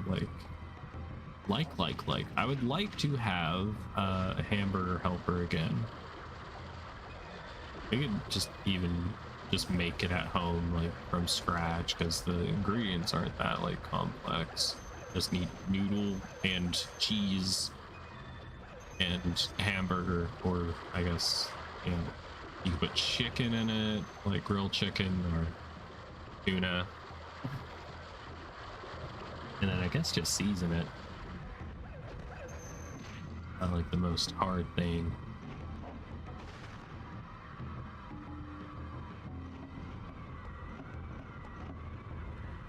I would like to have a hamburger helper again. I could just make it at home, like from scratch, because the ingredients aren't that like complex. Just need noodle and cheese and hamburger, or I guess, you know, you can put chicken in it, like grilled chicken or tuna. And then I guess just season it. Not like the most hard thing.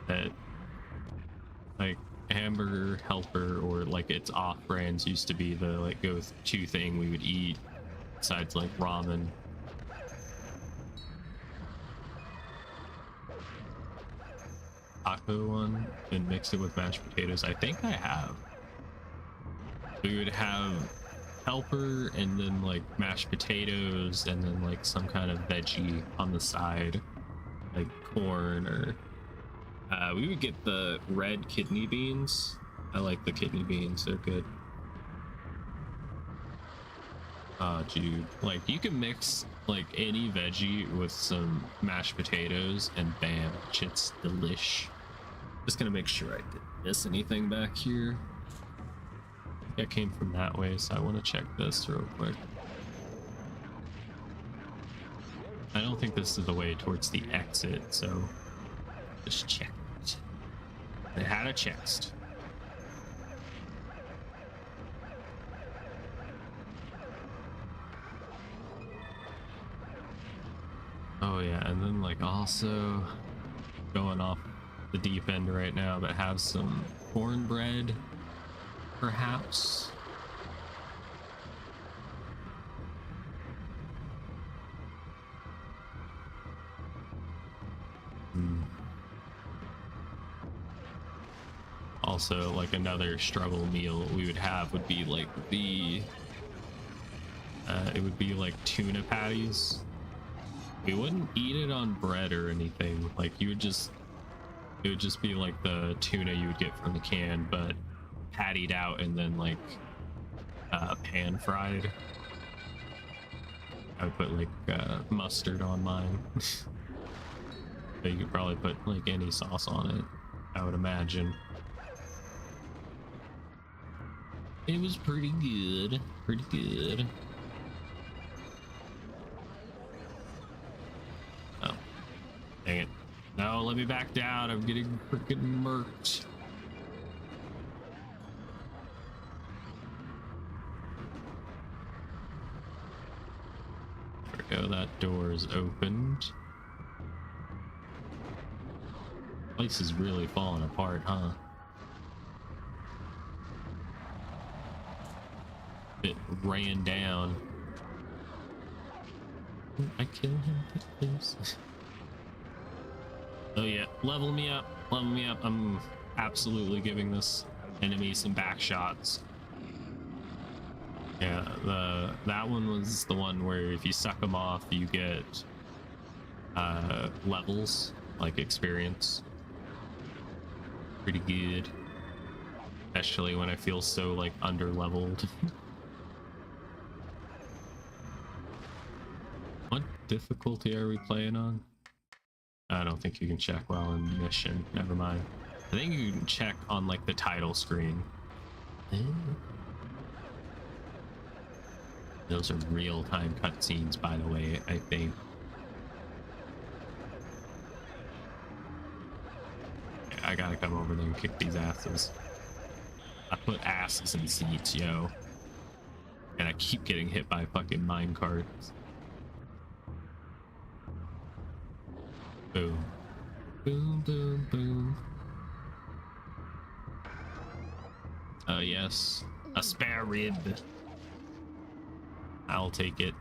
That, like, hamburger helper or like its off brands used to be the like go-to thing we would eat besides like ramen. Taco one and mix it with mashed potatoes. I think I have. We would have helper and then like mashed potatoes and then like some kind of veggie on the side, like corn or we would get the red kidney beans. I like the kidney beans, they're good. Oh dude, like you can mix like any veggie with some mashed potatoes and bam, shit's delish. Just gonna make sure I didn't miss anything back here. It came from that way, so I want to check this real quick. I don't think this is the way towards the exit, so just check it. They had a chest. Oh yeah, and then like also going off the deep end right now, but have some cornbread, perhaps. Also, like another struggle meal we would have would be like the it would be like tuna patties. We wouldn't eat it on bread or anything. Like you would just, it would just be like the tuna you would get from the can, but pattied out and then like pan fried. I would put like mustard on mine. But you could probably put like any sauce on it, I would imagine. It was pretty good, pretty good. Oh, dang it. No, let me back down. I'm getting freaking murked. There we go, that door is opened. Place is really falling apart, huh? It ran down. Did I kill him, please? Oh yeah, level me up, level me up. I'm absolutely giving this enemy some back shots. Yeah, that one was the one where if you suck them off, you get levels, like experience. Pretty good. Especially when I feel so like under-leveled. What difficulty are we playing on? I don't think you can check while in mission. Never mind. I think you can check on like the title screen. Those are real-time cutscenes, by the way, I think. Yeah, I gotta come over there and kick these asses. I put asses in seats, yo. And I keep getting hit by fucking mine carts. Boom. Boom, boom, boom. Yes. A spare rib. I'll take it.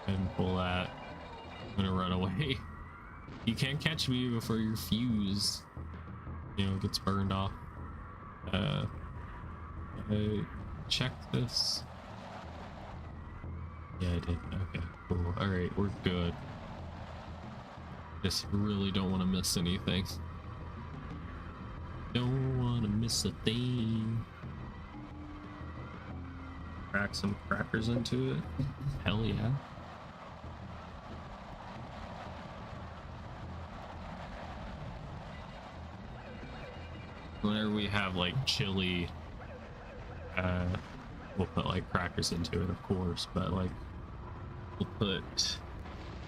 And pull that. I'm gonna run away. You can't catch me before your fuse, you know, gets burned off. I checked this. Yeah, I did. Okay, cool. All right, we're good. Just really don't want to miss anything. Don't want to miss a thing. Crack some crackers into it. Hell yeah. Whenever we have like chili, we'll put like crackers into it, of course, but like we'll put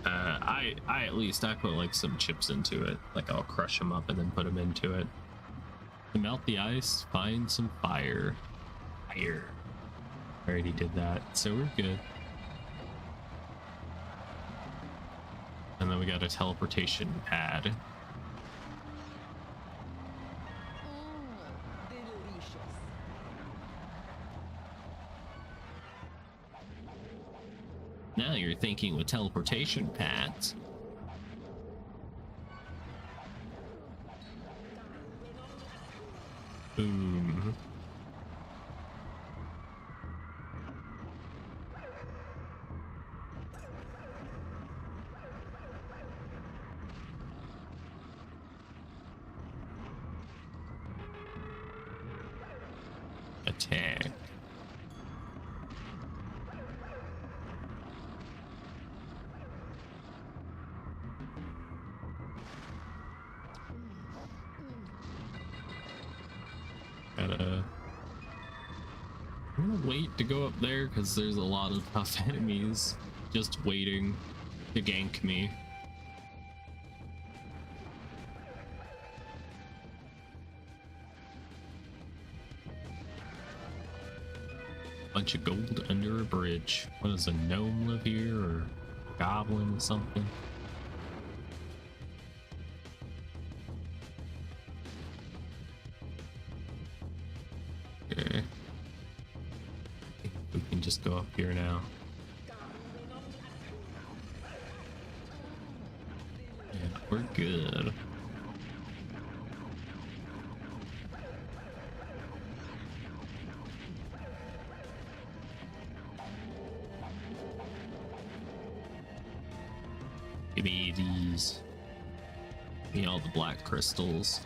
I at least I put like some chips into it. Like I'll crush them up and then put them into it. To melt the ice, find some fire. Fire. Already did that, so we're good. And then we got a teleportation pad.
Delicious.
Now you're thinking with teleportation pads. Boom. Attack. I'm gonna wait to go up there because there's a lot of tough enemies just waiting to gank me. Bunch of gold under a bridge. What does a gnome live here, or a goblin or something? Okay. We can just go up here now. And we're good. Give me these. Give me all the black crystals.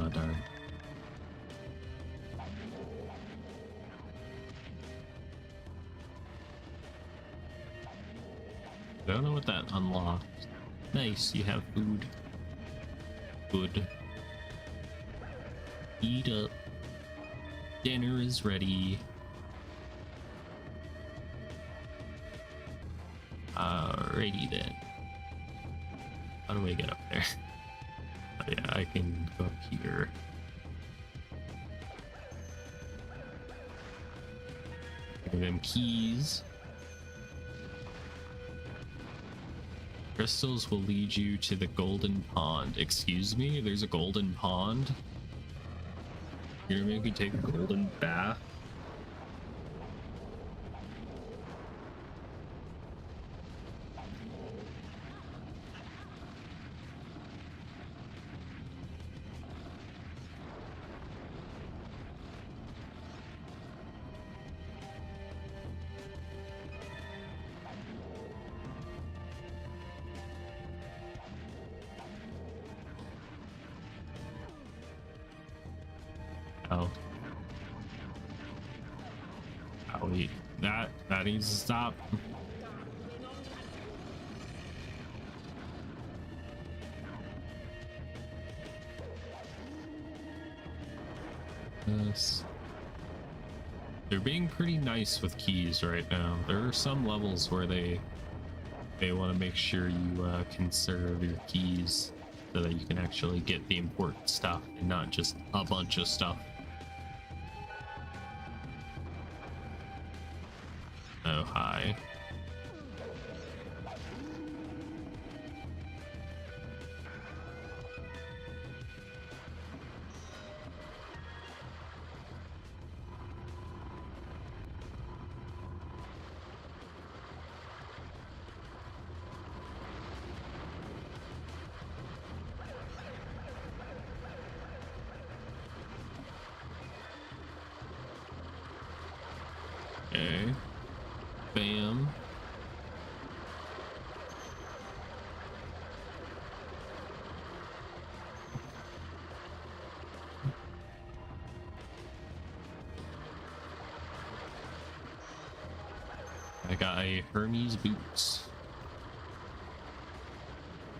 Oh, darn. Don't know what that unlocked. Nice, you have food. Good. Eat up. Dinner is ready. Alrighty then. How do we get up there? Oh, yeah, I can go up here. Give them keys. Crystals will lead you to the golden pond. Excuse me? There's a golden pond? You're gonna make me take a golden bath? Oh. Oh, wait. That needs to stop. Yes. They're being pretty nice with keys right now. There are some levels where they want to make sure you conserve your keys so that you can actually get the important stuff and not just a bunch of stuff. Oh, hi. Okay. Bam. I got a Hermes boots.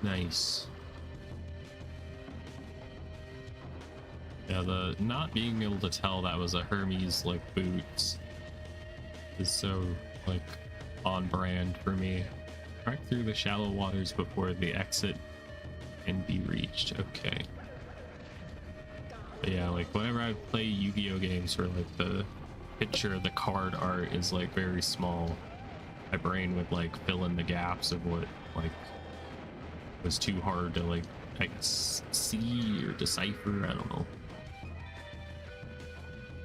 Nice. Yeah, the not being able to tell that was a Hermes like boots is so like on brand for me. trek through the shallow waters before the exit can be reached. Okay. But yeah, like whenever I play Yu-Gi-Oh games where like the picture of the card art is like very small, my brain would like fill in the gaps of what like was too hard to like I guess see or decipher. I don't know.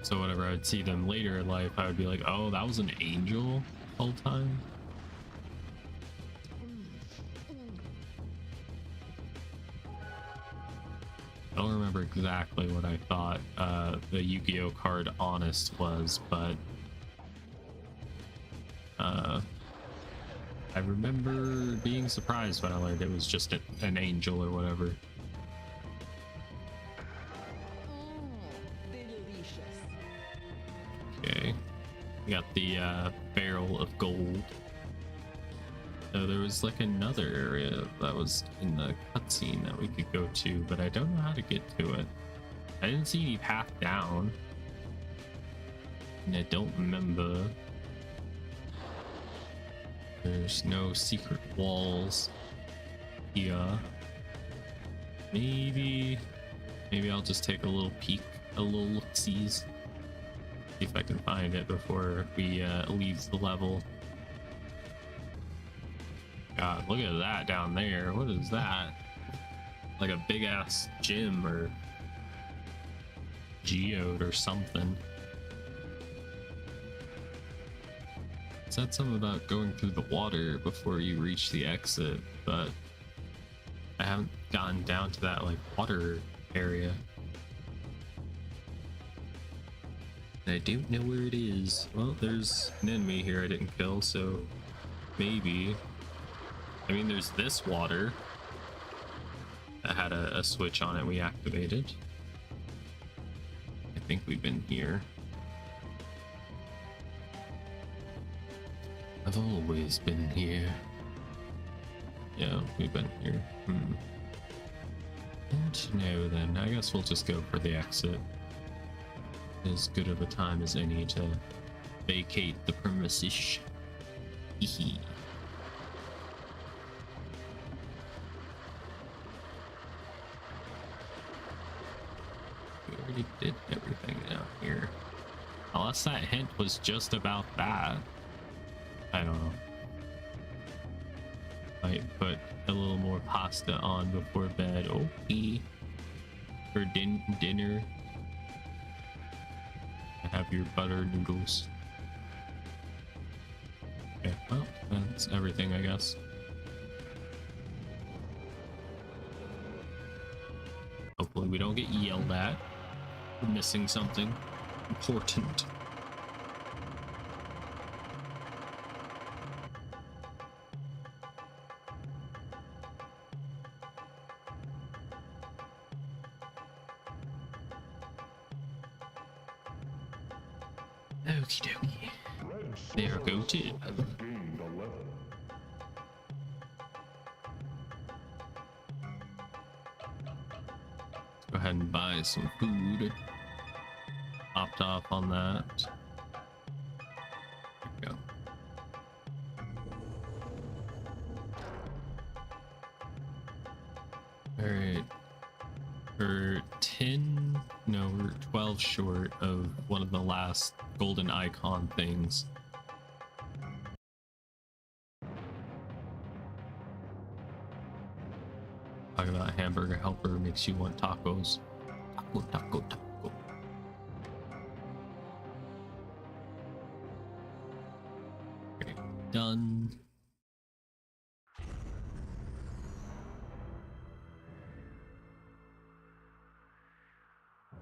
So whenever I would see them later in life, I would be like, oh, that was an angel the whole time. I don't remember exactly what I thought the Yu-Gi-Oh card Honest was, but I remember being surprised when I learned it was just an angel or whatever.
Delicious.
Okay, we got the barrel of gold. So there was like another area that was in the cutscene that we could go to, but I don't know how to get to it. I didn't see any path down, and I don't remember. There's no secret walls here. Maybe I'll just take a little peek, a little look-sees. See if I can find it before we leave the level. God, look at that down there. What is that? Like a big ass gym or geode or something. It said something about going through the water before you reach the exit, but I haven't gotten down to that like water area. I don't know where it is. Well, there's an enemy here I didn't kill, so maybe. I mean, there's this water that had a switch on it we activated. I think we've been here. I've always been here. Yeah, we've been here. Don't know then. I guess we'll just go for the exit. As good of a time as any to vacate the premises. Hehe. We already did everything down here. Unless that hint was just about that. I don't know. Might put a little more pasta on before bed. Okay. For dinner. Have your butter noodles. Okay, well, that's everything, I guess. Hopefully we don't get yelled at for missing something important. Okie dokie. There go to.
Gained a level.
Go ahead and buy some food. Popped off on that. There we go. Alright. We're 10, no, we're 12 short of one of the last golden icon things. Talk about hamburger helper makes you want tacos. Taco, taco, taco. Okay, done.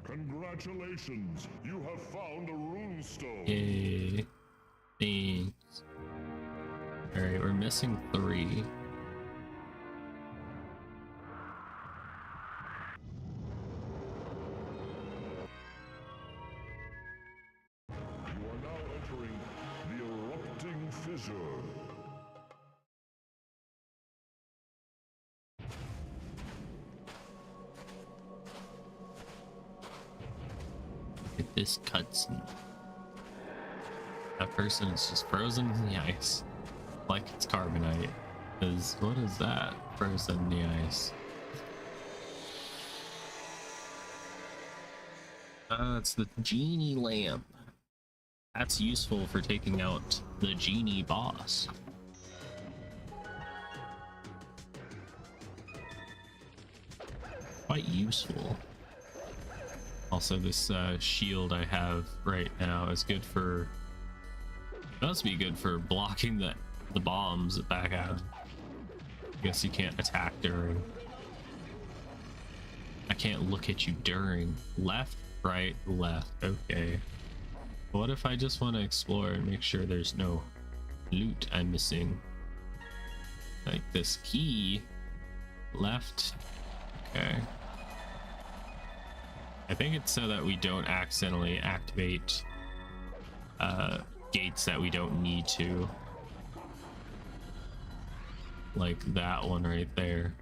Congratulations, you have found a runestone.
Yay. Thanks. Alright, we're missing 3.
You are now entering the erupting fissure.
Look at this cutscene. That person is just frozen in the ice, like it's carbonite. What is that? Frozen in the ice. It's the genie lamp. That's useful for taking out the genie boss. Quite useful. Also, this shield I have right now is good for. Must be good for blocking the bombs that back out. I guess you can't attack during. I can't look at you during. Left, right, left. Okay. What if I just want to explore and make sure there's no loot I'm missing? Like this key. Left. Okay. I think it's so that we don't accidentally activate gates that we don't need to. Like that one right there.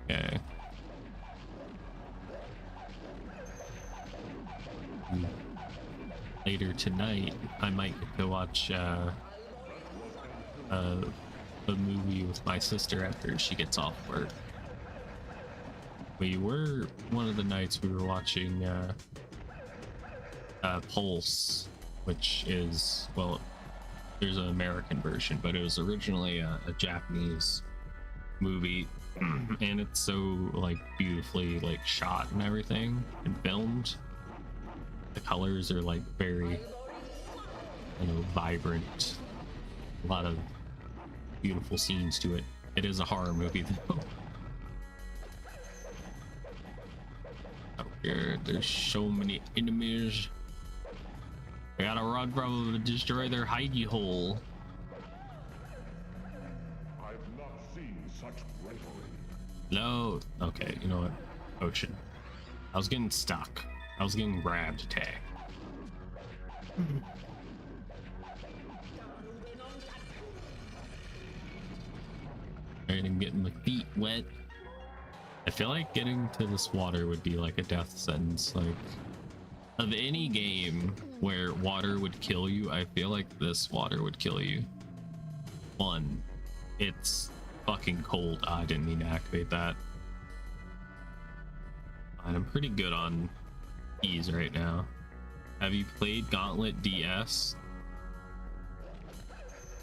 Okay. Later tonight, I might go watch a movie with my sister after she gets off work. One of the nights we were watching Pulse, which is, well, there's an American version, but it was originally a Japanese movie, and it's so like beautifully like shot and everything and filmed. The colors are like very, vibrant. A lot of beautiful scenes to it. It is a horror movie though. Oh, here, there's so many enemies. I gotta run from them to destroy their hidey hole.
I've not seen such bravery.
No. Okay, you know what? Ocean. I was getting stuck. I was getting grabbed, tag. Alright, I'm getting my feet wet. I feel like getting to this water would be like a death sentence. Like, of any game where water would kill you, I feel like this water would kill you. One, it's fucking cold. I didn't mean to activate that. And I'm pretty good on keys right now. Have you played Gauntlet DS?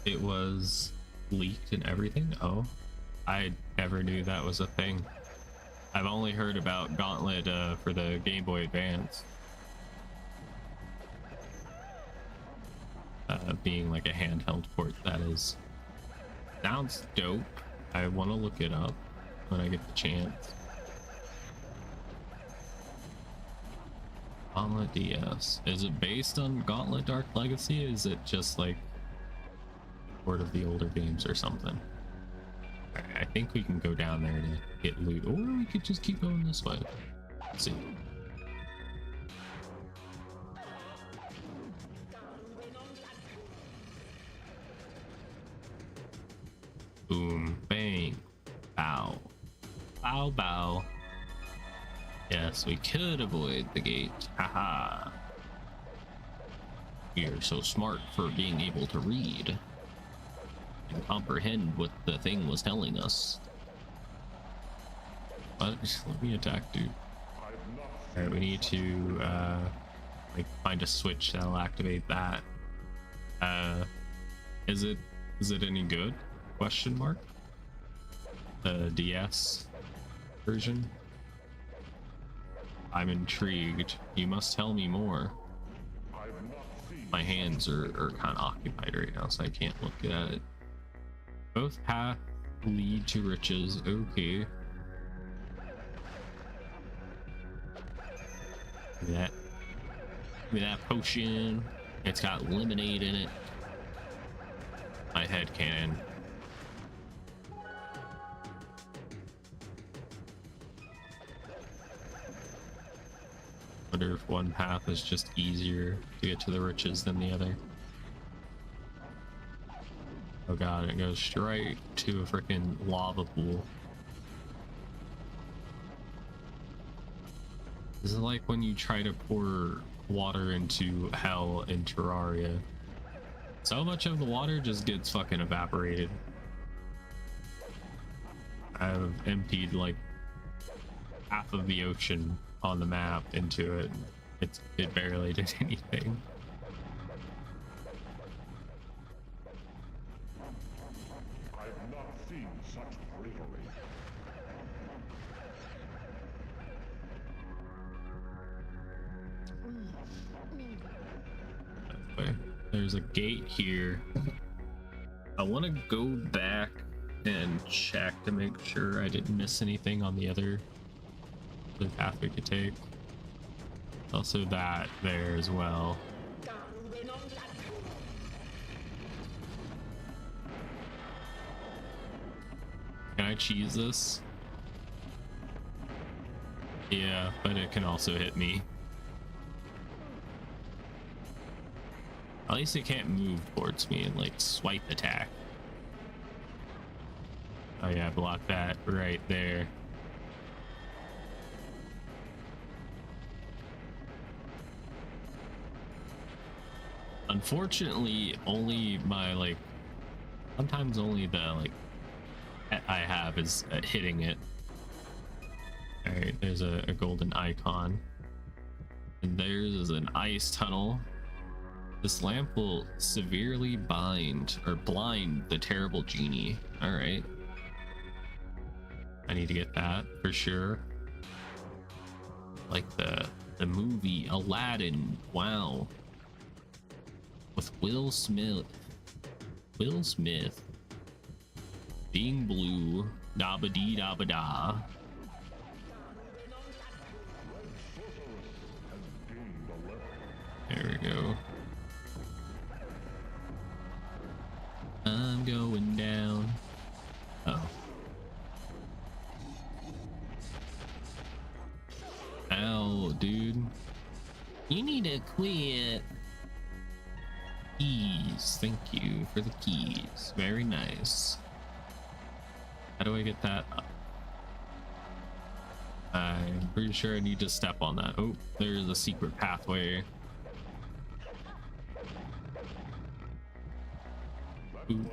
It was leaked and everything. Oh, I never knew that was a thing. I've only heard about Gauntlet for the Game Boy Advance being like a handheld port. That is, sounds dope. I want to look it up when I get the chance. Gauntlet DS. Is it based on Gauntlet Dark Legacy? Is it just like sort of the older games or something? I think we can go down there to get loot, or we could just keep going this way. Let's see. Boom, bang, bow, bow, bow. Yes, we could avoid the gate. Haha. You're so smart for being able to read and comprehend what the thing was telling us. But let me attack, dude. Alright, we need to like find a switch that'll activate that. Is it any good? Question mark. The DS version. I'm intrigued. You must tell me more. My hands are kind of occupied right now, so I can't look at it. Both paths lead to riches. Okay. Look at that potion. It's got lemonade in it. My head cannon. Wonder if one path is just easier to get to the riches than the other. Oh god, it goes straight to a freaking lava pool. This is like when you try to pour water into hell in Terraria. So much of the water just gets fucking evaporated. I've emptied like half of the ocean on the map into it. It barely did anything.
I've not seen such bravery.
Okay, there's a gate here. I want to go back and check to make sure I didn't miss anything on the other path we could take. Also that there as well. Can I cheese this? Yeah, but it can also hit me. At least it can't move towards me and like swipe attack. Oh yeah, block that right there. Unfortunately, only my like sometimes only the like pet I have is at hitting it. All right, there's a golden icon, and there's is an ice tunnel. This lamp will severely blind the terrible genie. All right, I need to get that for sure. Like the movie Aladdin. Wow. With Will Smith. Will Smith. Being blue. Dabba dee dabba da. There we go. I'm going down. Oh. Ow, dude. You need to quit. Keys. Thank you for the keys. Very nice. How do I get that up? I'm pretty sure I need to step on that. Oh, there's a secret pathway. Ooh.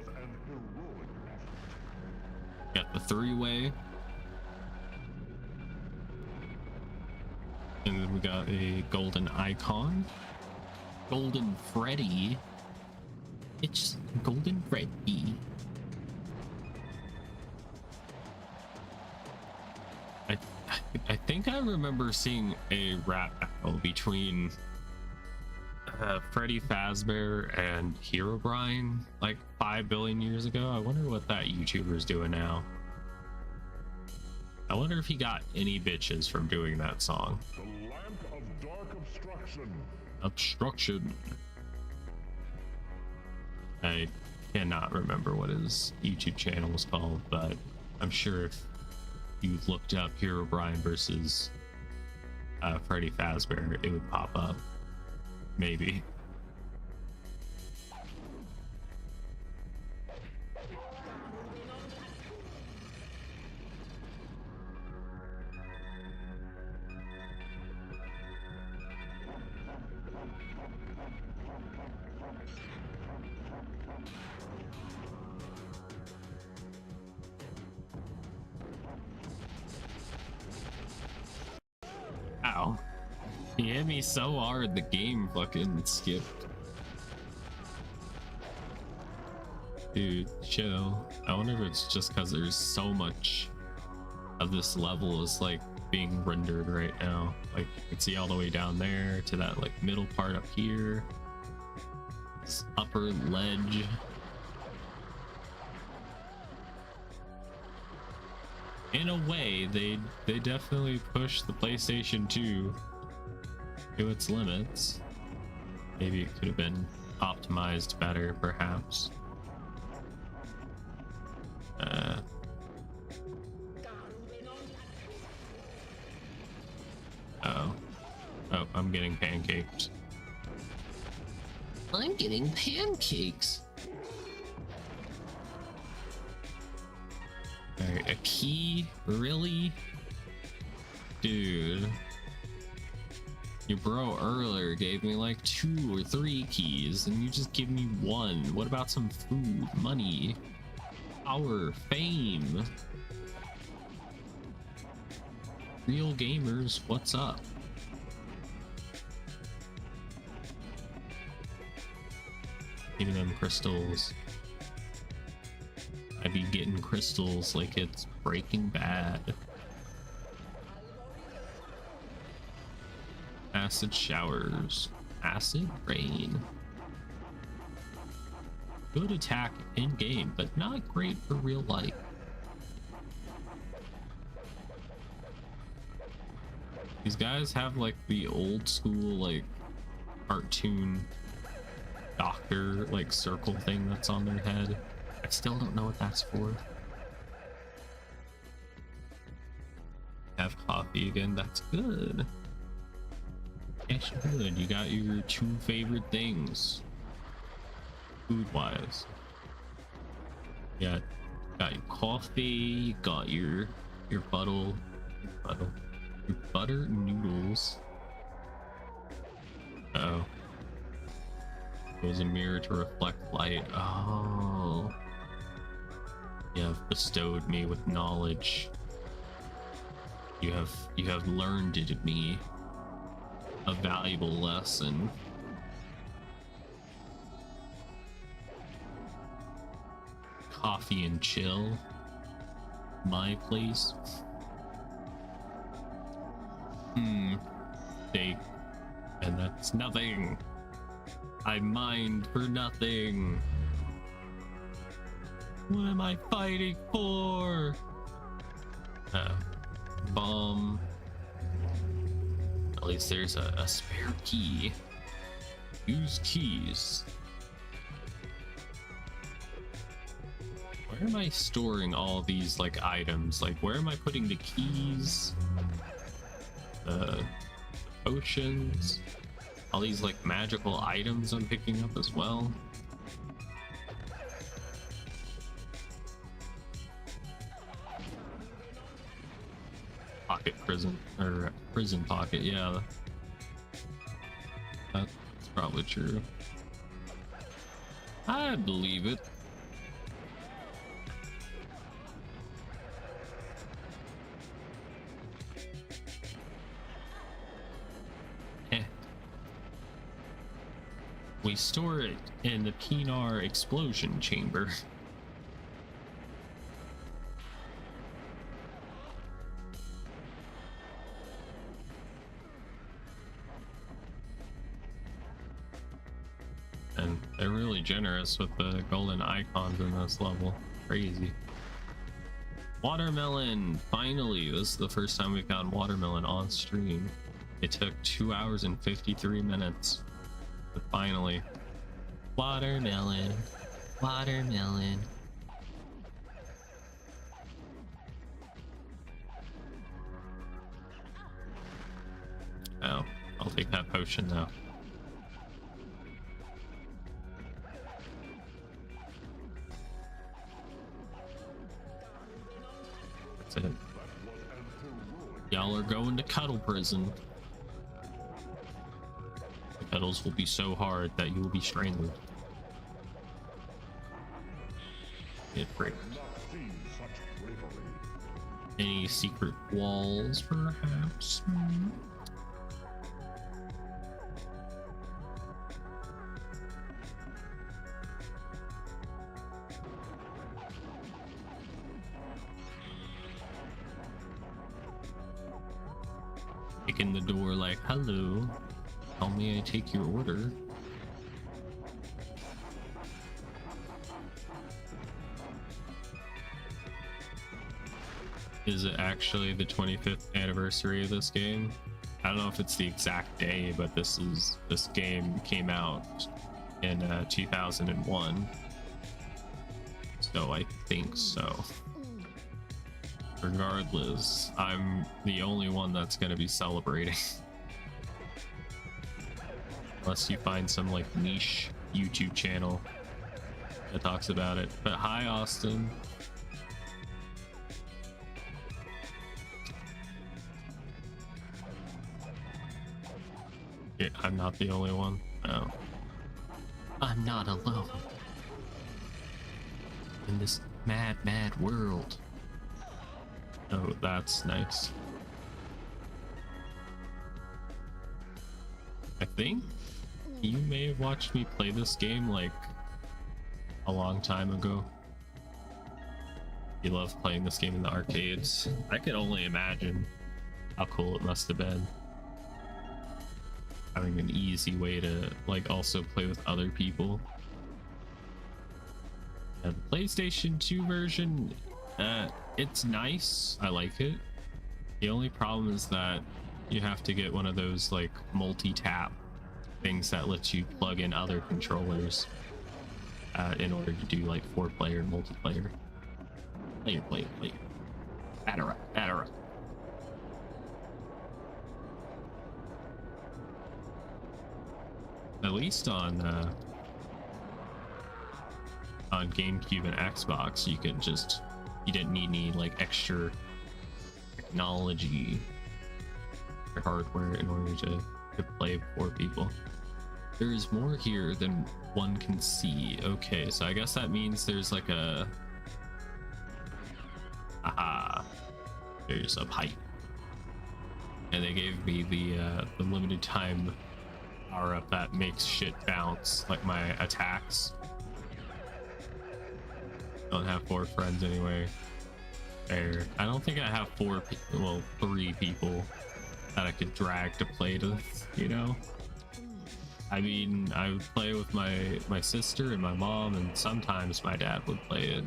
Got the three-way. And then we got a golden icon. Golden Freddy. It's Golden Freddy. I think I remember seeing a rap battle between Freddy Fazbear and Herobrine like 5 billion years ago. I wonder what that YouTuber's doing now. I wonder if he got any bitches from doing that song.
The lamp of dark obstruction.
Obstruction. I cannot remember what his YouTube channel was called, but I'm sure if you looked up Herobrine versus Freddy Fazbear, it would pop up. Maybe. Ow. He hit me so hard the game fucking skipped. Dude, chill. I wonder if it's just because there's so much of this level is like being rendered right now. Like you can see all the way down there to that like middle part up here. This upper ledge. In a way, they definitely push the PlayStation 2 to its limits. Maybe it could have been optimized better, perhaps. Oh, I'm getting pancaked. I'm getting pancakes. Alright, a key? Really? Dude. Your bro earlier gave me like 2 or 3 keys, and you just give me 1. What about some food, money, power, fame? Real gamers, what's up? Give me them crystals. I be getting crystals like it's Breaking Bad. Acid showers. Acid rain. Good attack in game, but not great for real life. These guys have like the old school like cartoon doctor like circle thing that's on their head. I still don't know what that's for. Have coffee again, that's good. That's good. You got your two favorite things food wise. Yeah, got your coffee, you got your butter noodles. Uh-oh. There's a mirror to reflect light. Oh. You have bestowed me with knowledge. You have learned it me a valuable lesson. Coffee and chill. My place. Steak. And that's nothing. I mined for nothing. What am I fighting for? Bomb. At least there's a spare key. Use keys. Where am I storing all these like items? Like where am I putting the keys? Potions. All these like magical items I'm picking up as well. Pocket prison, or prison pocket, yeah. That's probably true. I believe it. We store it in the Pinar explosion chamber. And they're really generous with the golden icons in this level. Crazy. Watermelon! Finally! This is the first time we've gotten watermelon on stream. It took 2 hours and 53 minutes. But finally. Watermelon. Watermelon. Oh, I'll take that potion now. That's it. Y'all are going to cuddle prison. The cuddles will be so hard that you will be strangled. It breaks. Any secret walls, perhaps? Kicking the door like, hello, tell me I take your order. Is it actually the 25th anniversary of this game? I don't know if it's the exact day, but this game came out in 2001. So I think so. Regardless, I'm the only one that's going to be celebrating. Unless you find some like niche YouTube channel that talks about it. But hi, Austin. Yeah, I'm not the only one. No. I'm not alone. In this mad, mad world. Oh, that's nice. I think you may have watched me play this game like a long time ago. You love playing this game in the arcades. I can only imagine how cool it must have been. Having an easy way to like also play with other people. And the PlayStation 2 version, it's nice. I like it. The only problem is that you have to get one of those like multi-tap things that lets you plug in other controllers in order to do like 4-player multiplayer. Play. Adara. At least on GameCube and Xbox, you didn't need any like extra technology or hardware in order to play 4 people. There's more here than one can see. Okay, so I guess that means there's like a there's a pipe, and they gave me the limited time power up that makes shit bounce, like my attacks. Don't have 4 friends anyway. There, I don't think I have 3 people that I could drag to play with, you know. I mean, I would play with my sister and my mom, and sometimes my dad would play it.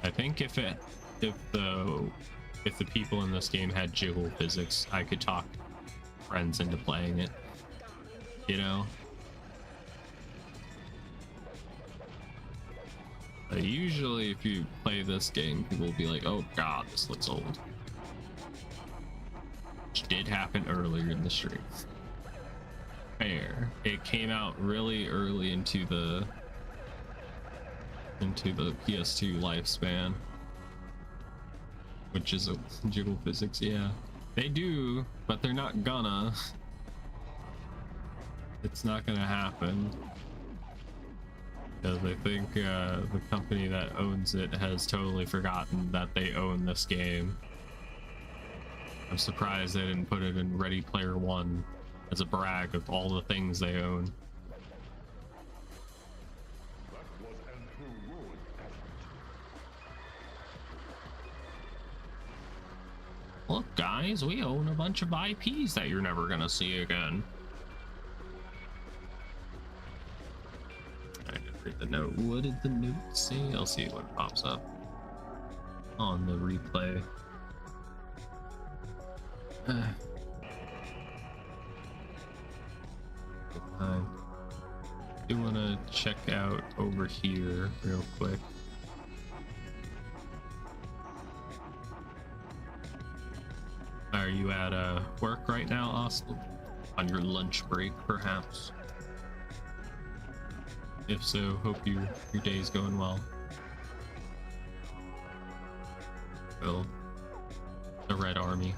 I think if the people in this game had jiggle physics, I could talk friends into playing it, you know. But usually if you play this game, people will be like, oh god, this looks old. Which did happen earlier in the stream. Fair. It came out really early into the PS2 lifespan, which is a jiggle physics. Yeah, they do, but they're not gonna. It's not gonna happen because I think the company that owns it has totally forgotten that they own this game. I'm surprised they didn't put it in Ready Player One as a brag of all the things they own. Look, guys, we own a bunch of IPs that you're never gonna see again. I didn't read the note. What did the note say? I'll see what pops up on the replay. I do want to check out over here real quick. Are you at work right now, Austin? On your lunch break, perhaps? If so, hope your day's going well. Well, the Red Army.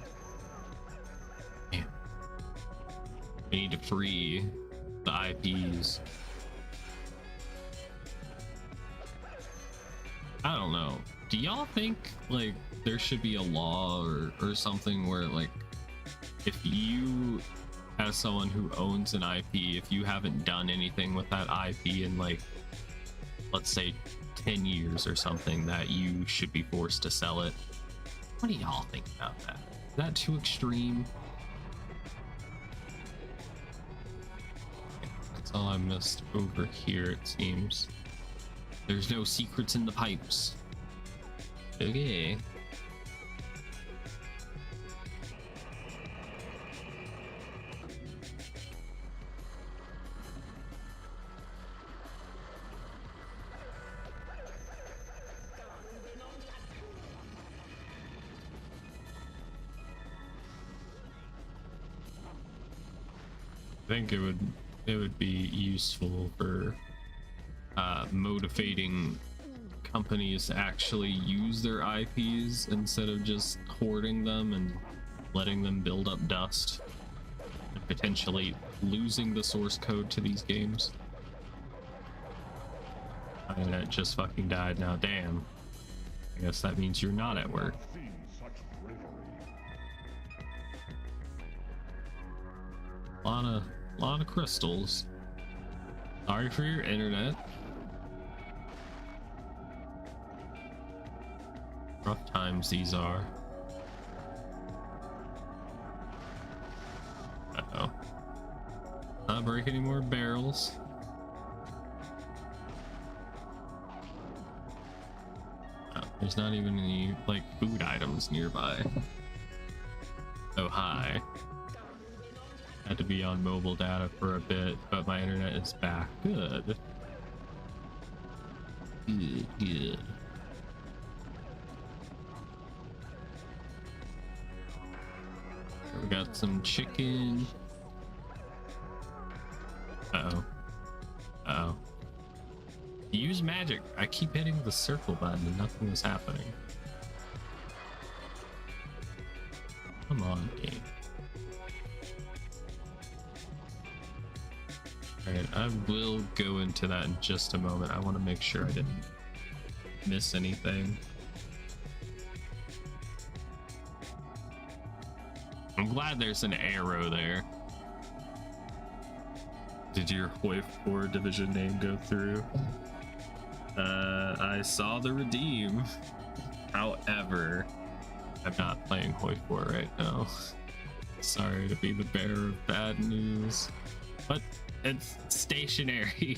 Damn. We need to free the IPs. I don't know. Do y'all think like there should be a law or something where like if you as someone who owns an IP, if you haven't done anything with that IP in like let's say 10 years or something, that you should be forced to sell it? What do y'all think about that? Is that too extreme? That's all I missed over here, it seems. There's no secrets in the pipes. Okay. I think it would be useful for motivating companies to actually use their IPs instead of just hoarding them and letting them build up dust and potentially losing the source code to these games. My internet just fucking died now. Damn. I guess that means you're not at work.
Seen such bravery.
Lot of crystals. Sorry for your internet. Rough times these are. Uh-oh. Not break any more barrels. Oh, there's not even any, like, food items nearby. Oh, hi. Had to be on mobile data for a bit, but my internet is back. Good. Good. We got some chicken. Uh-oh. Uh-oh. Use magic. I keep hitting the circle button and nothing is happening. Come on, game. Alright, I will go into that in just a moment. I want to make sure I didn't miss anything. I'm glad there's an arrow there. Did your Hoi 4 division name go through? I saw the redeem. However, I'm not playing Hoi 4 right now. Sorry to be the bearer of bad news, but it's stationary.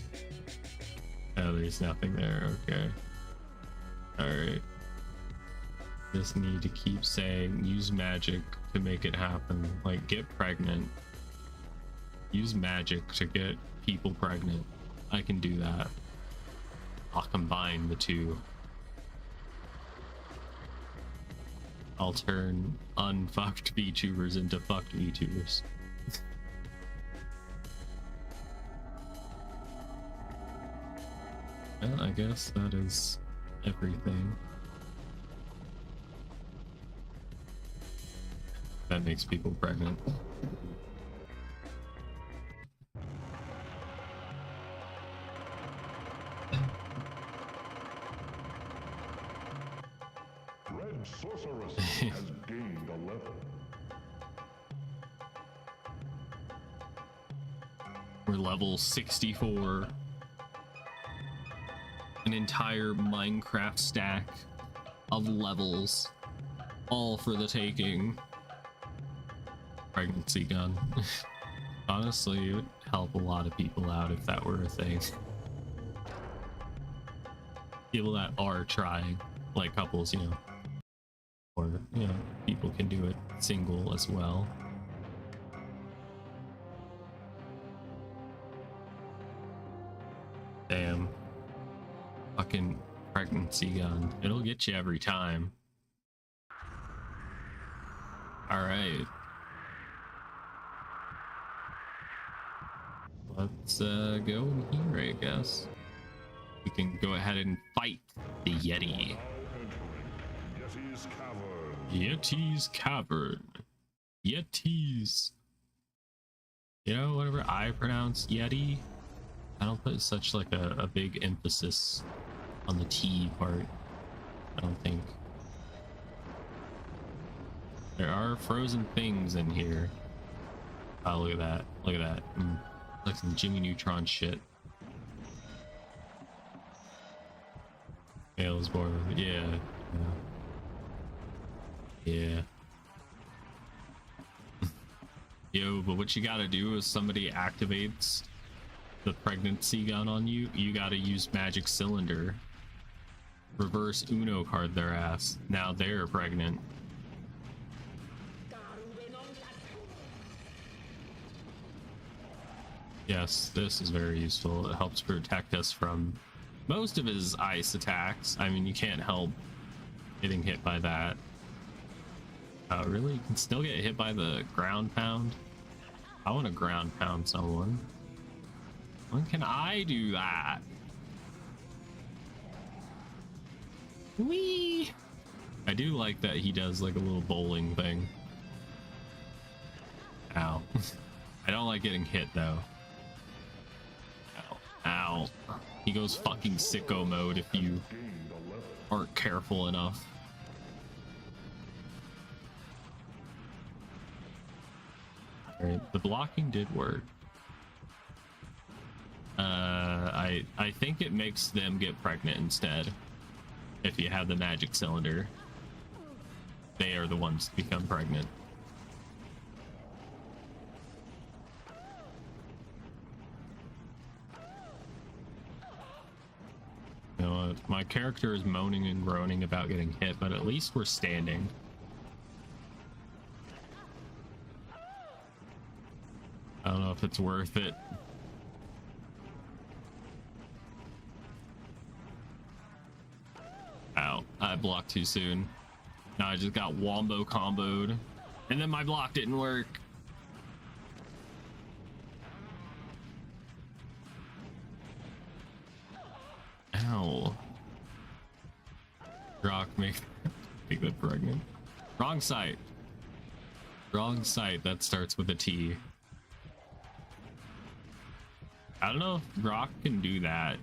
Oh, there's nothing there. Okay. Alright. Just need to keep saying use magic to make it happen. Like, get pregnant. Use magic to get people pregnant. I can do that. I'll combine the two. I'll turn unfucked VTubers into fucked VTubers. Well, I guess that is everything. That makes people pregnant.
Red Sorceress has gained a level.
We're level 64. An entire Minecraft stack of levels, all for the taking. Pregnancy gun. Honestly, it would help a lot of people out if that were a thing. People that are trying, like couples, you know, or, you know, people can do it single as well. Damn. Fucking pregnancy gun. It'll get you every time. Alright. Let's go in here, I guess. We can go ahead and fight the Yeti.
Yeti's Cavern.
Yeti's Cavern. Yetis. You know, whenever I pronounce Yeti, I don't put such like a big emphasis on the T part. I don't think. There are frozen things in here. Oh, look at that. Look at that. Like some Jimmy Neutron shit. Bale's born. Yeah. Yeah. Yo, but what you gotta do is somebody activates the pregnancy gun on you, you gotta use magic cylinder. Reverse Uno card their ass. Now they're pregnant. Yes, this is very useful. It helps protect us from most of his ice attacks. I mean, you can't help getting hit by that. Really? You can still get hit by the ground pound? I want to ground pound someone. When can I do that? Whee! I do like that he does like a little bowling thing. Ow. I don't like getting hit though. Ow. Ow. He goes fucking sicko mode if you
Gained a level.
aren't careful enough. Alright, the blocking did work. I think it makes them get pregnant instead. If you have the magic cylinder, they are the ones to become pregnant. You know, my character is moaning and groaning about getting hit, but at least we're standing. I don't know if it's worth it. Ow, I blocked too soon. Now I just got wombo comboed. And then my block didn't work. Ow. Rock make them pregnant. Wrong site. Wrong site. That starts with a T. I don't know if Rock can do that.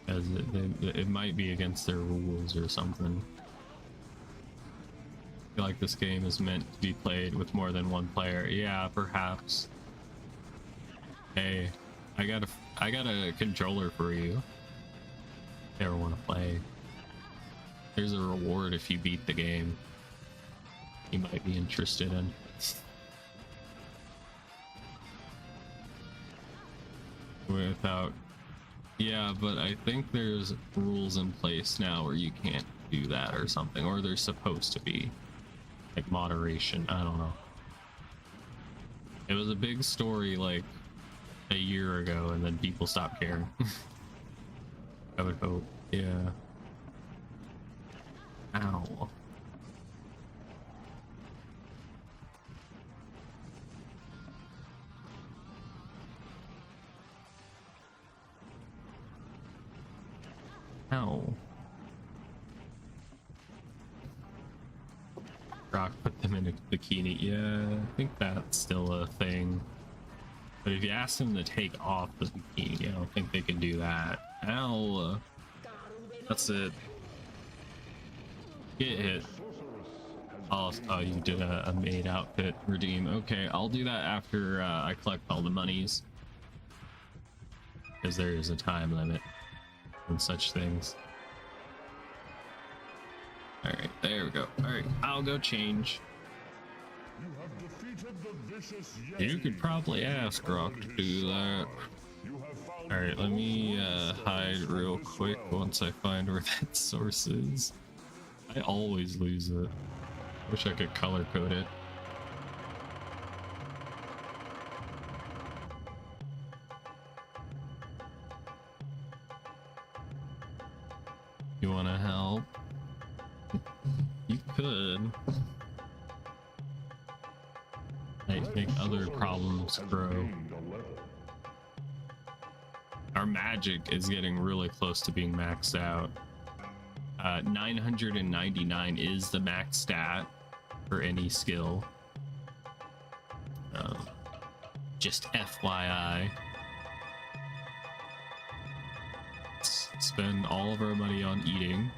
As it might be against their rules or something. I feel like this game is meant to be played with more than one player. Yeah, perhaps. Hey, I got a controller for you. If you ever want to play. There's a reward if you beat the game. You might be interested in. Without, yeah, but I think there's rules in place now where you can't do that or something, or there's supposed to be, like moderation. I don't know. It was a big story like a year ago, and then people stopped caring. I would hope. Yeah. Ow. Ow. Rock put them in a bikini. Yeah, I think that's still a thing. But if you ask them to take off the bikini, I don't think they can do that. Ow. That's it. Get hit. Oh, you did a maid outfit redeem. Okay, I'll do that after I collect all the monies. Because there is a time limit on such things. Alright, there we go. Alright, I'll go change.
You have defeated the vicious Yeti.
You could probably ask Rock to do that.
You have found
Alright, let me hide real quick once I find where that source is. I always lose it. Wish I could color code it. You wanna help? You could. Might make other problems grow.
gained a level.
Our magic is getting really close to being maxed out. 999 is the max stat for any skill. Just FYI. Let's spend all of our money on eating.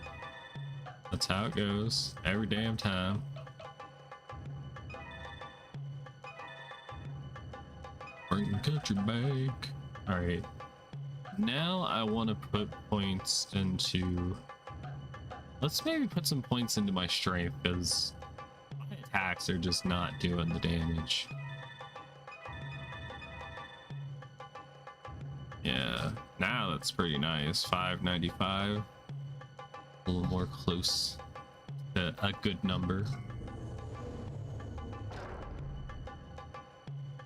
That's how it goes every damn time. Bring the country back. All right. Now I want to put points into. Let's maybe put some points into my strength because my attacks are just not doing the damage. Yeah, now that's pretty nice. 595. A little more close to a good number.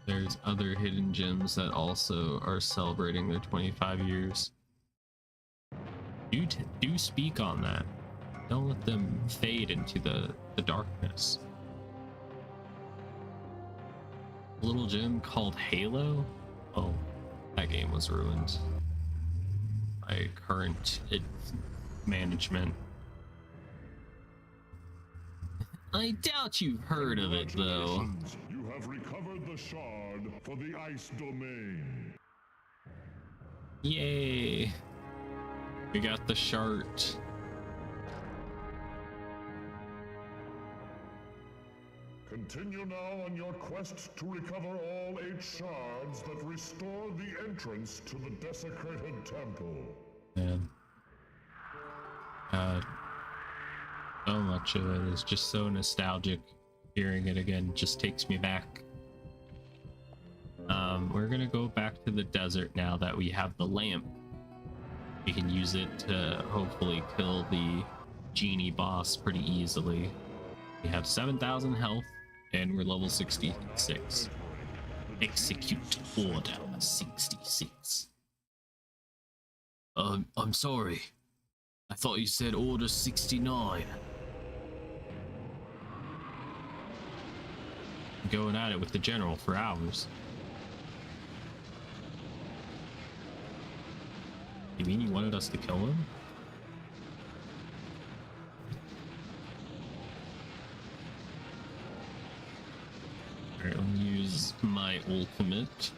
There's other hidden gems that also are celebrating their 25 years. Do speak on that. Don't let them fade into the darkness. A little gem called Halo? Oh, that game was ruined by current management. I doubt you've heard of it though.
You have recovered the shard for the ice domain.
Yay! We got the shard.
Continue now on your quest to recover all 8 shards that restore the entrance to the desecrated temple.
Man. So much of it is just so nostalgic. Hearing it again just takes me back. We're gonna go back to the desert now that we have the lamp. We can use it to hopefully kill the genie boss pretty easily. We have 7,000 health and we're level 66. Execute order 66. I'm sorry. I thought you said order 69. Going at it with the general for hours. You mean you wanted us to kill him? Alright, let me use my ultimate.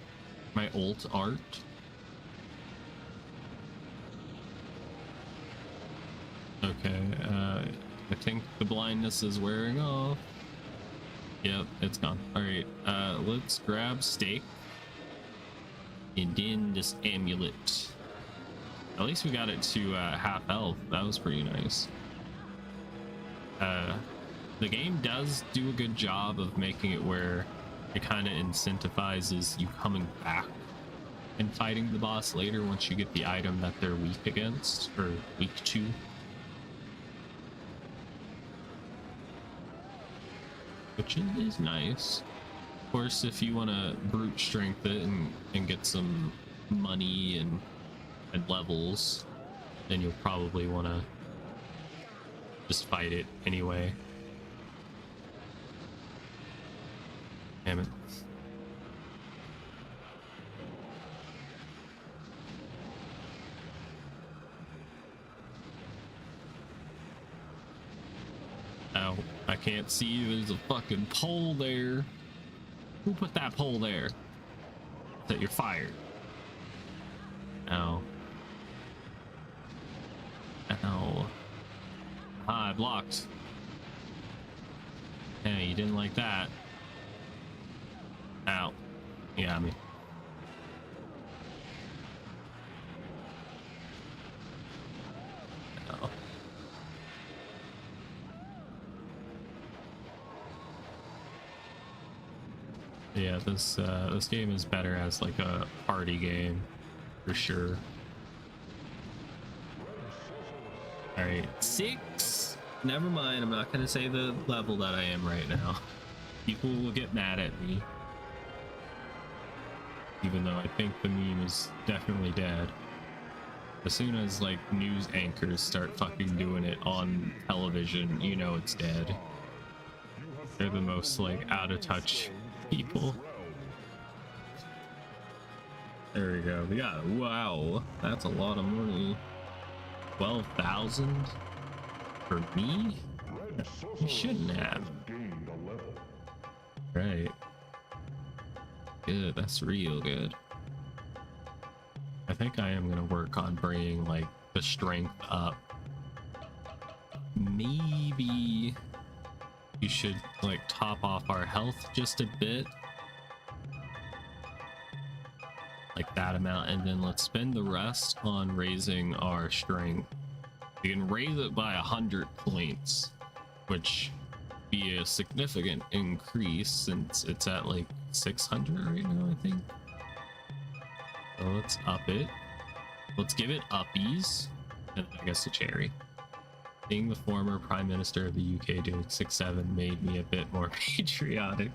My ult art. Okay, I think the blindness is wearing off. Yep, it's gone. Alright, let's grab steak. And then this amulet. At least we got it to half health. That was pretty nice. The game does do a good job of making it where it kind of incentivizes you coming back and fighting the boss later once you get the item that they're weak against, or weak to. Which is nice. Of course, if you want to brute strength it and get some money and levels, then you'll probably want to just fight it anyway. Damn it. Ow, I can't see you. There's a fucking pole there. Who put that pole there? That you're fired. Ow. Ow. Ah, I blocked. Hey, you didn't like that. Ow. You got me. Ow. Yeah, this game is better as like a party game for sure. All right, 6. Never mind. I'm not gonna say the level that I am right now. People will get mad at me, even though I think the meme is definitely dead. As soon as like news anchors start fucking doing it on television, you know it's dead. They're the most like out of touch people. There we go. Yeah, wow, that's a lot of money. 12,000 for me? You shouldn't have. Right. Good, that's real good. I think I am gonna work on bringing like the strength up. Maybe you should like top off our health just a bit. Like that amount, and then let's spend the rest on raising our strength. You can raise it by 100 points, which be a significant increase since it's at like 600 right now, I think. So let's up it. Let's give it uppies, and I guess a cherry. Seeing the former Prime Minister of the UK doing 6-7 made me a bit more patriotic.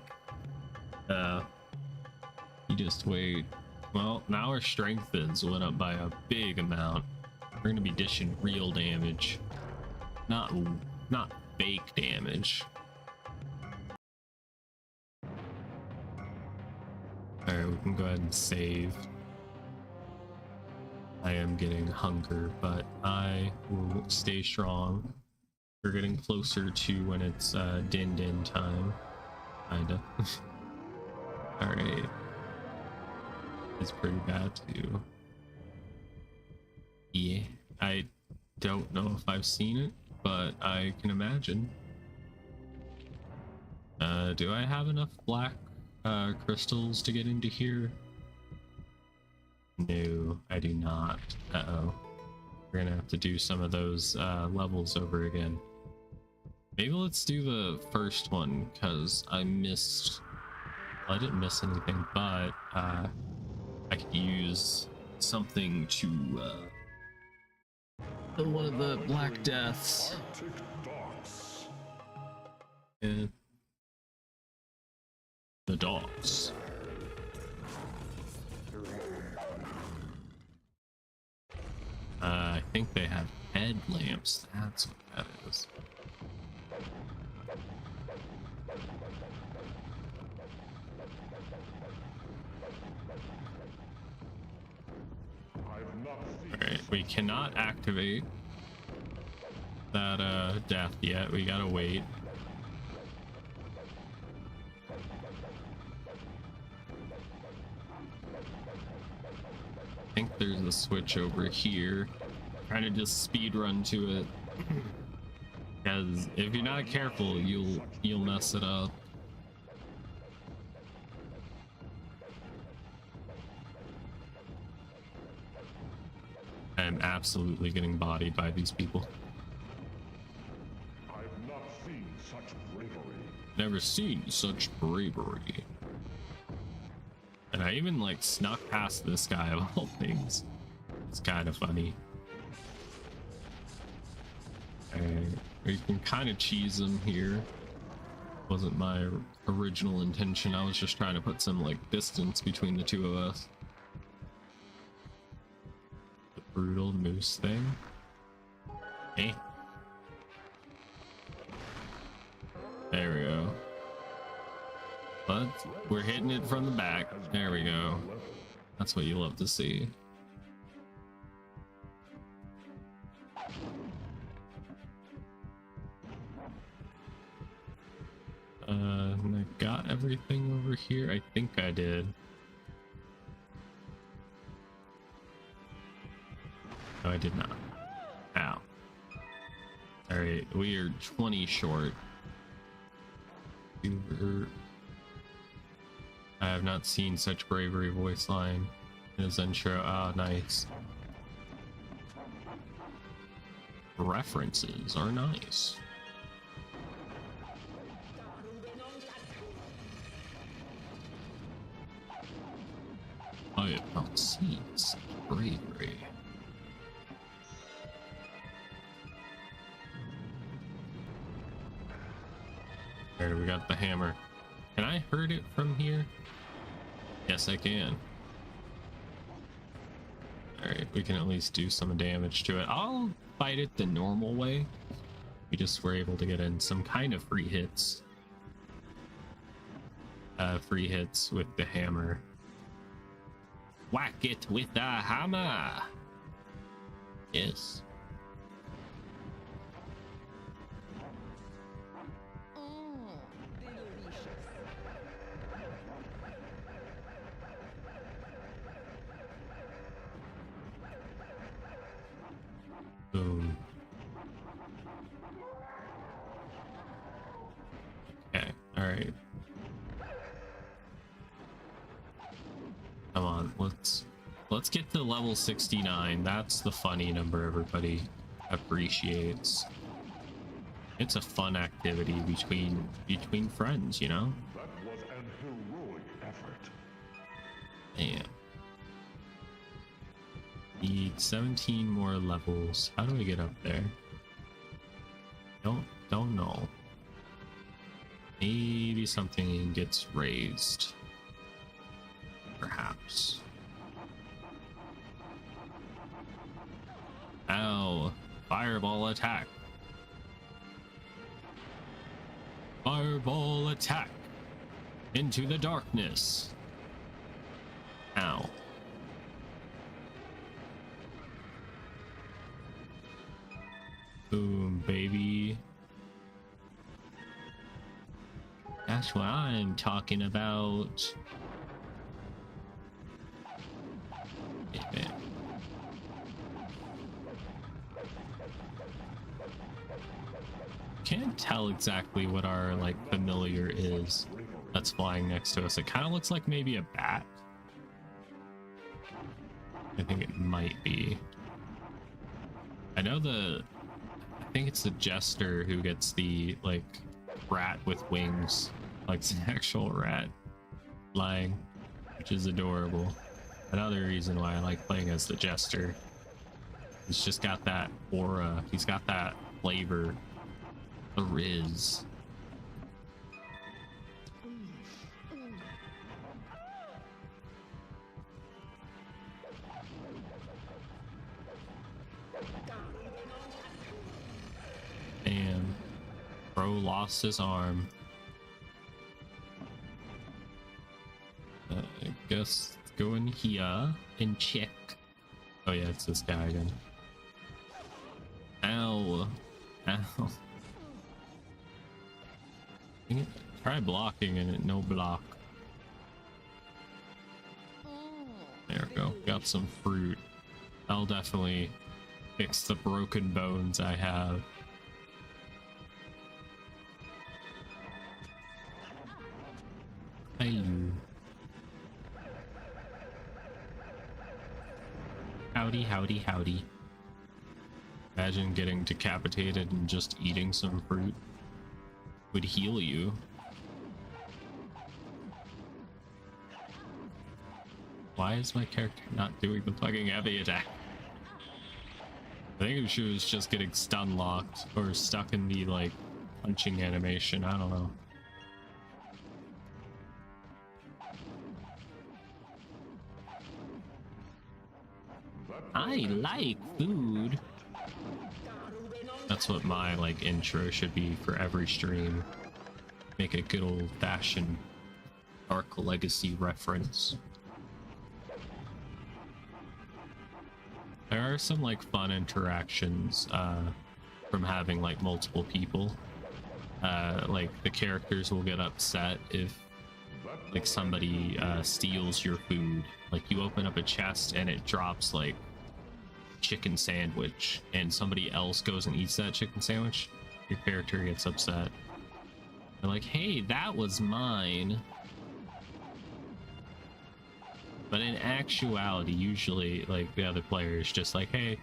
You just wait. Well, now our strength is went up by a big amount. We're gonna be dishing real damage, not fake damage. All right, we can go ahead and save. I am getting hunger, but I will stay strong. We're getting closer to when it's din din time, kinda. Alright. It's pretty bad too. Yeah, I don't know if I've seen it, but I can imagine. Do I have enough black crystals to get into here? No, I do not. Uh-oh. We're gonna have to do some of those levels over again. Maybe let's do the first one, because I missed... Well, I didn't miss anything, but I could use something to one of the Black Deaths.
Arctic docks.
Yeah. The docks. I think they have headlamps. That's what that is. Alright, we cannot activate that death yet. We gotta wait. I think there's a switch over here. Trying to just speed run to it. Because if you're not careful, you'll mess it up. I'm absolutely getting bodied by these people.
I've not seen such bravery.
Never seen such bravery. And I even like snuck past this guy of all things. It's kind of funny. We can kind of cheese him here. Wasn't my original intention. I was just trying to put some like distance between the two of us. The brutal moose thing. Hey. There we go. But we're hitting it from the back. There we go. That's what you love to see. And I got everything over here. I think I did. No, I did not. Ow. Alright, we are 20 short. Vtuber. I have not seen such bravery voice line in his intro. Ah, nice. References are nice. I have not seen such bravery. There, we got the hammer. Can I hurt it from here? Yes, I can. Alright, we can at least do some damage to it. I'll fight it the normal way. We just were able to get in some kind of free hits. Free hits with the hammer. Whack it with the hammer! Yes.
Delicious.
Boom. Okay, alright. Come on, let's get to level 69. That's the funny number everybody appreciates. It's a fun activity between friends, you know?
That was an heroic effort.
Man. Need 17 more levels. How do we get up there? Don't know. Maybe something gets raised. Perhaps. Ow. Fireball attack. Fireball attack. Into the darkness. Ow. Boom, baby. That's what I'm talking about. can't tell exactly what our like familiar is that's flying next to us. It kind of looks like maybe a bat. I think it might be. I think it's the jester who gets the like rat with wings, like it's an actual rat flying, which is adorable. Another reason why I like playing as the jester. He's just got that aura. He's got that flavor. The Riz. And bro lost his arm. I guess go in here and check. Oh yeah, it's this guy again. Ow. Ow. Dang it. Try blocking and it no block. There we go. Got some fruit. I'll definitely fix the broken bones I have. Hello. Howdy, howdy, howdy. Imagine getting decapitated and just eating some fruit would heal you. Why is my character not doing the fucking heavy attack? I think she was just getting stun locked or stuck in the like punching animation. I don't know. I like food. That's what my like intro should be for every stream. Make a good old fashioned Dark Legacy reference. There are some like fun interactions from having like multiple people. Like the characters will get upset if like somebody steals your food. Like you open up a chest and it drops like chicken sandwich and somebody else goes and eats that chicken sandwich, your character gets upset. They're like, hey, that was mine. But in actuality, usually like the other player is just like, hey,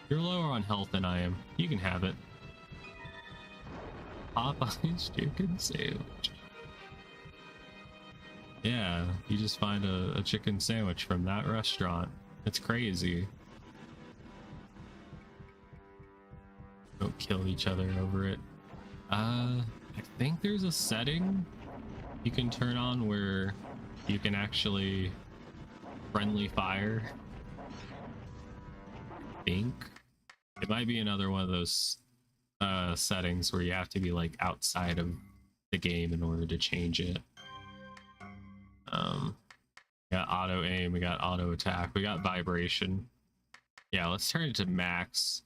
you're lower on health than I am, you can have it. Popeye's chicken sandwich. Yeah, you just find a chicken sandwich from that restaurant. It's crazy. Don't kill each other over it. I think there's a setting you can turn on where you can actually friendly fire. I think it might be another one of those settings where you have to be like outside of the game in order to change it. We got auto aim, we got auto attack, we got vibration. Yeah, let's turn it to max.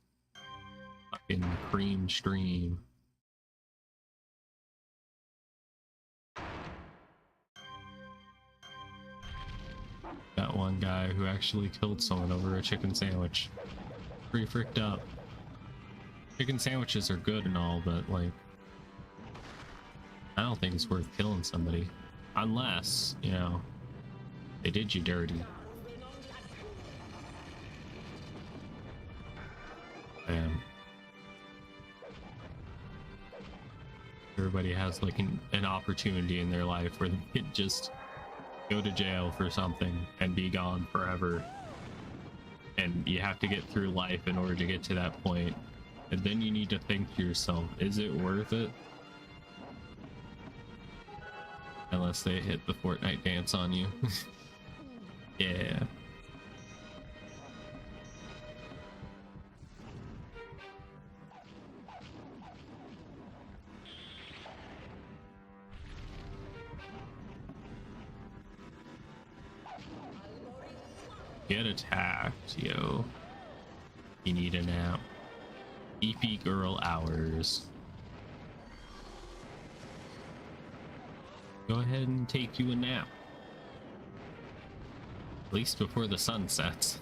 Fucking cream stream. That one guy who actually killed someone over a chicken sandwich. Pretty freaked up. Chicken sandwiches are good and all, but like, I don't think it's worth killing somebody. Unless, you know, they did you dirty. Bam. Everybody has like an opportunity in their life where they could just go to jail for something and be gone forever. And you have to get through life in order to get to that point. And then you need to think to yourself, is it worth it? Unless they hit the Fortnite dance on you. Yeah. Get attacked, yo. You need a nap. EP girl hours. Go ahead and take you a nap. At least before the sun sets.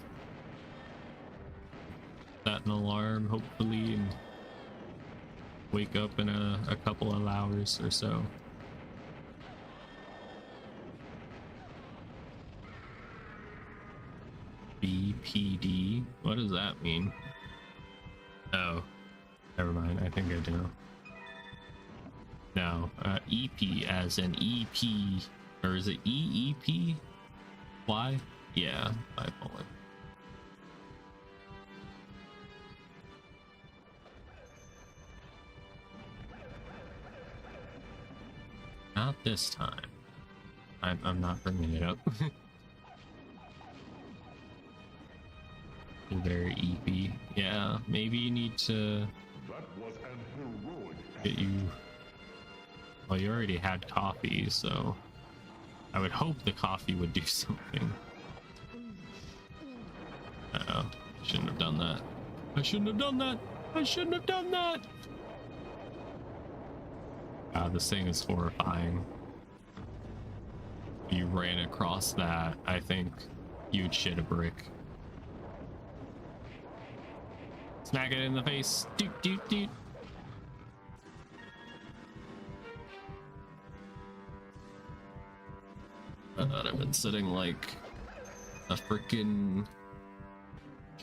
Set an alarm, hopefully, and wake up in a couple of hours or so. BPD? What does that mean? Oh, never mind. I think I do. No, EP as in EP, or is it EEP? Why? Yeah, bipolar. Not this time. I'm not bringing it up. Very EP. Yeah, maybe you need to
That was an heroic
get you. Well, you already had coffee, so I would hope the coffee would do something. Uh-oh. Shouldn't have done that. I shouldn't have done that. I shouldn't have done that. This thing is horrifying. You ran across that, I think you'd shit a brick. Smack it in the face. Doot, doot, doot. I thought I've been sitting like a freaking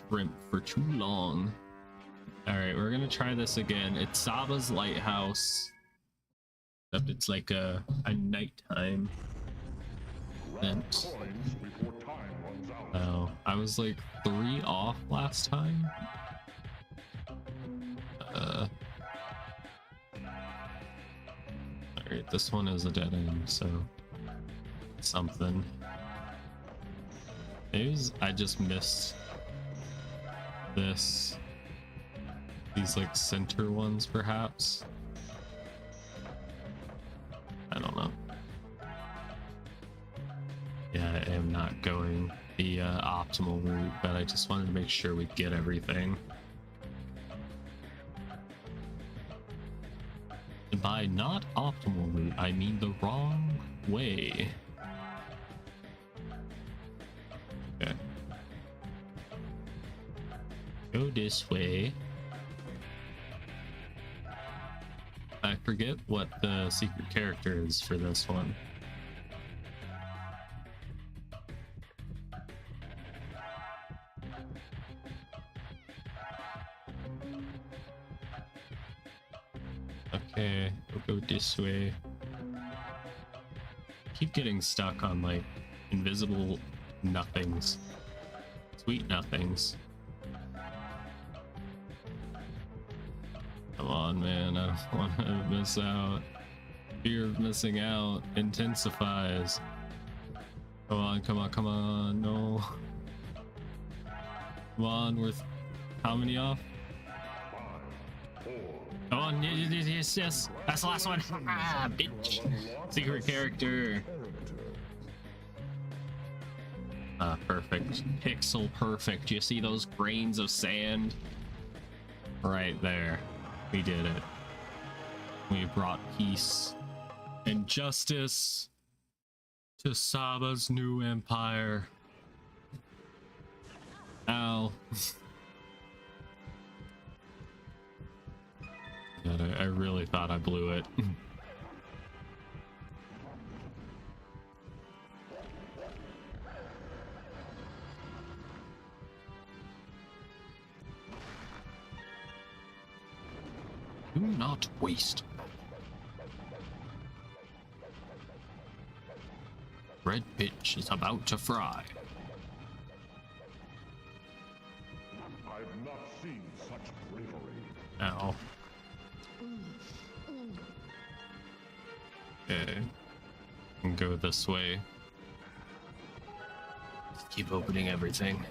shrimp for too long. Alright, we're gonna try this again. It's Saba's lighthouse. Except it's like a nighttime event.
coins before time runs out.
Oh, I was like 3 off last time. Alright, this one is a dead end, so something. Maybe I just missed this. These like center ones, perhaps. I don't know. Yeah, I am not going the optimal route, but I just wanted to make sure we get everything. And by not optimal route, I mean the wrong way. Okay. Go this way. I forget what the secret character is for this one. Okay, we'll go this way. Keep getting stuck on like invisible nothings. Sweet nothings. Come on, man, I don't want to miss out. Fear of missing out intensifies. Come on, come on, come on, no. Come on, we're how many off?
5, 4,
Come on, yes, yes, that's the last one. Ah, bitch. Secret character. Perfect. Pixel perfect. You see those grains of sand? Right there. We did it. We brought peace and justice to Saba's new empire. Ow. God, I really thought I blew it. Do not waste. Red bitch is about to fry.
I've not seen such bravery.
Ow. Okay. And go this way. Just keep opening everything.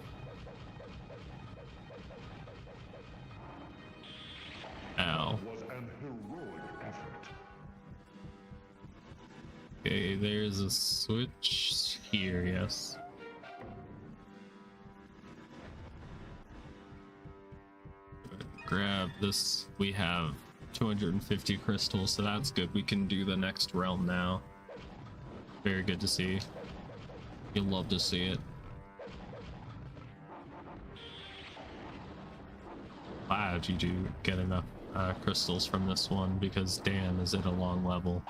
Ow.
Was an heroic effort.
Okay, there's a switch here, yes. Grab this. We have 250 crystals, so that's good. We can do the next realm now. Very good to see. You'll love to see it. Wow, did you get enough crystals from this one because Dan is at a long level.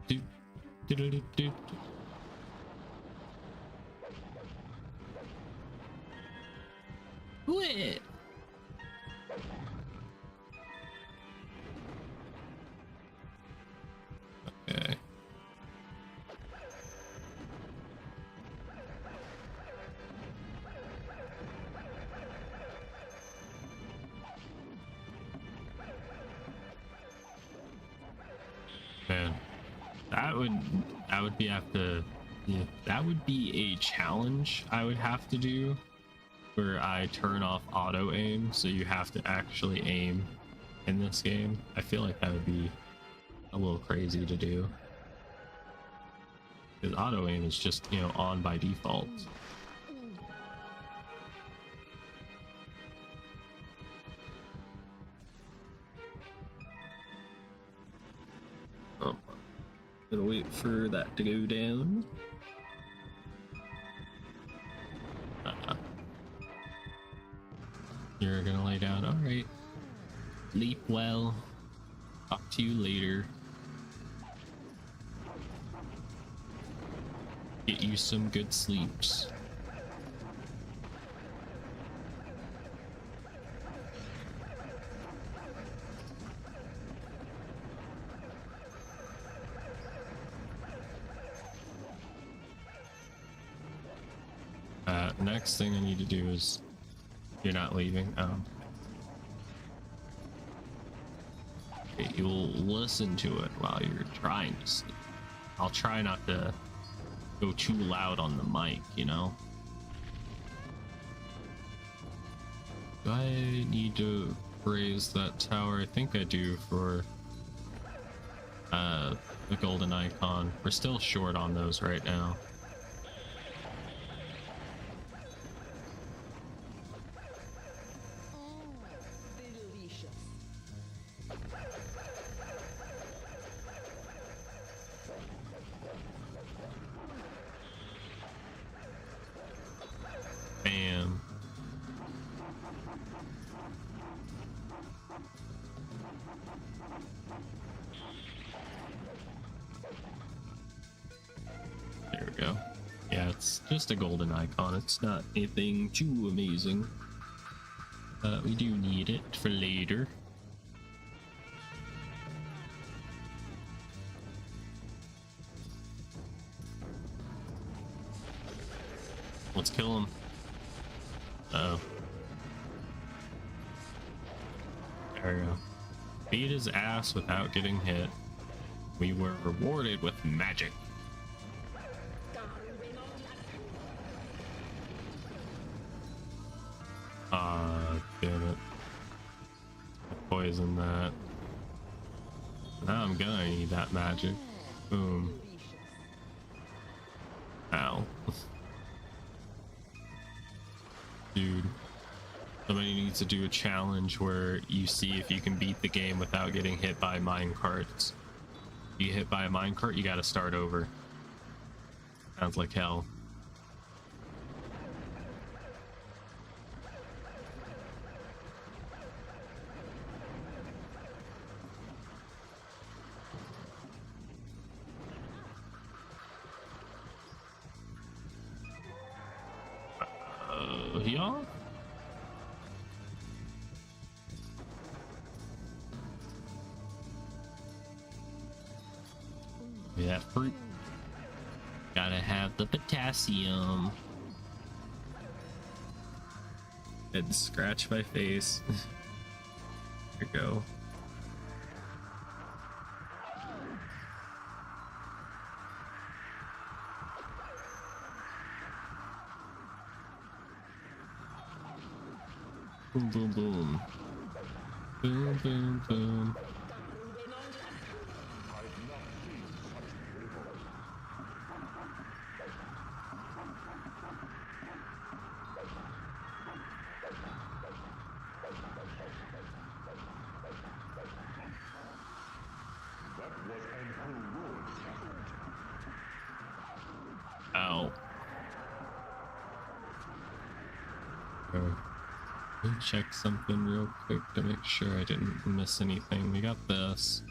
Do, do, do, do, do. Quit. Okay. Man, that would be that would be a challenge I would have to do where I turn off auto aim, so you have to actually aim in this game. I feel like that would be a little crazy to do because auto aim is just, you know, on by default. Oh, gonna wait for that to go down. You're gonna lay down. All right. Sleep well. Talk to you later. Get you some good sleeps. Next thing I need to do is... You're not leaving? Oh. Okay, you'll listen to it while you're trying to sleep. I'll try not to go too loud on the mic, you know? Do I need to raise that tower? I think I do for the golden icon. We're still short on those right now. Bam. There we go. Yeah, it's just a golden icon. It's not anything too amazing. We do need it for later. Let's kill him. Oh. There we go. Beat his ass without getting hit. We were rewarded with magic. Damn it. Poison that. Now I'm gonna need that magic. Boom. Ow. Dude. Somebody needs to do a challenge where you see if you can beat the game without getting hit by minecarts. You get hit by a minecart, you gotta start over. Sounds like hell. Y'all? Yeah, fruit. Gotta have the potassium. Had to scratch my face. There we go. Boom, boom, boom. Boom, boom, boom. Ow. Let me check something real quick to make sure I didn't miss anything. We got this.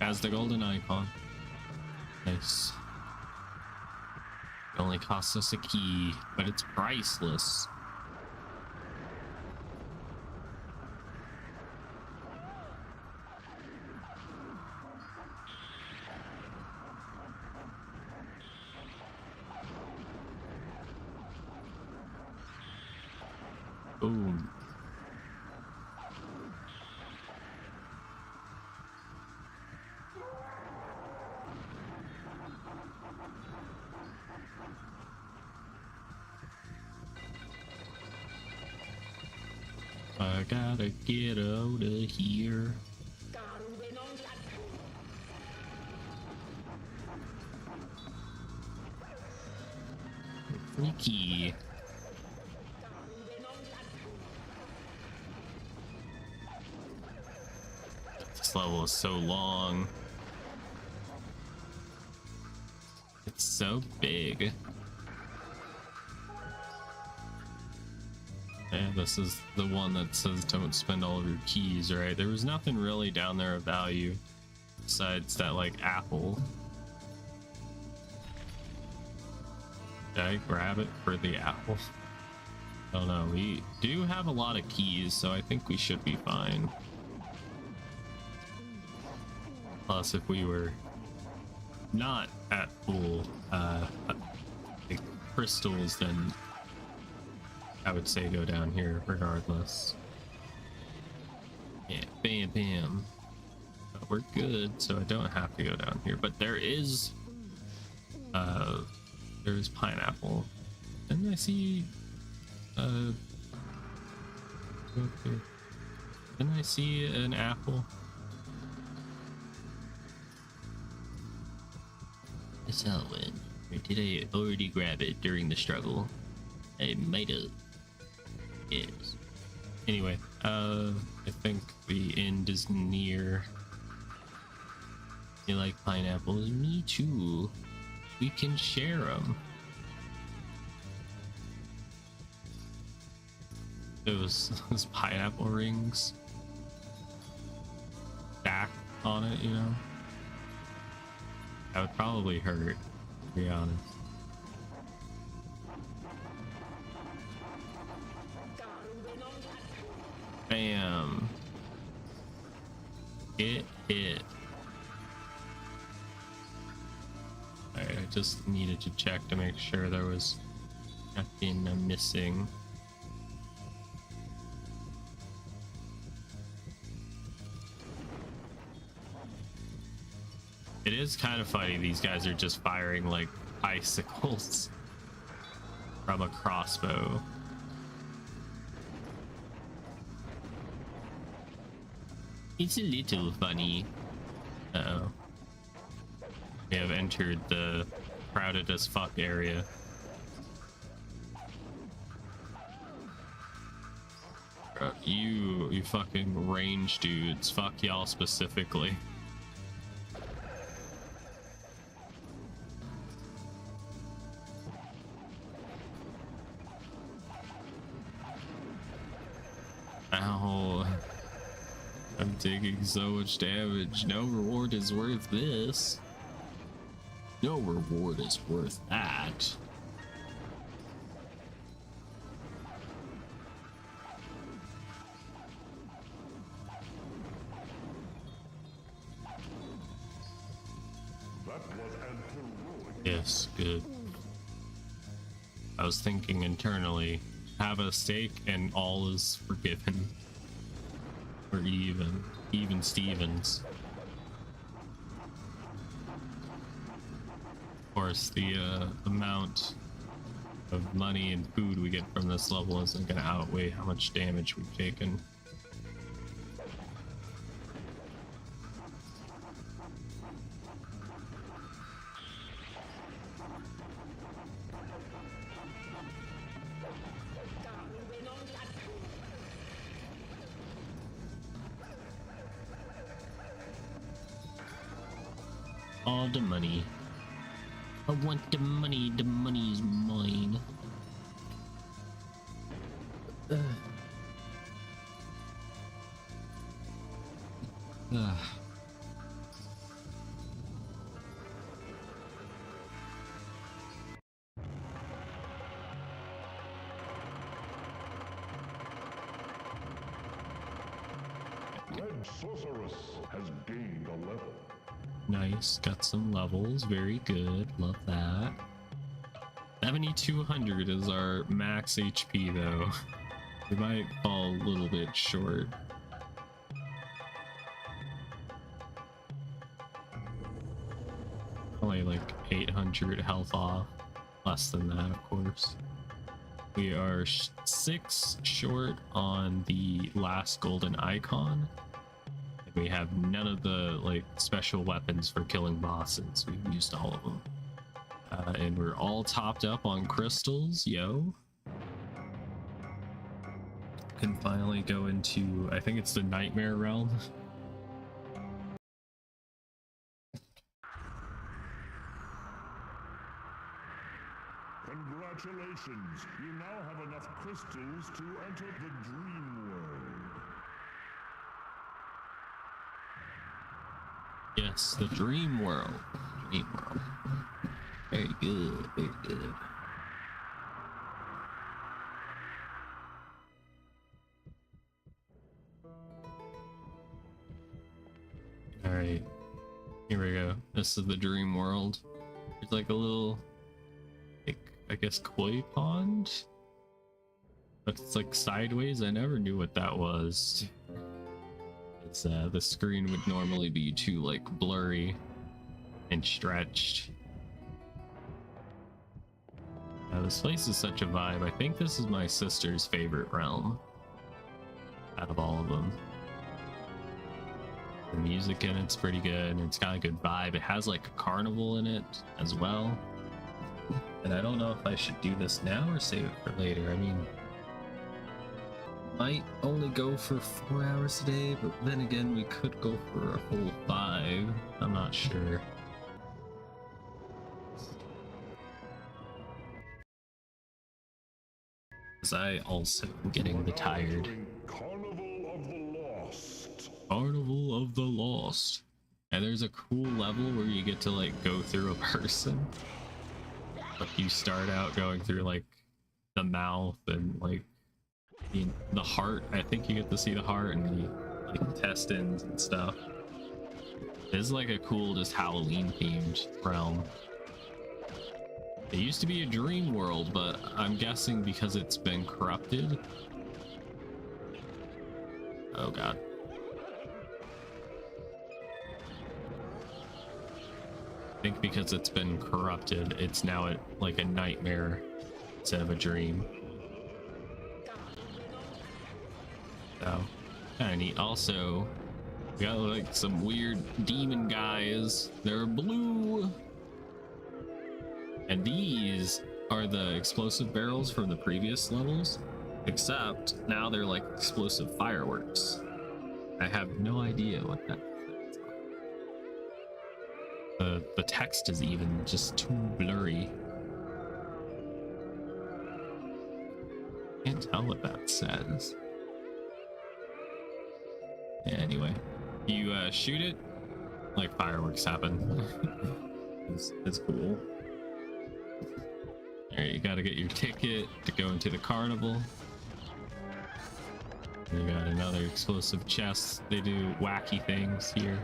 Has the golden icon. Nice. It only costs us a key, but it's priceless. Boom. I gotta get out of here. Freaky. This level is so long. It's so big. Yeah, this is the one that says don't spend all of your keys, right? There was nothing really down there of value besides that, like, apple. Did I grab it for the apple? I don't know. We do have a lot of keys, so I think we should be fine. Plus, if we were not at full like crystals, then I would say go down here regardless. Yeah, bam, bam. But we're good, so I don't have to go down here. But there's pineapple. And I see, okay. Didn't I see an apple? I saw one. Or did I already grab it during the struggle? I might have. Yes. Anyway, I think the end is near. You like pineapples? Me too. We can share them. Those pineapple rings stacked on it, you know? That would probably hurt, to be honest. Bam. Get hit. I just needed to check to make sure there was nothing missing. It is kind of funny, these guys are just firing like icicles from a crossbow. It's a little funny. Uh-oh. We have entered the crowded as fuck area. You fucking range dudes. Fuck y'all specifically. Ow. I'm taking so much damage. No reward is worth this. No reward is worth that.
That was an heroic.
Yes, good. I was thinking internally, have a stake and all is forgiven. Or even Stevens. Of course, the amount of money and food we get from this level isn't going to outweigh how much damage we've taken. All the money. I want the money is mine.
Red Sorceress has gained a level.
Nice, got some levels, very good, love that. 7200 is our max HP though. We might fall a little bit short. Only like 800 health off, less than that of course. We are 6 short on the last golden icon. And we have none of the like special weapons for killing bosses. We've used all of them. And we're all topped up on crystals, yo. Can finally go into, I think it's the Nightmare Realm.
Congratulations! You now have enough crystals to enter the dream world.
Yes, the dream world. Dream world. Very good, very good. Alright, here we go. This is the dream world. There's like a little, like, I guess koi pond? But it's like sideways. I never knew what that was. It's the screen would normally be too like blurry and stretched. This place is such a vibe. I think this is my sister's favorite realm out of all of them. The music in it's pretty good, and it's got a good vibe. It has like a carnival in it as well. And I don't know if I should do this now or save it for later. I mean, might only go for 4 hours a day, but then again, we could go for a whole 5. I'm not sure. Because I also am getting the tired.
Carnival of the Lost.
Carnival of the Lost. And there's a cool level where you get to like go through a person. Like you start out going through like the mouth and like the heart. I think you get to see the heart and the like intestines and stuff. This is like a cool, just Halloween themed realm. It used to be a dream world, but I'm guessing because it's been corrupted. Oh god. I think because it's been corrupted, it's now like a nightmare instead of a dream. So, kind of neat. Also, we got like some weird demon guys. They're blue. And these are the explosive barrels from the previous levels, except now they're like explosive fireworks. I have no idea what that is. The text is even just too blurry. Can't tell what that says. Yeah, anyway, you shoot it, like fireworks happen. it's cool. Alright, you gotta get your ticket to go into the carnival. You got another explosive chest. They do wacky things here.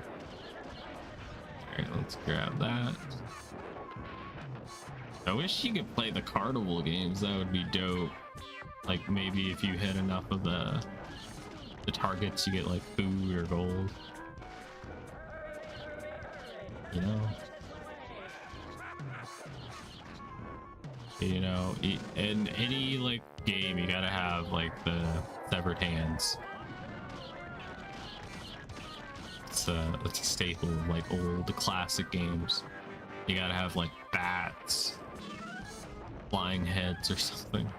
Alright, let's grab that. I wish you could play the carnival games. That would be dope. Like maybe if you hit enough of the targets, you get like food or gold. You know? You know, in any like game, you gotta have like the severed hands. It's a staple of like old classic games. You gotta have like bats, flying heads, or something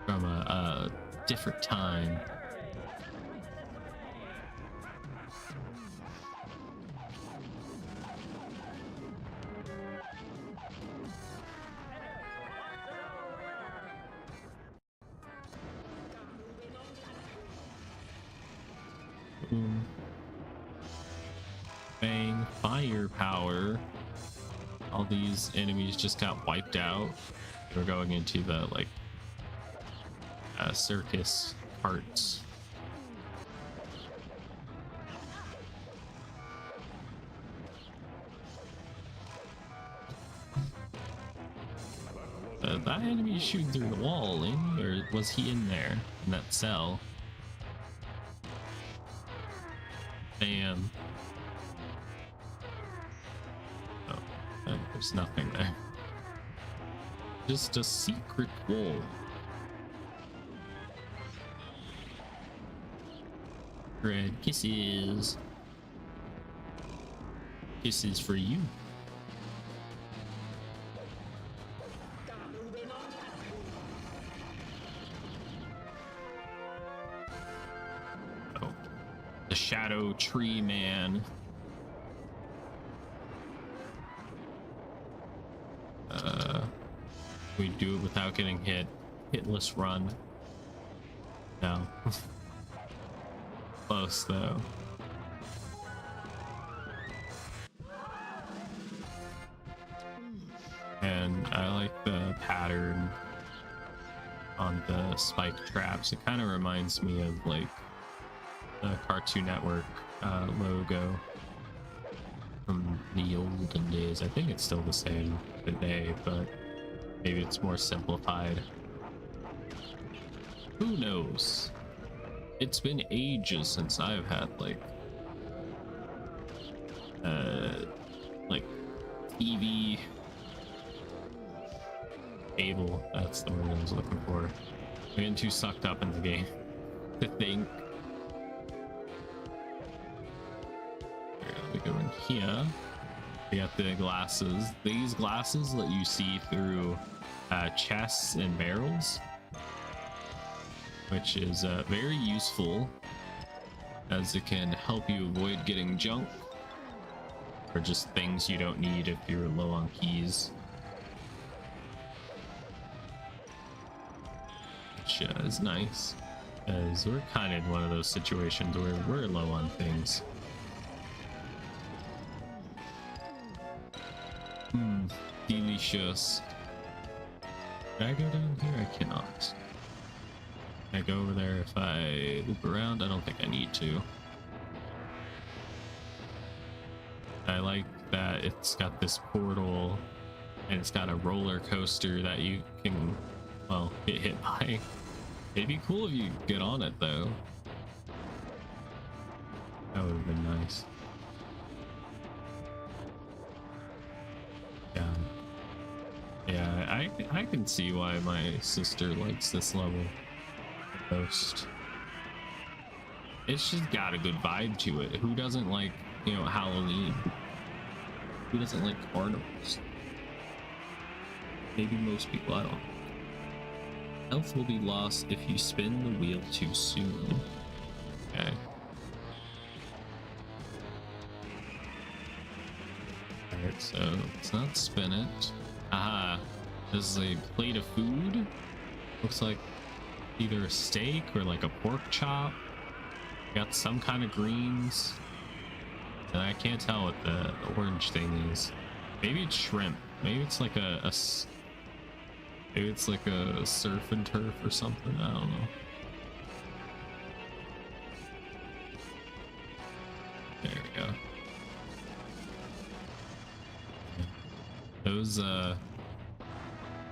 from a different time. Boom. Bang. Firepower. All these enemies just got wiped out. We're going into the like circus parts. That enemy shooting through the wall, or was he in there in that cell? Bam. Oh, there's nothing there. Just a secret wall. Red kisses. Kisses for you. Oh, the shadow tree man. We do it without getting hit. Hitless run. No. Close though. And I like the pattern on the spike traps. It kind of reminds me of like the Cartoon Network logo from the olden days. I think it's still the same today, but maybe it's more simplified. Who knows? It's been ages since I've had like TV cable. That's the word I was looking for. I'm getting too sucked up in the game to think. We go in here. We got the glasses. These glasses let you see through chests and barrels, which is very useful as it can help you avoid getting junk or just things you don't need if you're low on keys. Which is nice, as we're kind of in one of those situations where we're low on things. Delicious. Can I go down here? I cannot. Can I go over there if I loop around? I don't think I need to. I like that it's got this portal and it's got a roller coaster that you can, well, get hit by. It'd be cool if you get on it though. That would have been nice. Yeah, I can see why my sister likes this level the most. It's just got a good vibe to it. Who doesn't like, you know, Halloween? Who doesn't like carnivals? Maybe most people, I don't know. Health will be lost if you spin the wheel too soon. Okay. Alright, so let's not spin it. Aha, this is a plate of food. Looks like either a steak or like a pork chop. Got some kind of greens. And I can't tell what the orange thing is. Maybe it's shrimp. Maybe it's like maybe it's like a surf and turf or something. I don't know. There we go.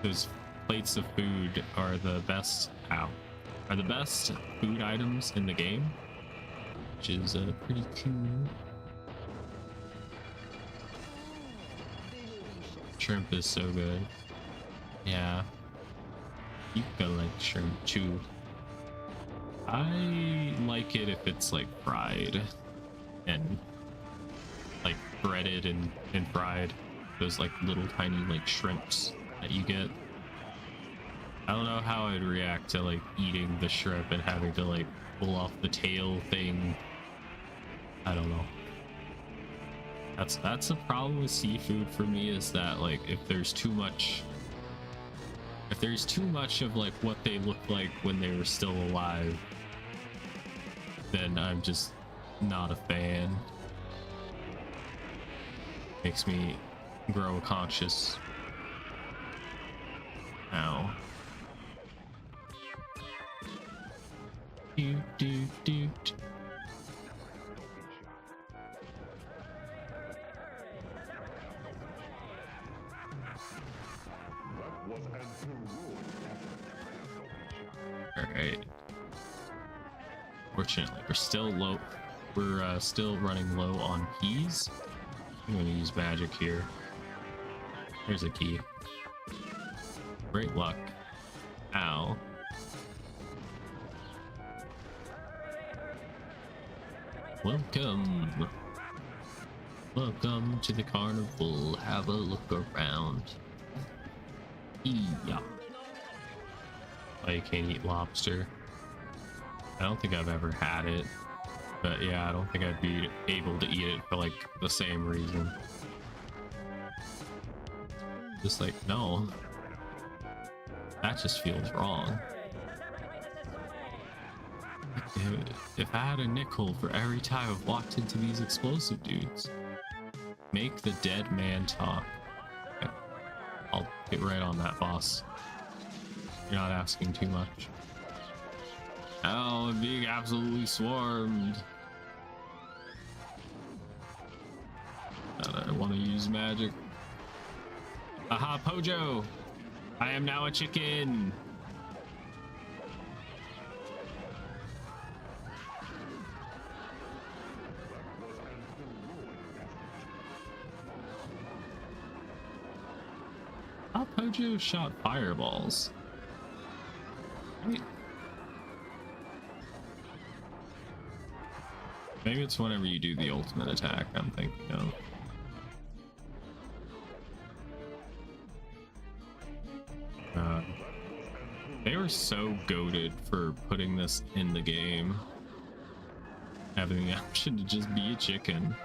Those plates of food are the best. Are the best food items in the game, which is pretty cool. Shrimp is so good. Yeah, you can like shrimp too. I like it if it's like fried and like breaded and fried. Those like little tiny like shrimps that you get. I don't know how I'd react to like eating the shrimp and having to like pull off the tail thing. I don't know. That's the problem with seafood for me, is that like if there's too much of like what they look like when they were still alive, then I'm just Not a fan. Makes me grow conscious. Ow. Doot, doot, doot. Alright. Fortunately, we're still low. We're still running low on keys. I'm gonna use magic here. There's a key. Great luck. Ow. Welcome. Welcome to the carnival. Have a look around. Yeah. Oh, you can't eat lobster. I don't think I've ever had it. But yeah, I don't think I'd be able to eat it for like the same reason. Just like, no. That just feels wrong. If I had a nickel for every time I've walked into these explosive dudes. Make the dead man talk. Okay. I'll get right on that, boss. You're not asking too much. Oh, I'm being absolutely swarmed. I want to use magic. Aha, Pojo! I am now a chicken! How Pojo shot fireballs? Wait. Maybe it's whenever you do the ultimate attack, I'm thinking of. They were so goated for putting this in the game. Having the option to just be a chicken.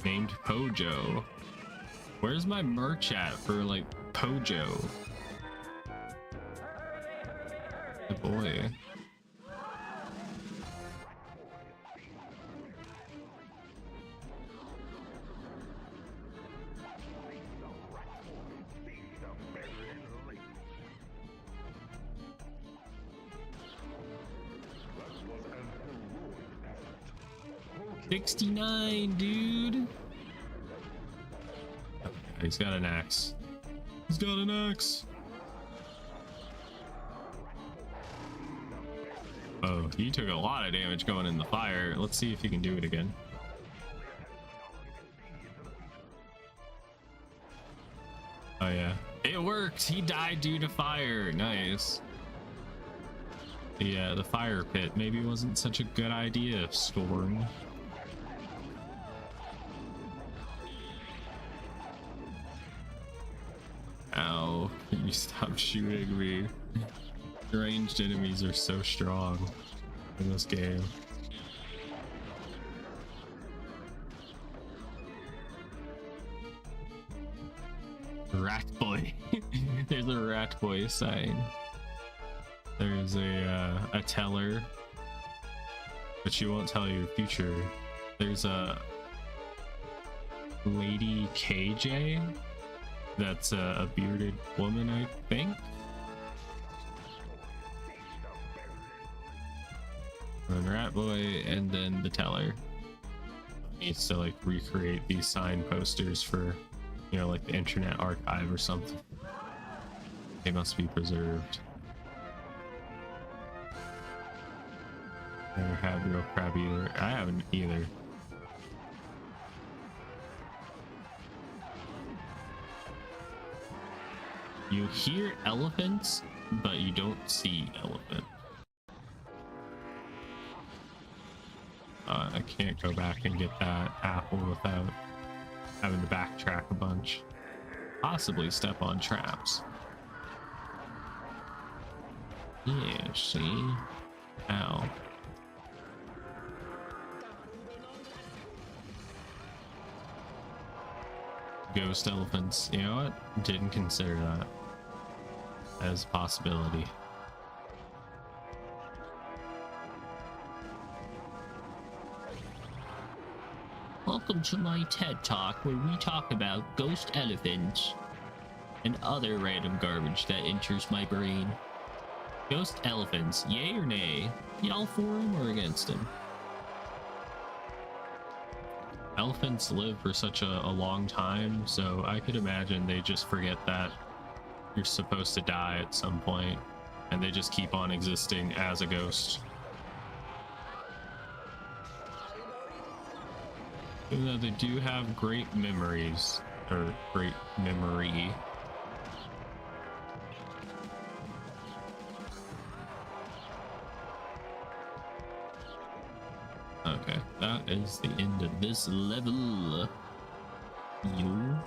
Named Pojo. Where's my merch at for like Pojo? Good boy. $69, dude. Okay, he's got an axe. He's got an axe. Oh, he took a lot of damage going in the fire. Let's see if he can do it again. Oh yeah, it worked. He died due to fire. Nice. Yeah, the fire pit maybe wasn't such a good idea, Storm. Ow, can you stop shooting me? Ranged enemies are so strong in this game. Rat boy. There's a rat boy sign. There's a teller, but she won't tell you your future. There's a Lady KJ. That's a bearded woman, I think. And Rat Boy, and then the teller. Needs to like recreate these sign posters for, you know, like the Internet Archive or something. They must be preserved. Never had real crab either. I haven't either. You hear elephants, but you don't see elephant. I can't go back and get that apple without having to backtrack a bunch. Possibly step on traps. Yeah, see? Ow. Ghost elephants. You know what? Didn't consider that as a possibility. Welcome to my TED Talk where we talk about ghost elephants and other random garbage that enters my brain. Ghost elephants, yay or nay? Y'all for them or against them? Elephants live for such a long time, so I could imagine they just forget that you're supposed to die at some point, and they just keep on existing as a ghost. Even though they do have great memories, or great memory. Okay, that is the end of this level. You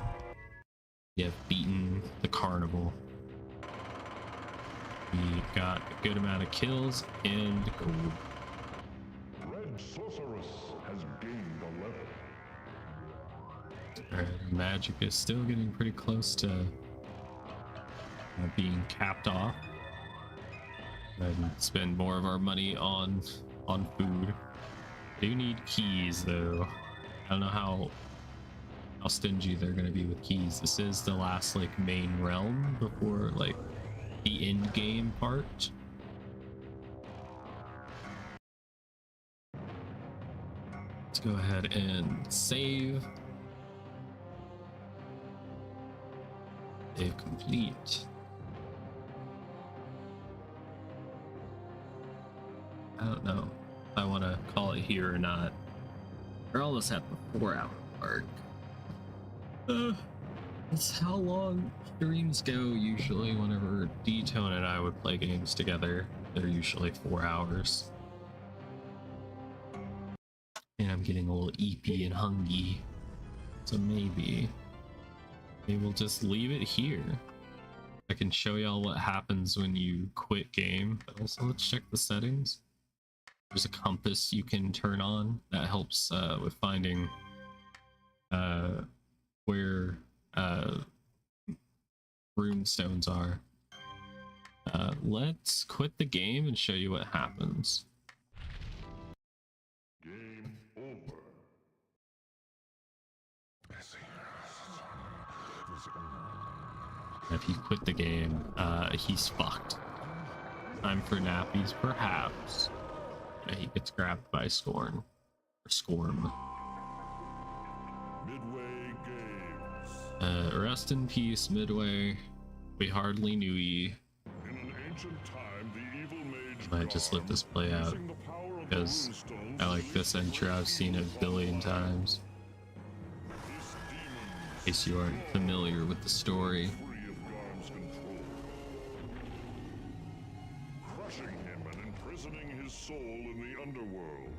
have beaten the carnival. We got a good amount of kills and gold.
Red Sorceress has gained a level.
Alright, magic is still getting pretty close to being capped off. And spend more of our money on food. Do need keys though. I don't know how stingy they're gonna be with keys. This is the last like main realm before like the end game part. Let's go ahead and save. Save complete. I don't know if I want to call it here or not. We're almost at the 4-hour mark. That's how long streams go usually whenever D-Tone and I would play games together. They're usually 4 hours. And I'm getting a little eepy and hungry. So maybe we'll just leave it here. I can show y'all what happens when you quit game, but also let's check the settings. There's a compass you can turn on that helps with finding where rune stones are. Let's quit the game and show you what happens.
Game over.
If you quit the game, he's fucked. Time for nappies, perhaps. Yeah, he gets grabbed by Scorn. Or Scorm.
Midway Games.
Rest in peace, Midway. We hardly knew ye.
In an ancient time, the evil mage
Might just let this play out,
using the power of the
because
runestones,
I like this intro. I've seen it a billion times.
this demon
In case you aren't familiar with the story.
free of Garm's control, crushing him and imprisoning his soul in the underworld.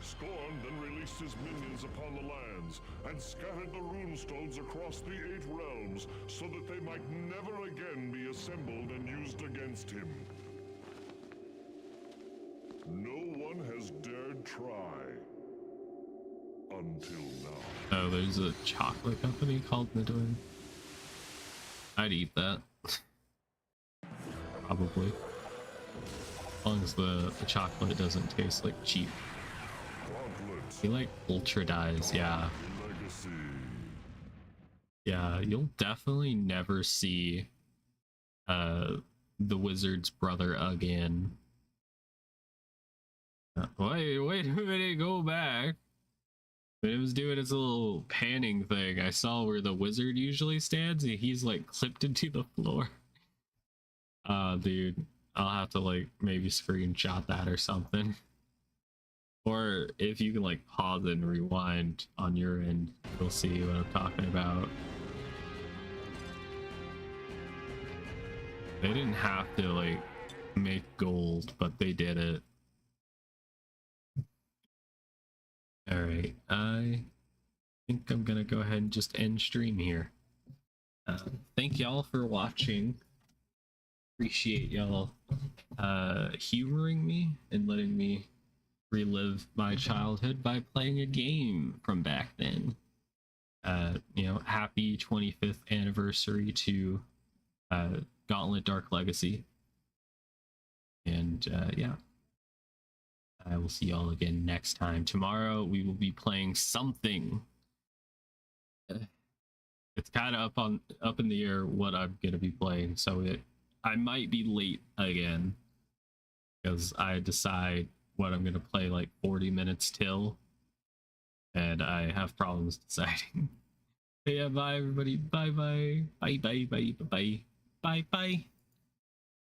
Scorn then released his minions upon the lands and scattered the runestones across the 8 realms so that they might never again be assembled and used against him. No one has dared try until now.
Oh, there's a chocolate company called Midway. I'd eat that. Probably. As long as the chocolate doesn't taste like cheap.
Gauntlet.
You like ultra dyes, yeah.
Legacy.
Yeah, you'll definitely never see the wizard's brother again. Wait a minute, go back. When it was doing its little panning thing, I saw where the wizard usually stands, and he's like clipped into the floor. Dude, I'll have to like maybe screenshot that or something. Or if you can like pause and rewind on your end, you'll see what I'm talking about. They didn't have to like make gold, but they did it. Alright, I think I'm gonna go ahead and just end stream here. Thank y'all for watching. Appreciate y'all humoring me and letting me relive my childhood by playing a game from back then. You know, happy 25th anniversary to Gauntlet Dark Legacy. And yeah. I will see y'all again next time. Tomorrow we will be playing something. It's kind of up in the air what I'm gonna be playing, so I might be late again because I decide what I'm gonna play like 40 minutes till, and I have problems deciding. Yeah, bye everybody. Bye bye. Bye bye bye bye bye bye bye.